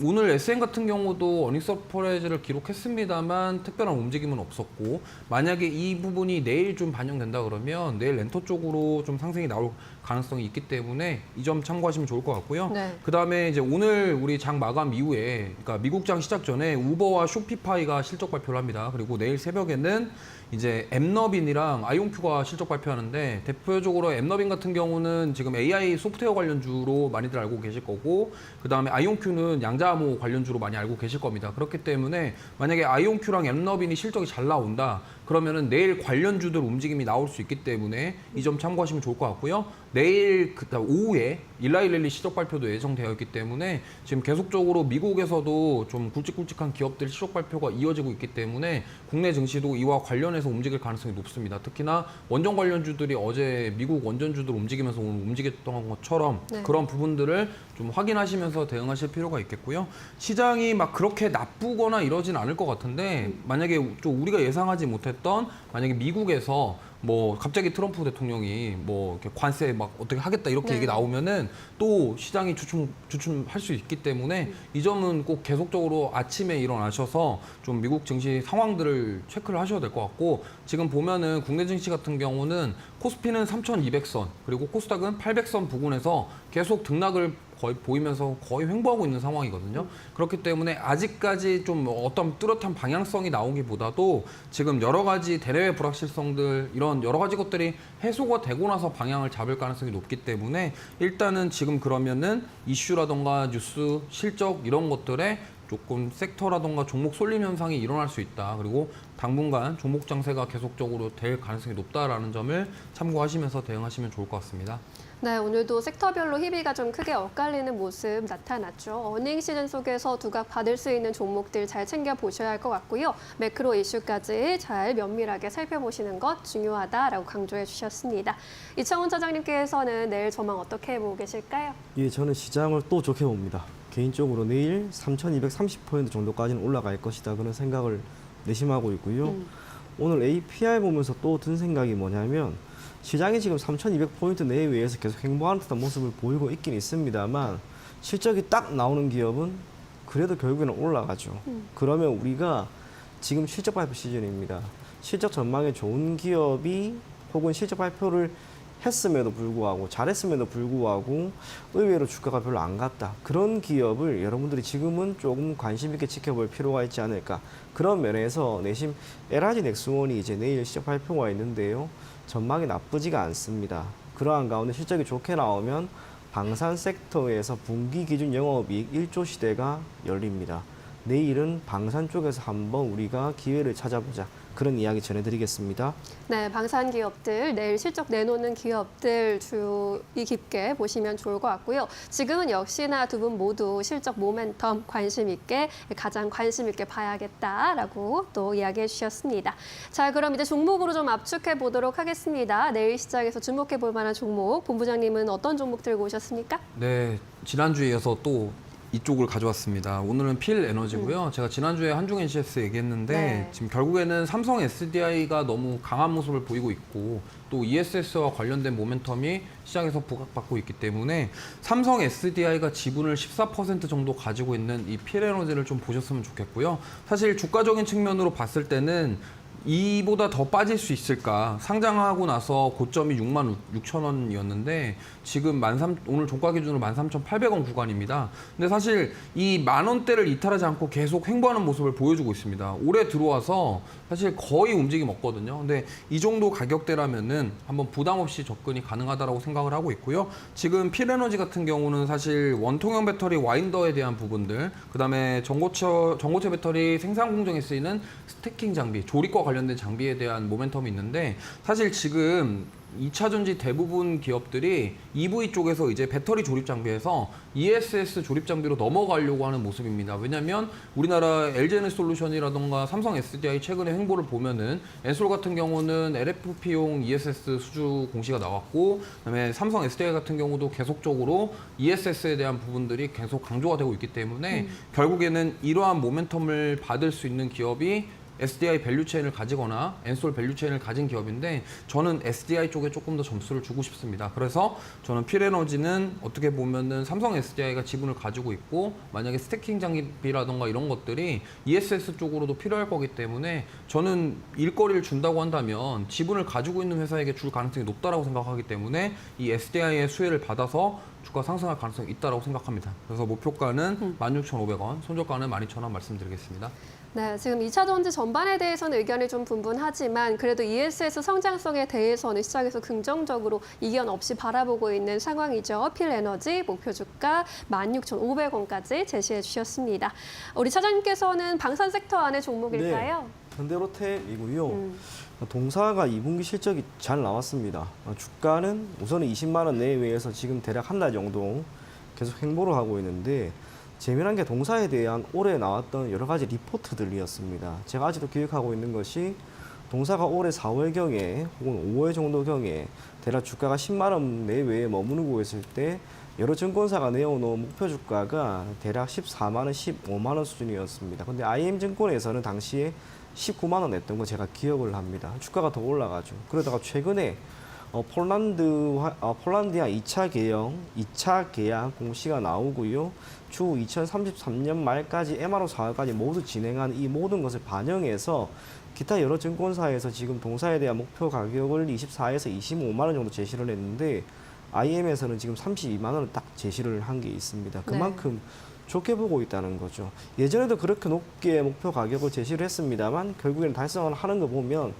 S10: 오늘 SM 같은 경우도 어닝 서프라이즈를 기록했습니다만 특별한 움직임은 없었고 만약에 이 부분이 내일 좀 반영된다 그러면 내일 렌터 쪽으로 좀 상승이 나올 가능성이 있기 때문에 이 점 참고하시면 좋을 것 같고요.
S6: 네.
S10: 그다음에 이제 오늘 우리 장 마감 이후에 그러니까 미국 장 시작 전에 우버와 쇼피파이가 실적 발표를 합니다. 그리고 내일 새벽에는 이제 엠너빈이랑 아이온큐가 실적 발표하는데 대표적으로 엠너빈 같은 경우는 지금 AI 소프트웨어 관련주로 많이들 알고 계실 거고 그다음에 아이온큐는 양자암호 관련주로 많이 알고 계실 겁니다. 그렇기 때문에 만약에 아이온큐랑 엠너빈이 실적이 잘 나온다 그러면은 내일 관련주들 움직임이 나올 수 있기 때문에 이 점 참고하시면 좋을 것 같고요. 내일 오후에 일라이렐리 실적 발표도 예정되어 있기 때문에 지금 계속적으로 미국에서도 좀 굵직굵직한 기업들 실적 발표가 이어지고 있기 때문에 국내 증시도 이와 관련해서 움직일 가능성이 높습니다. 특히나 원전 관련주들이 어제 미국 원전주들 움직이면서 오늘 움직였던 것처럼
S6: 네.
S10: 그런 부분들을 좀 확인하시면서 대응하실 필요가 있겠고요. 시장이 막 그렇게 나쁘거나 이러진 않을 것 같은데 만약에 좀 우리가 예상하지 못했던 만약에 미국에서 뭐 갑자기 트럼프 대통령이 뭐 이렇게 관세 막 어떻게 하겠다 이렇게
S6: 네.
S10: 얘기 나오면은 또 시장이 주춤할 수 있기 때문에 이 점은 꼭 계속적으로 아침에 일어나셔서 좀 미국 증시 상황들을 체크를 하셔야 될 것 같고 지금 보면은 국내 증시 같은 경우는 코스피는 3,200선 그리고 코스닥은 800선 부근에서 계속 등락을 거의 보이면서 거의 횡보하고 있는 상황이거든요. 그렇기 때문에 아직까지 좀 어떤 뚜렷한 방향성이 나오기보다도 지금 여러 가지 대내외 불확실성들 이런 여러 가지 것들이 해소가 되고 나서 방향을 잡을 가능성이 높기 때문에 일단은 지금 그러면은 이슈라던가 뉴스, 실적 이런 것들에 조금 섹터라던가 종목 쏠림 현상이 일어날 수 있다. 그리고 당분간 종목 장세가 계속적으로 될 가능성이 높다라는 점을 참고하시면서 대응하시면 좋을 것 같습니다.
S6: 네, 오늘도 섹터별로 희비가 좀 크게 엇갈리는 모습 나타났죠. 어닝 시즌 속에서 두각 받을 수 있는 종목들 잘 챙겨보셔야 할 것 같고요. 매크로 이슈까지 잘 면밀하게 살펴보시는 것 중요하다라고 강조해 주셨습니다. 이창훈 차장님께서는 내일 전망 어떻게 보고 계실까요?
S11: 예, 저는 시장을 또 좋게 봅니다. 개인적으로 내일 3,230포인트 정도까지는 올라갈 것이다 그런 생각을 내심하고 있고요. 오늘 APR 보면서 또 든 생각이 뭐냐면 시장이 지금 3,200포인트 내외에서 계속 횡보하는 듯한 모습을 보이고 있긴 있습니다만 실적이 딱 나오는 기업은 그래도 결국에는 올라가죠. 그러면 우리가 지금 실적 발표 시즌입니다. 실적 전망에 좋은 기업이 혹은 실적 발표를 했음에도 불구하고 잘했음에도 불구하고 의외로 주가가 별로 안 갔다. 그런 기업을 여러분들이 지금은 조금 관심 있게 지켜볼 필요가 있지 않을까. 그런 면에서 내심 LG 넥스원이 이제 내일 실적 발표가 있는데요. 전망이 나쁘지가 않습니다. 그러한 가운데 실적이 좋게 나오면 방산 섹터에서 분기 기준 영업이익 1조 시대가 열립니다. 내일은 방산 쪽에서 한번 우리가 기회를 찾아보자. 그런 이야기 전해드리겠습니다.
S6: 네, 방산 기업들, 내일 실적 내놓는 기업들 주의 깊게 보시면 좋을 것 같고요. 지금은 역시나 두 분 모두 실적 모멘텀 가장 관심 있게 봐야겠다라고 또 이야기해 주셨습니다. 자, 그럼 이제 종목으로 좀 압축해 보도록 하겠습니다. 내일 시장에서 주목해 볼 만한 종목, 본부장님은 어떤 종목 들고 오셨습니까?
S10: 네, 지난주에 이어서 또 이쪽을 가져왔습니다. 오늘은 필 에너지고요. 제가 지난주에 한중 NCS 얘기했는데
S6: 네.
S10: 지금 결국에는 삼성 SDI가 너무 강한 모습을 보이고 있고 또 ESS와 관련된 모멘텀이 시장에서 부각받고 있기 때문에 삼성 SDI가 지분을 14% 정도 가지고 있는 이 필 에너지를 좀 보셨으면 좋겠고요. 사실 주가적인 측면으로 봤을 때는 이보다 더 빠질 수 있을까? 상장하고 나서 고점이 66,000원이었는데 지금 오늘 종가 기준으로 13,800원 구간입니다. 근데 사실 이 10,000원대를 이탈하지 않고 계속 횡보하는 모습을 보여주고 있습니다. 올해 들어와서 사실 거의 움직임 없거든요. 근데 이 정도 가격대라면은 한번 부담 없이 접근이 가능하다라고 생각을 하고 있고요. 지금 필에너지 같은 경우는 사실 원통형 배터리 와인더에 대한 부분들, 그다음에 전고체 배터리 생산 공정에 쓰이는 스태킹 장비, 조립과 관련된 장비에 대한 모멘텀이 있는데 사실 지금 2차 전지 대부분 기업들이 EV 쪽에서 이제 배터리 조립 장비에서 ESS 조립 장비로 넘어가려고 하는 모습입니다. 왜냐하면 우리나라 LG에너지솔루션이라던가 삼성 SDI 최근에 횡보를 보면은 엔솔 같은 경우는 LFP용 ESS 수주 공시가 나왔고, 그다음에 삼성 SDI 같은 경우도 계속적으로 ESS에 대한 부분들이 계속 강조가 되고 있기 때문에 결국에는 이러한 모멘텀을 받을 수 있는 기업이 SDI 밸류체인을 가지거나 엔솔 밸류체인을 가진 기업인데 저는 SDI 쪽에 조금 더 점수를 주고 싶습니다. 그래서 저는 필에너지는 어떻게 보면은 삼성 SDI가 지분을 가지고 있고 만약에 스태킹 장비라던가 이런 것들이 ESS 쪽으로도 필요할 거기 때문에 저는 일거리를 준다고 한다면 지분을 가지고 있는 회사에게 줄 가능성이 높다라고 생각하기 때문에 이 SDI의 수혜를 받아서 주가 상승할 가능성이 있다고 생각합니다. 그래서 목표가는 16,500원, 손절가는 12,000원 말씀드리겠습니다.
S6: 네, 지금 2차 전지 전반에 대해서는 의견이 좀 분분하지만 그래도 ESS 성장성에 대해서는 시장에서 긍정적으로 이견 없이 바라보고 있는 상황이죠. 필에너지 목표 주가 16,500원까지 제시해 주셨습니다. 우리 차장님께서는 방산 섹터 안의 종목일까요?
S11: 네, 현대로템이고요. 동사가 2분기 실적이 잘 나왔습니다. 주가는 우선은 20만 원 내외에서 지금 대략 한 달 정도 계속 횡보를 하고 있는데 재미난 게 동사에 대한 올해 나왔던 여러 가지 리포트들이었습니다. 제가 아직도 기억하고 있는 것이 동사가 올해 4월경에 혹은 5월 정도경에 대략 주가가 10만 원 내외에 머무르고 있을 때 여러 증권사가 내어놓은 목표 주가가 대략 14만 원, 15만 원 수준이었습니다. 근데 IM증권에서는 당시에 19만 원 냈던 거 제가 기억을 합니다. 주가가 더 올라가죠. 그러다가 최근에 폴란드와 2차 계약 공시가 나오고요. 추후 2033년 말까지 MRO 사업까지 모두 진행한 이 모든 것을 반영해서 기타 여러 증권사에서 지금 동사에 대한 목표 가격을 24에서 25만 원 정도 제시를 했는데 IM에서는 지금 32만 원을 딱 제시를 한 게 있습니다. 그만큼 좋게 보고 있다는 거죠. 예전에도 그렇게 높게 목표 가격을 제시를 했습니다만 결국에는 달성을 하는 거 보면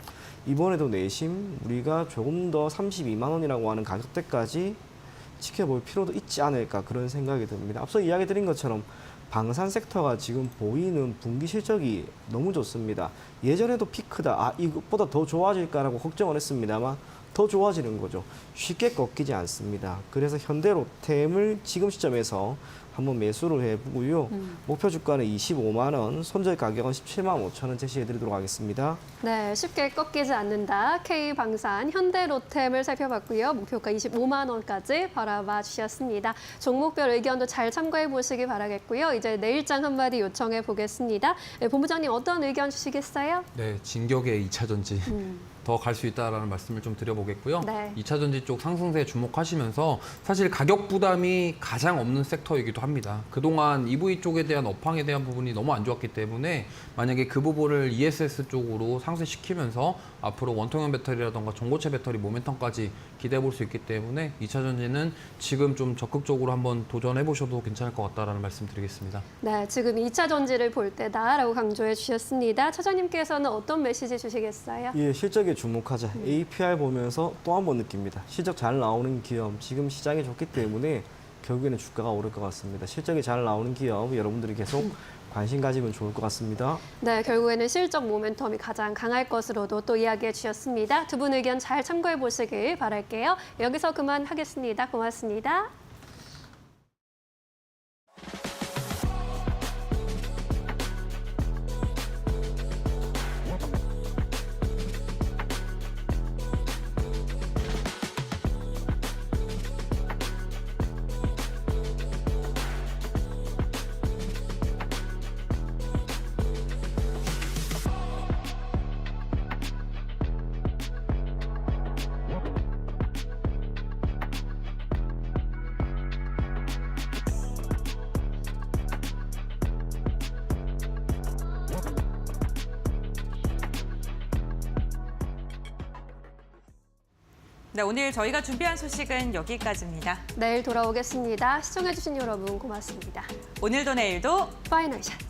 S11: 이번에도 내심 우리가 조금 더 32만 원이라고 하는 가격대까지 지켜볼 필요도 있지 않을까 그런 생각이 듭니다. 앞서 이야기 드린 것처럼 방산 섹터가 지금 보이는 분기 실적이 너무 좋습니다. 예전에도 피크다, 이것보다 더 좋아질까라고 걱정을 했습니다만 더 좋아지는 거죠. 쉽게 꺾이지 않습니다. 그래서 현대로템을 지금 시점에서 한번 매수를 해보고요. 목표 주가는 25만 원, 손절 가격은 17만 5천 원 제시해드리도록 하겠습니다.
S6: 네, 쉽게 꺾이지 않는다. K방산, 현대로템을 살펴봤고요. 목표가 25만 원까지 바라봐 주셨습니다. 종목별 의견도 잘 참고해 보시기 바라겠고요. 이제 내일장 한마디 요청해 보겠습니다. 네, 본부장님 어떤 의견 주시겠어요?
S10: 네, 진격의 2차 전지. 더 갈 수 있다라는 말씀을 좀 드려보겠고요.
S6: 네.
S10: 2차 전지 쪽 상승세에 주목하시면서 사실 가격 부담이 가장 없는 섹터이기도 합니다. 그동안 EV 쪽에 대한 업황에 대한 부분이 너무 안 좋았기 때문에 만약에 그 부분을 ESS 쪽으로 상쇄시키면서 앞으로 원통형 배터리라던가 전고체 배터리 모멘텀까지 기대해 볼 수 있기 때문에 2차 전지는 지금 좀 적극적으로 한번 도전해 보셔도 괜찮을 것 같다라는 말씀 드리겠습니다.
S6: 네, 지금 2차 전지를 볼 때다라고 강조해 주셨습니다. 차장님께서는 어떤 메시지 주시겠어요?
S11: 예, 실적에 주목하자. APR 보면서 또 한 번 느낍니다. 실적 잘 나오는 기업, 지금 시장이 좋기 때문에 결국에는 주가가 오를 것 같습니다. 실적이 잘 나오는 기업 여러분들이 계속 관심 가지면 좋을 것 같습니다.
S6: 네, 결국에는 실적 모멘텀이 가장 강할 것으로도 또 이야기해 주셨습니다. 두 분 의견 잘 참고해 보시길 바랄게요. 여기서 그만하겠습니다. 고맙습니다.
S1: 네, 오늘 저희가 준비한 소식은 여기까지입니다.
S6: 내일 돌아오겠습니다. 시청해주신 여러분 고맙습니다.
S1: 오늘도 내일도
S6: 파이널샷.